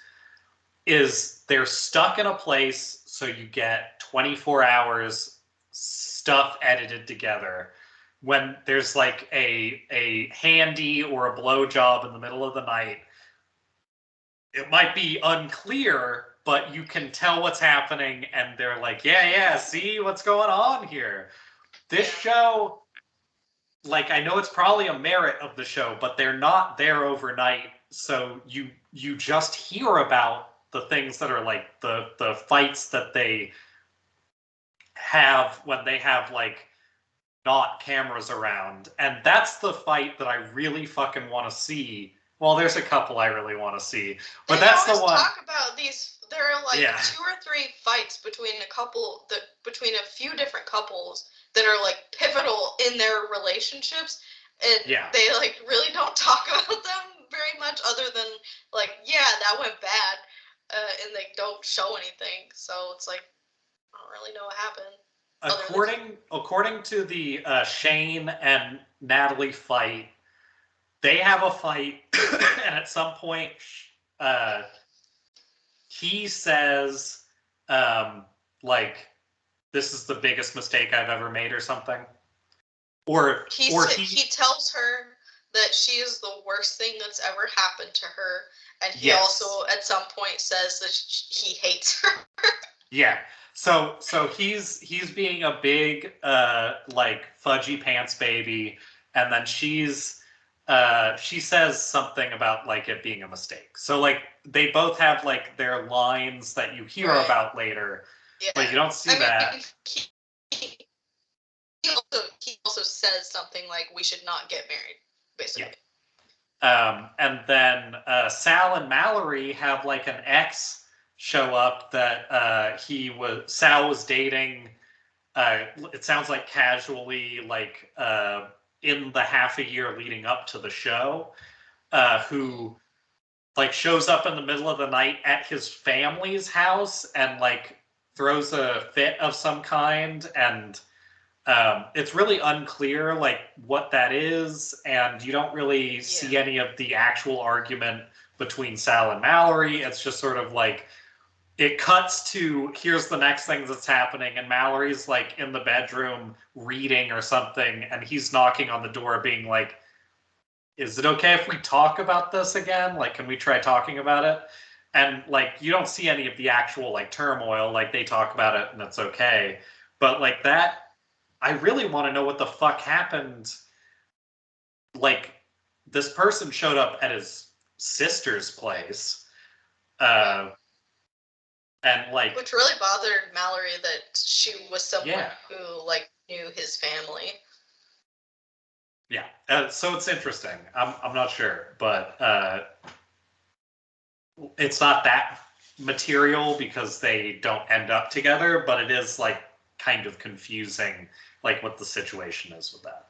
is they're stuck in a place, so you get 24 hours stuff edited together. When there's like a handy or a blowjob in the middle of the night, it might be unclear, but you can tell what's happening, and they're like, yeah, see what's going on here. This show, like, I know it's probably a merit of the show, but they're not there overnight, so you just hear about the things that are like the fights that they have when they have like not cameras around, and that's the fight that I really fucking want to see. Well, there's a couple I really want to see, but that's the one. Talk about these. There are like 2 or 3 fights between between a few different couples that are like pivotal in their relationships, and they like really don't talk about them very much, other than like, yeah, that went bad, and they don't show anything. So it's like, I don't really know what happened. According to the Shane and Natalie fight, they have a fight, and at some point, he says, like, this is the biggest mistake I've ever made, or something. He tells her that she is the worst thing that's ever happened to her, and he also at some point says that he hates her. Yeah. So he's being a big like fudgy pants baby, and then she says something about like it being a mistake. So like they both have like their lines that you hear about later, but you don't see that. He also says something like, we should not get married, basically. And then Sal and Mallory have like an ex show up that Sal was dating. It sounds like casually, like in the half a year leading up to the show, who like shows up in the middle of the night at his family's house and like throws a fit of some kind, and it's really unclear like what that is, and you don't really see any of the actual argument between Sal and Mallory. It's just sort of like it cuts to here's the next thing that's happening, and Mallory's like in the bedroom reading or something, and he's knocking on the door being like, is it okay if we talk about this again? Like, can we try talking about it? And like you don't see any of the actual like turmoil, like they talk about it and it's okay. But like that, I really want to know what the fuck happened. Like, this person showed up at his sister's place, and like, which really bothered Mallory, that she was someone who like knew his family. Yeah, so it's interesting. I'm not sure, but it's not that material because they don't end up together. But it is like kind of confusing, like what the situation is with that.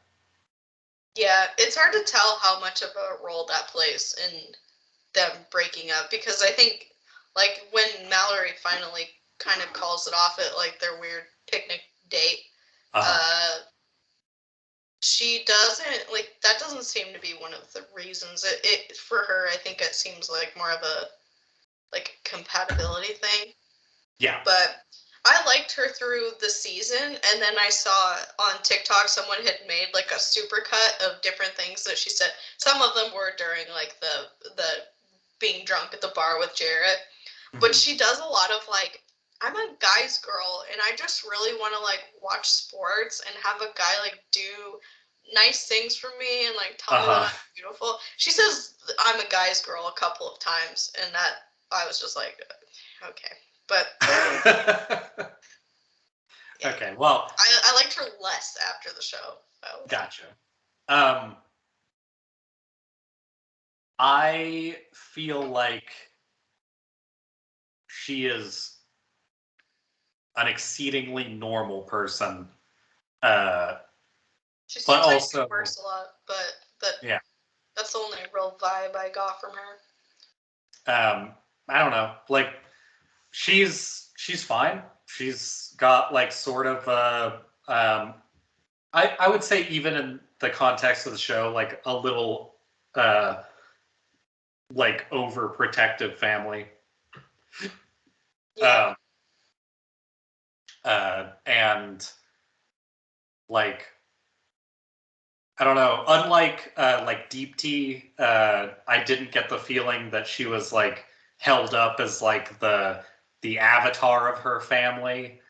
Yeah, it's hard to tell how much of a role that plays in them breaking up, because I think like when Mallory finally kind of calls it off at like their weird picnic date, she doesn't like, that doesn't seem to be one of the reasons. It for her, I think it seems like more of a like compatibility thing. Yeah. But I liked her through the season, and then I saw on TikTok someone had made like a supercut of different things that she said. Some of them were during like the being drunk at the bar with Jarrett, but she does a lot of like, I'm a guy's girl, and I just really want to like watch sports and have a guy like do nice things for me and like tell me that I'm beautiful. She says I'm a guy's girl a couple of times, and that I was just like, okay. But okay, well, I liked her less after the show. So. Gotcha. I feel like she is an exceedingly normal person. She seems but like also she works a lot, but that's the only real vibe I got from her. I don't know. Like, she's fine. She's got like sort of I would say, even in the context of the show, like a little like overprotective family. Yeah. And like, I don't know, unlike like Deep Tea, I didn't get the feeling that she was like held up as like the avatar of her family.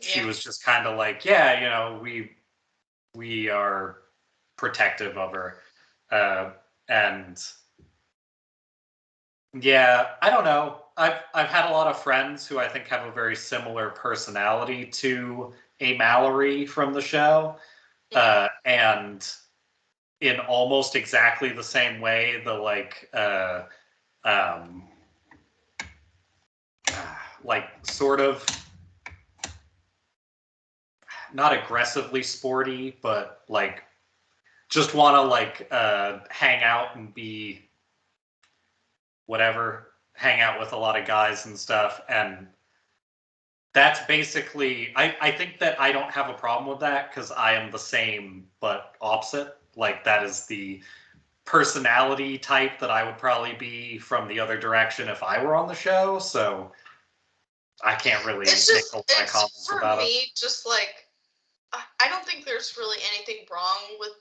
She was just kind of like, yeah, you know, we are protective of her. And yeah, I don't know. I've had a lot of friends who I think have a very similar personality to a Mallory from the show, and in almost exactly the same way, the sort of not aggressively sporty, but like just want to hang out and be whatever, hang out with a lot of guys and stuff. And that's basically, I think that I don't have a problem with that because I am the same but opposite. Like that is the personality type that I would probably be from the other direction if I were on the show. So I can't really make a lot of comments about it. For me, just like, I don't think there's really anything wrong with,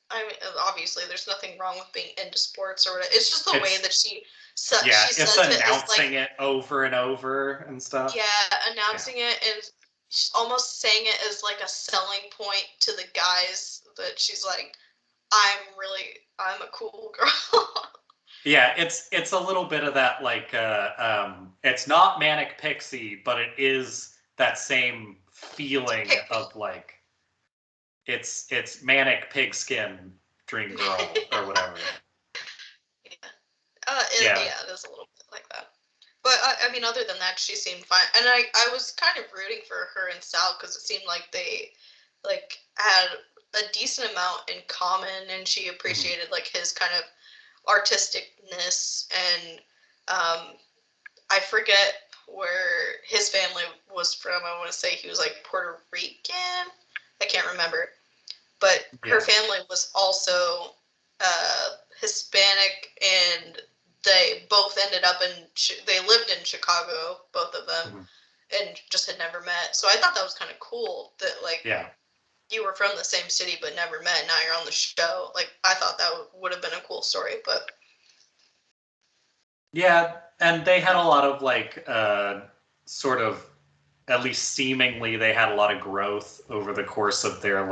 I mean, obviously there's nothing wrong with being into sports or whatever. It's just the way that she says announcing it over and over and stuff. Yeah, announcing it and almost saying it as like a selling point to the guys that she's like, I'm a cool girl. Yeah, it's a little bit of that it's not manic pixie, but it is that same feeling of like it's manic pigskin dream girl or whatever. Yeah, it is a little bit like that. But I mean, other than that, she seemed fine, and I was kind of rooting for her and Sal because it seemed like they had a decent amount in common, and she appreciated like his kind of artisticness, and I forget where his family was from. I want to say he was like Puerto Rican. I can't remember, but her family was also Hispanic, and they both ended up they lived in Chicago, both of them, and just had never met. So I thought that was kind of cool that you were from the same city but never met. Now you're on the show. Like I thought that would have been a cool story, but yeah, and they had a lot of sort of, at least seemingly, they had a lot of growth over the course of their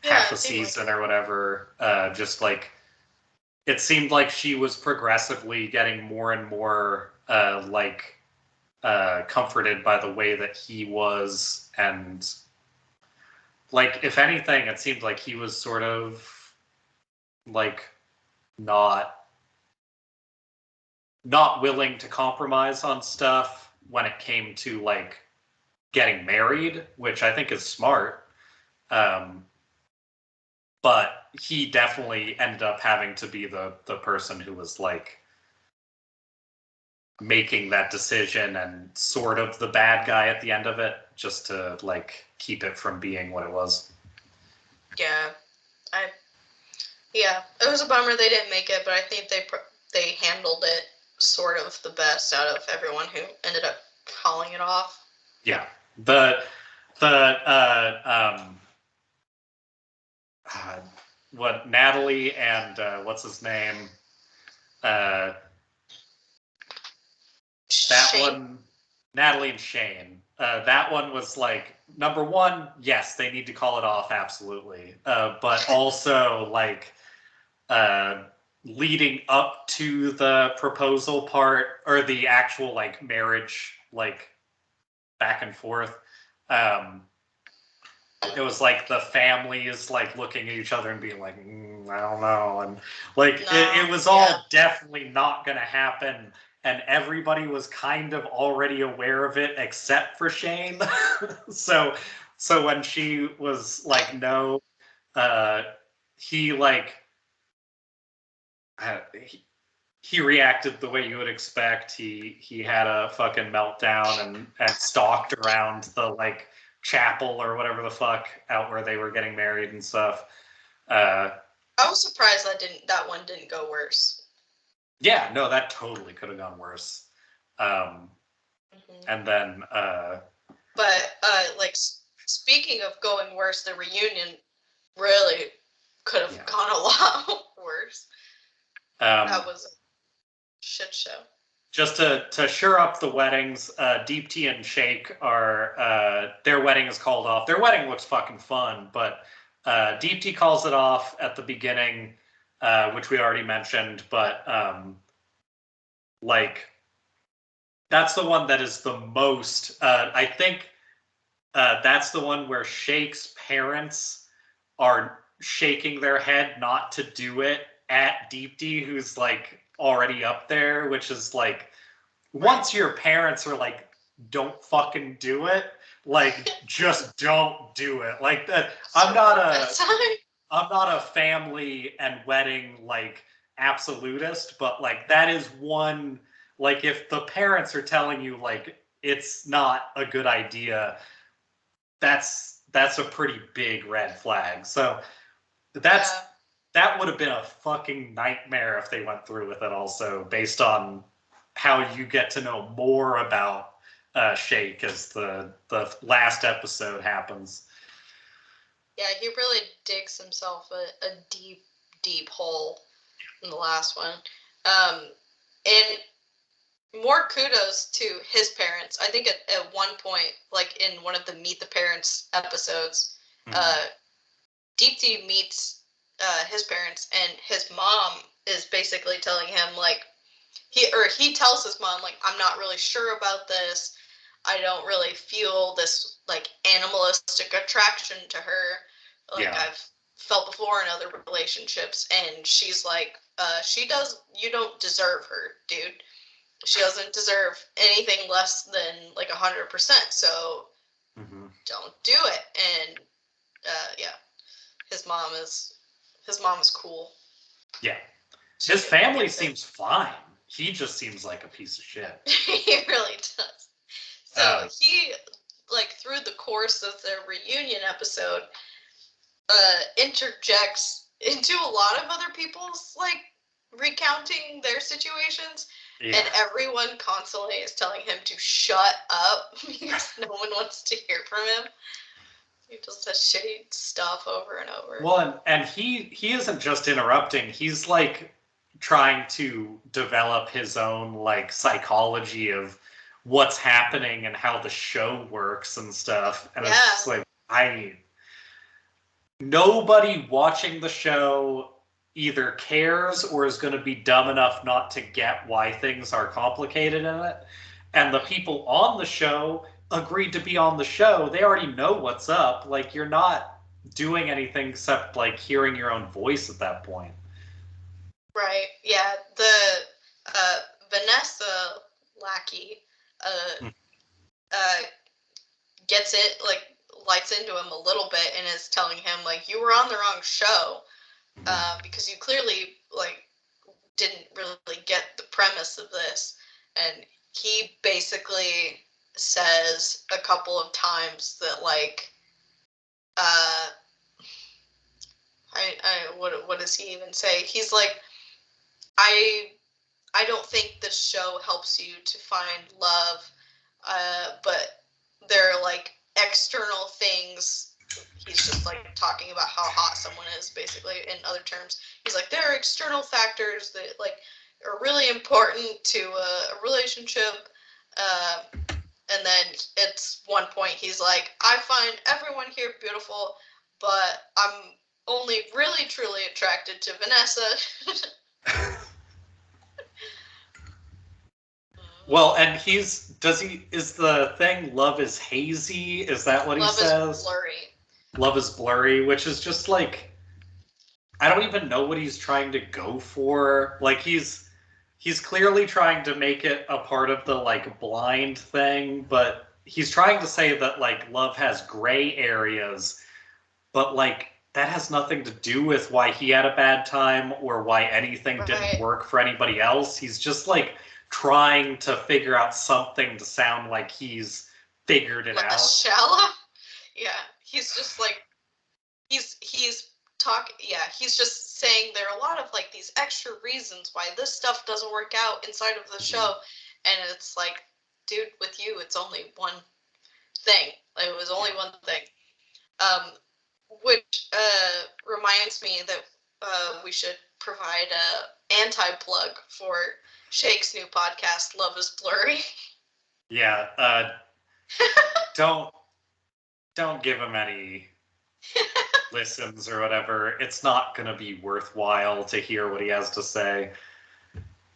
half a season or whatever. Just like it seemed like she was progressively getting more and more comforted by the way that he was, and if anything, it seemed like he was sort of not willing to compromise on stuff when it came to getting married, which I think is smart. But he definitely ended up having to be the person who was making that decision and sort of the bad guy at the end of it, just to keep it from being what it was. Yeah, it was a bummer they didn't make it, but I think they handled it sort of the best out of everyone who ended up calling it off. Yeah, what Natalie and what's his name? That Shane? one, Natalie and Shane. That one was number one, yes, they need to call it off, absolutely. But also leading up to the proposal part, or the actual marriage back and forth, it was the family is looking at each other and being I don't know, and it was all definitely not gonna happen, and everybody was kind of already aware of it except for Shane. so when she was no, he he reacted the way you would expect. He had a fucking meltdown and stalked around the chapel or whatever the fuck out where they were getting married and stuff. I was surprised that one didn't go worse. Yeah, no, that totally could have gone worse. And then but speaking of going worse, the reunion really could have gone a lot worse. That was a shit show. Just to sure up the weddings, Deepti and Shake are their wedding is called off. Their wedding looks fucking fun, but Deepti calls it off at the beginning, which we already mentioned. But That's the one that is the most. I think that's the one where Shake's parents are shaking their head not to do it at Deepty, who's like already up there, which is like, once your parents are like, don't fucking do it, like just don't do it. Like that. I'm not a family and wedding like absolutist, but like that is one, like if the parents are telling you like it's not a good idea, that's a pretty big red flag. So that would have been a fucking nightmare if they went through with it also, based on how you get to know more about Shake as the last episode happens. Yeah, he really digs himself a deep, deep hole in the last one. And more kudos to his parents. I think at one point, like in one of the Meet the Parents episodes, Deepty meets his parents, and his mom is basically telling him like, he tells his mom like, I'm not really sure about this. I don't really feel this like animalistic attraction to her like I've felt before in other relationships. And she's like, you don't deserve her, dude. She doesn't deserve anything less than like 100%. So don't do it. And his mom is cool. Yeah, his family seems fine. He just seems like a piece of shit. He really does. So he, like, through the course of the reunion episode, interjects into a lot of other people's, like, recounting their situations. Yeah. And everyone constantly is telling him to shut up because no one wants to hear from him. He just says shitty stuff over and over. Well, and he isn't just interrupting. He's, like, trying to develop his own like psychology of what's happening and how the show works and stuff. And it's just like, nobody watching the show either cares or is going to be dumb enough not to get why things are complicated in it. And the people on the show agreed to be on the show. They already know what's up. Like, you're not doing anything except like hearing your own voice at that point. Right. Yeah. The Vanessa lackey gets it, like, lights into him a little bit and is telling him like, you were on the wrong show because you clearly like didn't really get the premise of this. And he basically says a couple of times that like what does he even say? He's like, I don't think this show helps you to find love, but there are like external things. He's just like talking about how hot someone is, basically, in other terms. He's like, there are external factors that like are really important to a relationship. And then at one point he's like, I find everyone here beautiful, but I'm only really truly attracted to Vanessa. Well, and is the thing love is hazy? Is that what he says? Love is blurry. Love is blurry, which is just like, I don't even know what he's trying to go for. Like, he's clearly trying to make it a part of the like blind thing, but he's trying to say that like love has gray areas, but like that has nothing to do with why he had a bad time or why anything didn't work for anybody else. He's just like trying to figure out something to sound like he's figured it out. Shallow? Yeah, he's just like, he's talking. Yeah, he's just saying there are a lot of like these extra reasons why this stuff doesn't work out inside of the show, and it's like, dude, with you, it's only one thing. Like, it was only one thing. Which reminds me that we should provide a anti-plug for Shake's new podcast, Love is Blurry. Yeah, don't give him any listens or whatever. It's not going to be worthwhile to hear what he has to say.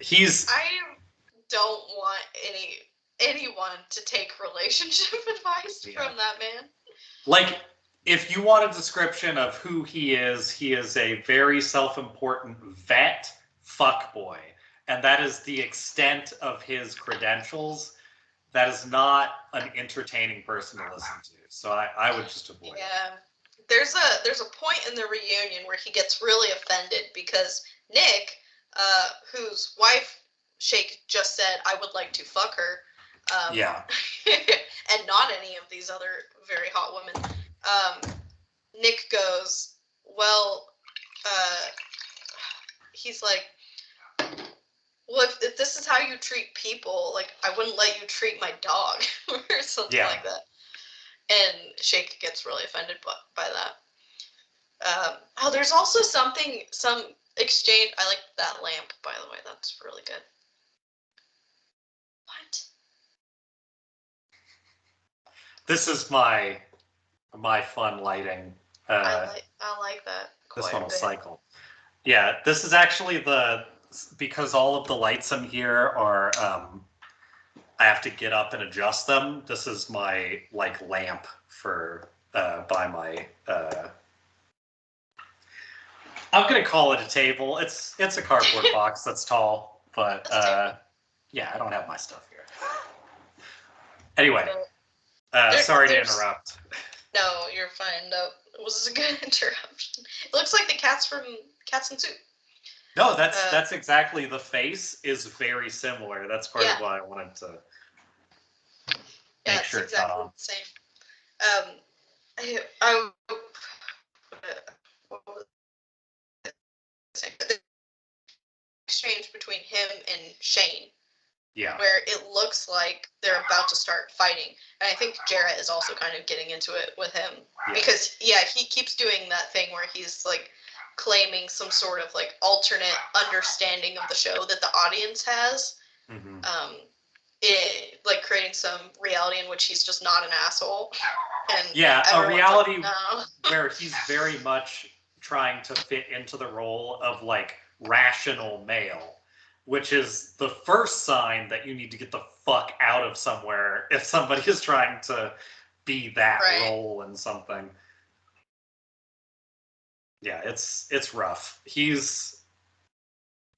I don't want any anyone to take relationship advice from that man. Like, if you want a description of who he is a very self-important vet fuckboy. And that is the extent of his credentials. That is not an entertaining person to listen to. So I would just avoid it. Yeah. There's a point in the reunion where he gets really offended because Nick, whose wife Shake just said, I would like to fuck her. Yeah. And not any of these other very hot women. Nick goes, well, he's like, well, if this is how you treat people, like, I wouldn't let you treat my dog, or something like that. And Shake gets really offended by that. Oh, there's also some exchange. I like that lamp, by the way. That's really good. What? This is my fun lighting. I like that. This one will cycle. Yeah, this is actually because all of the lights in here are I have to get up and adjust them. This is my lamp for by my I'm gonna call it a table. It's a cardboard box that's tall, but yeah, I don't have my stuff here. Anyway, sorry to interrupt. No, you're fine. No, it was a good interruption. It looks like the cats from Cats and Soup. No, that's exactly, the face is very similar. That's part of why I wanted to make sure it's exactly not on. The same. I what was it? Exchange between him and Shane. Yeah. Where it looks like they're about to start fighting. And I think Jarrett is also kind of getting into it with him. Yeah. Because, he keeps doing that thing where he's, claiming some sort of, alternate understanding of the show that the audience has. Mm-hmm. Creating some reality in which he's just not an asshole. And a reality where he's very much trying to fit into the role of, rational male. Which is the first sign that you need to get the fuck out of somewhere if somebody is trying to be that role in something. Yeah, it's rough. He's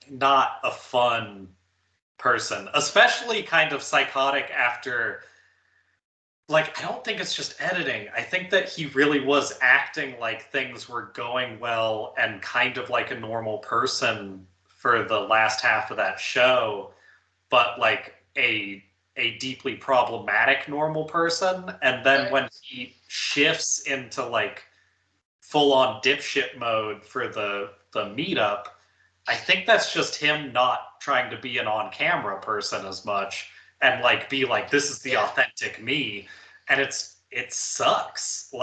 not a fun person, especially kind of psychotic after. I don't think it's just editing. I think that he really was acting like things were going well and kind of like a normal person for the last half of that show, but a deeply problematic normal person. And then when he shifts into full on dipshit mode for the meetup, I think that's just him not trying to be an on camera person as much and be this is the authentic me. And it sucks.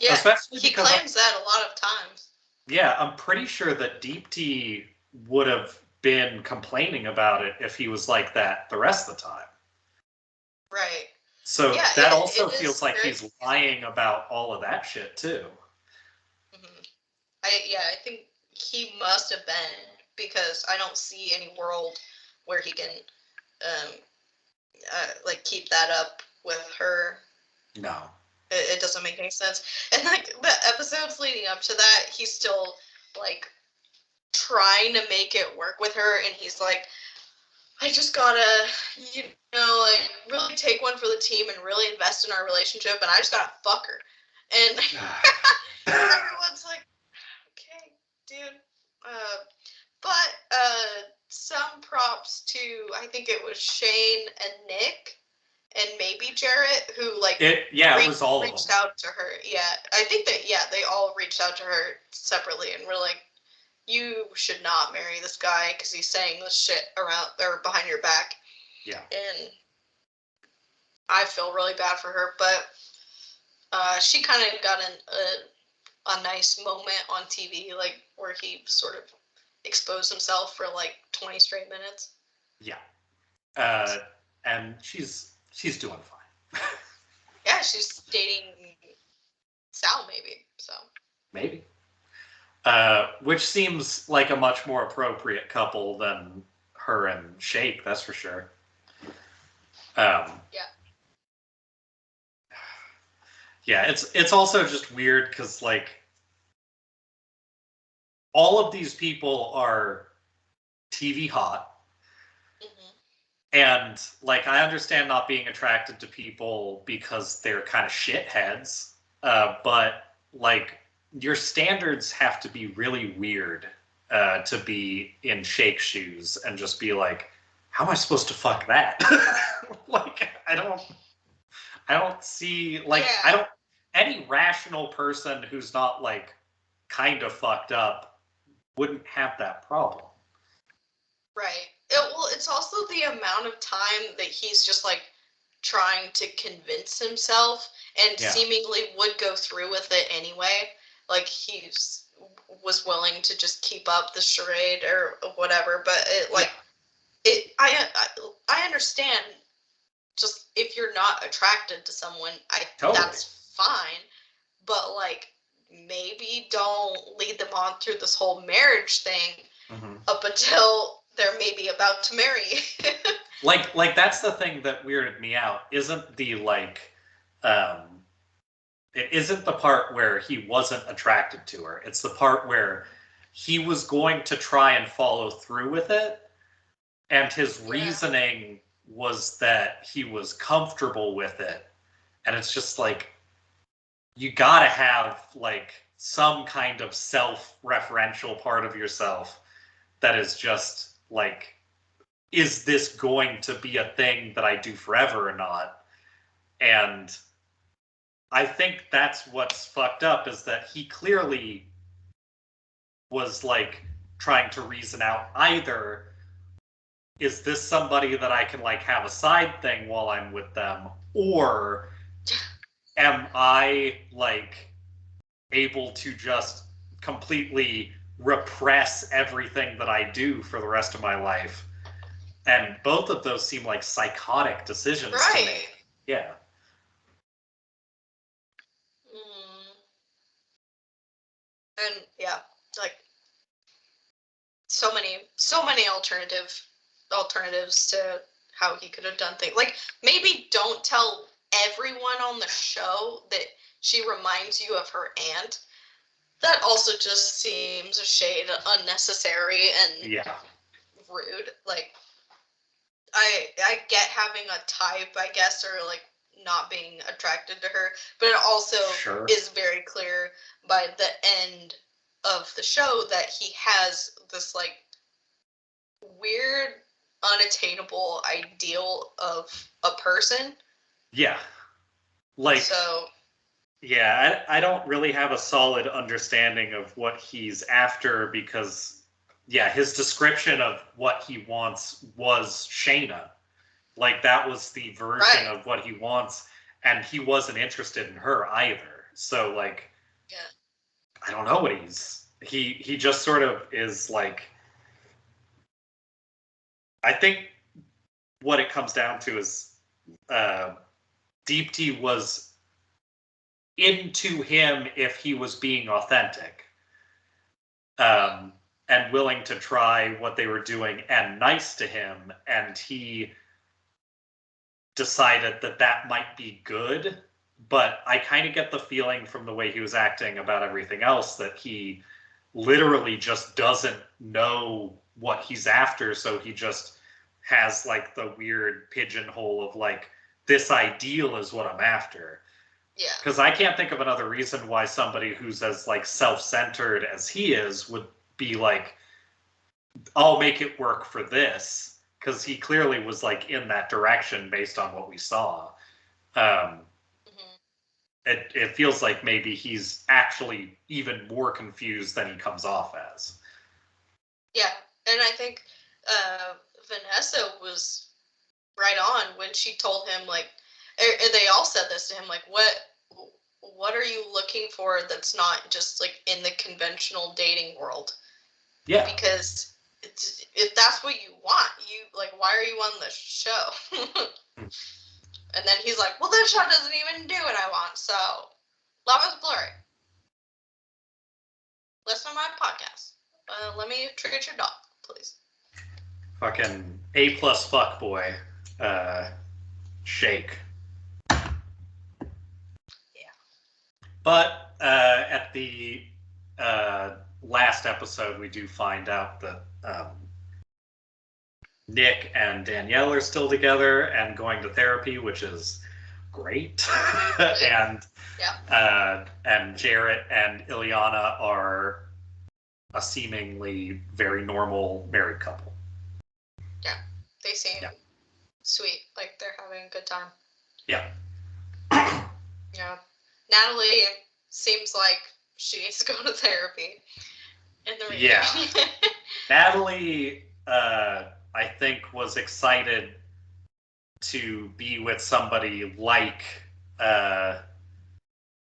Especially he claims that a lot of times. Yeah, I'm pretty sure that Deep T would have been complaining about it if he was like that the rest of the time. Right. So that also feels like he's lying about all of that shit too. Mm-hmm. I think he must have been, because I don't see any world where he can keep that up with her. No. It doesn't make any sense. And the episodes leading up to that, he's still trying to make it work with her, and he's like, I just gotta, really take one for the team and really invest in our relationship, and I just gotta fuck her. And everyone's like, okay, dude. But some props to, I think it was Shane and Nick, and maybe Jarrett, who it was all reached of them. out to her. Yeah, I think that they all reached out to her separately and were like, you should not marry this guy because he's saying this shit around or behind your back. Yeah. And I feel really bad for her, but she kind of got a nice moment on TV, where he sort of exposed himself for 20 straight minutes. Yeah. And she's doing fine. Yeah, she's dating Sal, maybe. So. Maybe. Which seems like a much more appropriate couple than her and Shake, that's for sure. Yeah. Yeah, it's also just weird because like all of these people are TV hot, and like I understand not being attracted to people because they're kind of shitheads, but like your standards have to be really weird to be in Shake shoes and just be like, how am I supposed to fuck that? Like I don't see like I don't any rational person who's not like kind of fucked up wouldn't have that problem. Right. Well, it's also the amount of time that he's just like trying to convince himself and seemingly would go through with it anyway. Like was willing to just keep up the charade or whatever, but I understand. Just if you're not attracted to someone, that's fine. But like maybe don't lead them on through this whole marriage thing up until they're maybe about to marry. like that's the thing that weirded me out. Isn't the like it isn't the part where he wasn't attracted to her. It's the part where he was going to try and follow through with it, and his reasoning was that he was comfortable with it. And it's just like, you gotta have like some kind of self-referential part of yourself that is just like, is this going to be a thing that I do forever or not? And I think that's what's fucked up, is that he clearly was like trying to reason out either, is this somebody that I can like have a side thing while I'm with them, or am I like able to just completely repress everything that I do for the rest of my life? And both of those seem like psychotic decisions to make. Yeah. And like so many alternatives to how he could have done things. Like maybe don't tell everyone on the show that she reminds you of her aunt. That also just seems a shade unnecessary and rude. Like I get having a type, I guess, or like not being attracted to her, but it also is very clear by the end of the show that he has this like weird, unattainable ideal of a person. Yeah. Like, yeah, I don't really have a solid understanding of what he's after, because, his description of what he wants was Shayna. Like, that was the version of what he wants, and he wasn't interested in her either. So, like, I don't know what he just sort of is like, I think what it comes down to is Deepti was into him if he was being authentic and willing to try what they were doing and nice to him, and he decided that that might be good. But I kind of get the feeling from the way he was acting about everything else that he literally just doesn't know what he's after, so he just has like the weird pigeonhole of like, this ideal is what I'm after. Yeah. Because I can't think of another reason why somebody who's as like self-centered as he is would be like, I'll make it work for this. Because he clearly was like in that direction based on what we saw. It feels like maybe he's actually even more confused than he comes off as. Yeah, and I think Vanessa was right on when she told him, like, they all said this to him, like, what are you looking for that's not just like in the conventional dating world? Yeah. Because if that's what you want, you like, why are you on the show? And then he's like, well, this show doesn't even do what I want, so love is blurry. Listen to my podcast. Let me treat your dog, please. Fucking A+ fuckboy. shake. Yeah. But at the last episode, we do find out that Nick and Danielle are still together and going to therapy, which is great. and Jarrett and Ileana are a seemingly very normal married couple. Yeah, they seem sweet, like they're having a good time. Yeah. Yeah. Natalie seems like she needs to go to therapy. In the remake. Yeah. Natalie, I think, was excited to be with somebody like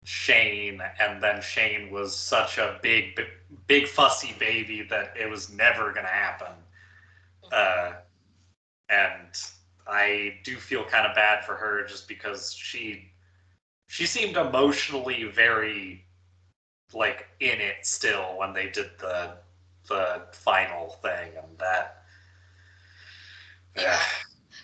Shane, and then Shane was such a big fussy baby that it was never going to happen. And I do feel kind of bad for her just because she seemed emotionally very like in it still when they did the final thing, and that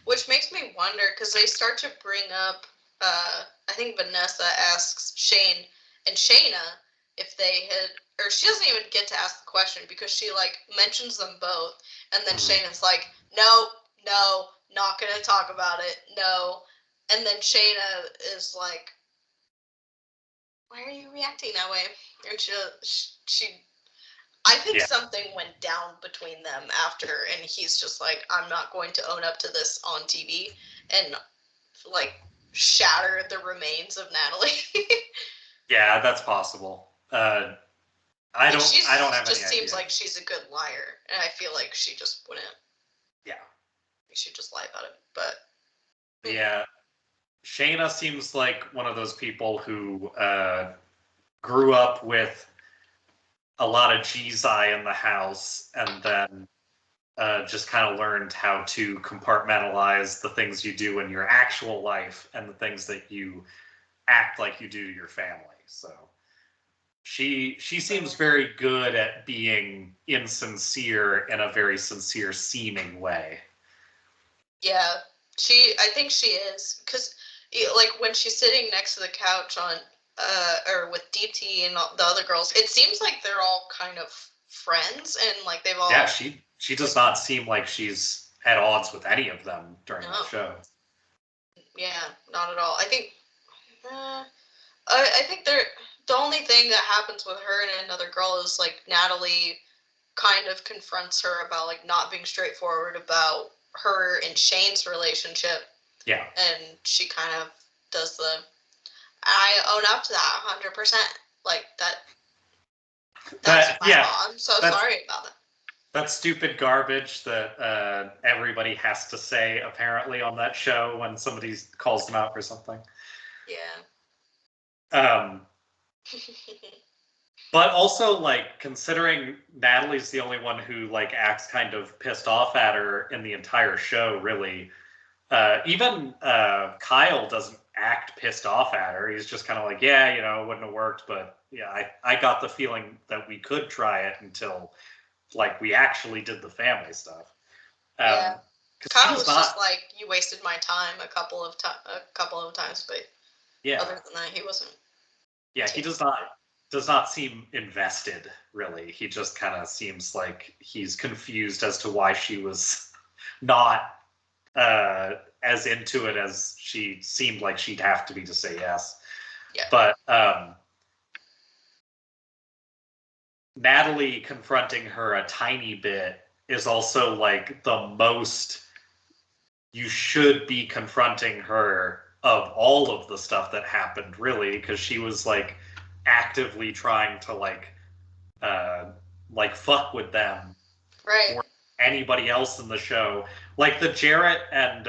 which makes me wonder because they start to bring up I think Vanessa asks Shane and Shayna if they had, or she doesn't even get to ask the question because she like mentions them both, and then Shayna's like, no, not gonna talk about it, no, and then Shayna is like, why are you reacting that way? And she I think something went down between them after, and he's just like, I'm not going to own up to this on TV, and like shatter the remains of Natalie. Yeah, that's possible. I don't have any just seems idea. like she's a good liar, and I feel like she just wouldn't. Yeah. She should just lie about it, but. Yeah. Shayna seems like one of those people who grew up with a lot of G-I in the house, and then just kind of learned how to compartmentalize the things you do in your actual life and the things that you act like you do to your family. So she seems very good at being insincere in a very sincere seeming way. Yeah, I think she is, because like when she's sitting next to the couch on or with DT and all the other girls, it seems like they're all kind of friends, and like they've all. Yeah, she does not seem like she's at odds with any of them during the show. Yeah, not at all. I think I think the only thing that happens with her and another girl is like Natalie kind of confronts her about like not being straightforward about her and Shane's relationship. Yeah. And she kind of does I own up to that 100%. Like that's my fault. I'm so sorry about that. That stupid garbage that everybody has to say apparently on that show when somebody calls them out for something. Yeah. But also, like, considering Natalie's the only one who like acts kind of pissed off at her in the entire show, really. Even Kyle doesn't act pissed off at her. He's just kind of like, yeah, it wouldn't have worked, but yeah, I got the feeling that we could try it until like we actually did the family stuff. Yeah. Kyle was just like, you wasted my time a couple of times, but other than that, he wasn't. Yeah, he does not seem invested, really. He just kind of seems like he's confused as to why she was not as into it as she seemed like she'd have to be to say yes. Yeah. But Natalie confronting her a tiny bit is also like the most you should be confronting her of all of the stuff that happened, really, because she was like actively trying to like fuck with them, right, or anybody else in the show. Like the Jarrett and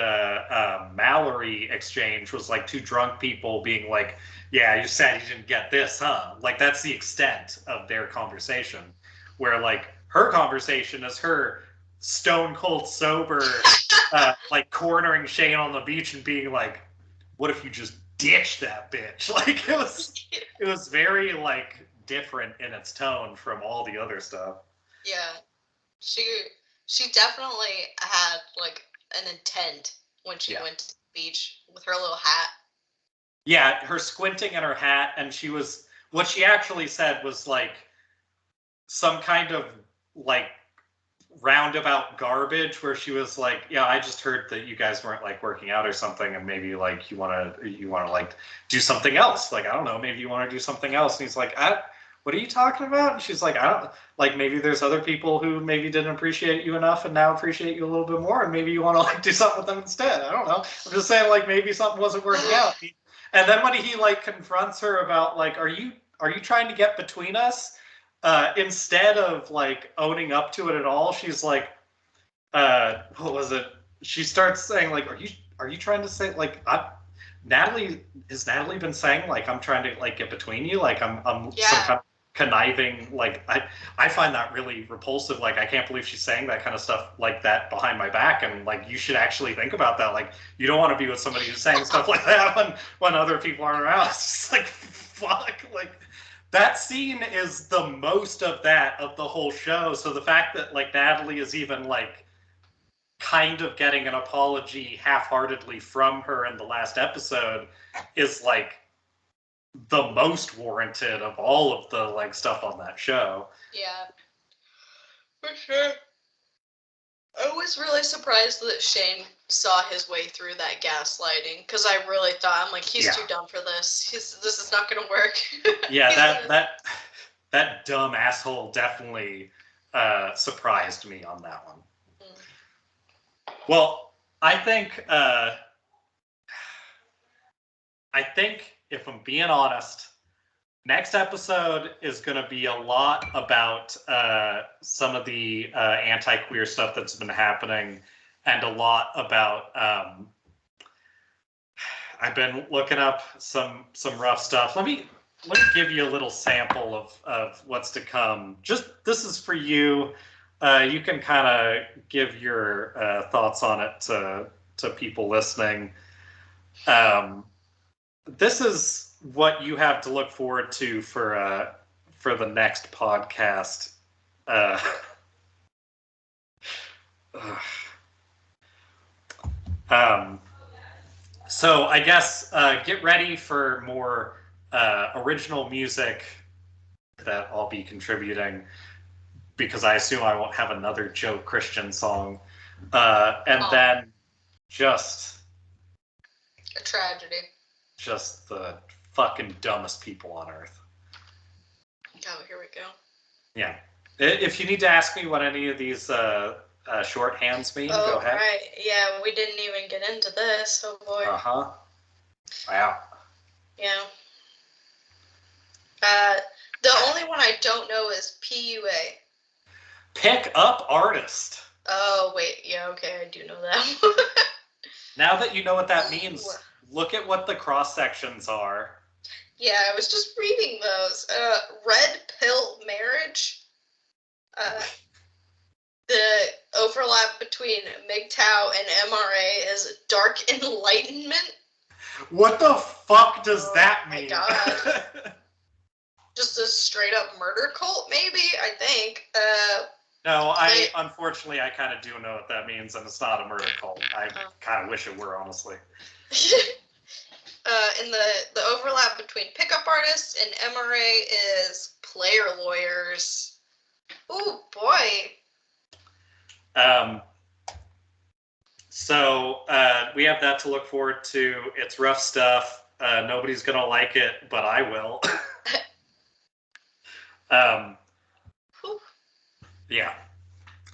Mallory exchange was like two drunk people being like, yeah, you said you didn't get this, huh? Like that's the extent of their conversation, where like her conversation is her stone cold sober like cornering Shane on the beach and being like, what if you just ditched that bitch? Like it was very like different in its tone from all the other stuff. Yeah. She definitely had like an intent when she went beach with her little hat. Yeah, her squinting in her hat, and what she actually said was like some kind of like roundabout garbage where she was like, yeah, I just heard that you guys weren't like working out or something, and maybe like you want to like do something else, like I don't know, maybe you want to do something else. And he's like, what are you talking about? And she's like, I don't, like, maybe there's other people who maybe didn't appreciate you enough and now appreciate you a little bit more, and maybe you want to like do something with them instead. I don't know, I'm just saying, like, maybe something wasn't working out. And then when he like confronts her about like, are you trying to get between us? Instead of like owning up to it at all, she's like, what was it? She starts saying like, are you trying to say like, Natalie, has Natalie been saying like I'm trying to like get between you? Like I'm some kind of conniving, like I find that really repulsive. Like I can't believe she's saying that kind of stuff like that behind my back, and like you should actually think about that. Like you don't want to be with somebody who's saying stuff like that when other people aren't around. It's just like, fuck, like that scene is the most of that of the whole show. So the fact that like Natalie is even like kind of getting an apology half-heartedly from her in the last episode is like the most warranted of all of the like stuff on that show. Yeah, for sure. I was really surprised that Shane saw his way through that gaslighting, because I really thought, I'm like, he's too dumb for this. This is not gonna work. Yeah, that dumb asshole definitely surprised me on that one. Well, I think if I'm being honest, next episode is going to be a lot about some of the anti-queer stuff that's been happening, and a lot about I've been looking up some rough stuff. Let me give you a little sample of what's to come. Just, this is for you. You can kind of give your thoughts on it to people listening. This is what you have to look forward to for the next podcast. So I guess get ready for more original music that I'll be contributing, because I assume I won't have another Joe Christian song. And then just a tragedy. Just the fucking dumbest people on earth. Oh, here we go. Yeah. If you need to ask me what any of these shorthands mean, go ahead. Right. Yeah, we didn't even get into this. Oh, boy. Uh-huh. Wow. Yeah. The only one I don't know is PUA. Pick up artist. Oh, wait. Yeah, okay, I do know that. Now that you know what that means, look at what the cross sections are. Yeah, I was just reading those. Red pill marriage. The overlap between MGTOW and MRA is dark enlightenment. What the fuck does that mean? Oh my god. Just a straight up murder cult, maybe, I think. No, unfortunately, I kind of do know what that means, and it's not a murder cult. I kind of wish it were, honestly. And the overlap between pickup artists and MRA is player lawyers. Oh boy. So we have that to look forward to. It's rough stuff. Nobody's gonna like it, but I will. Yeah.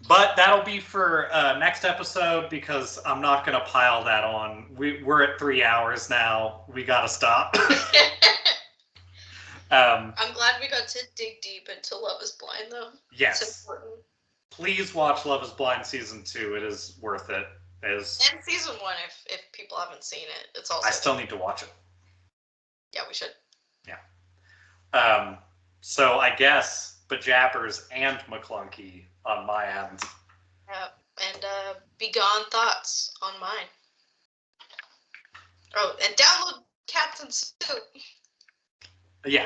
But that'll be for next episode, because I'm not going to pile that on. We're at 3 hours now. We got to stop. I'm glad we got to dig deep into Love is Blind, though. Yes. It's important. Please watch Love is Blind Season 2. It is worth it. And Season 1, if people haven't seen it. It's also. I still need to watch it. Yeah, we should. Yeah. So I guess Bajappers and McClunky on my end. And Begone Thoughts on mine. Oh, and download Cats and Soup. Yeah.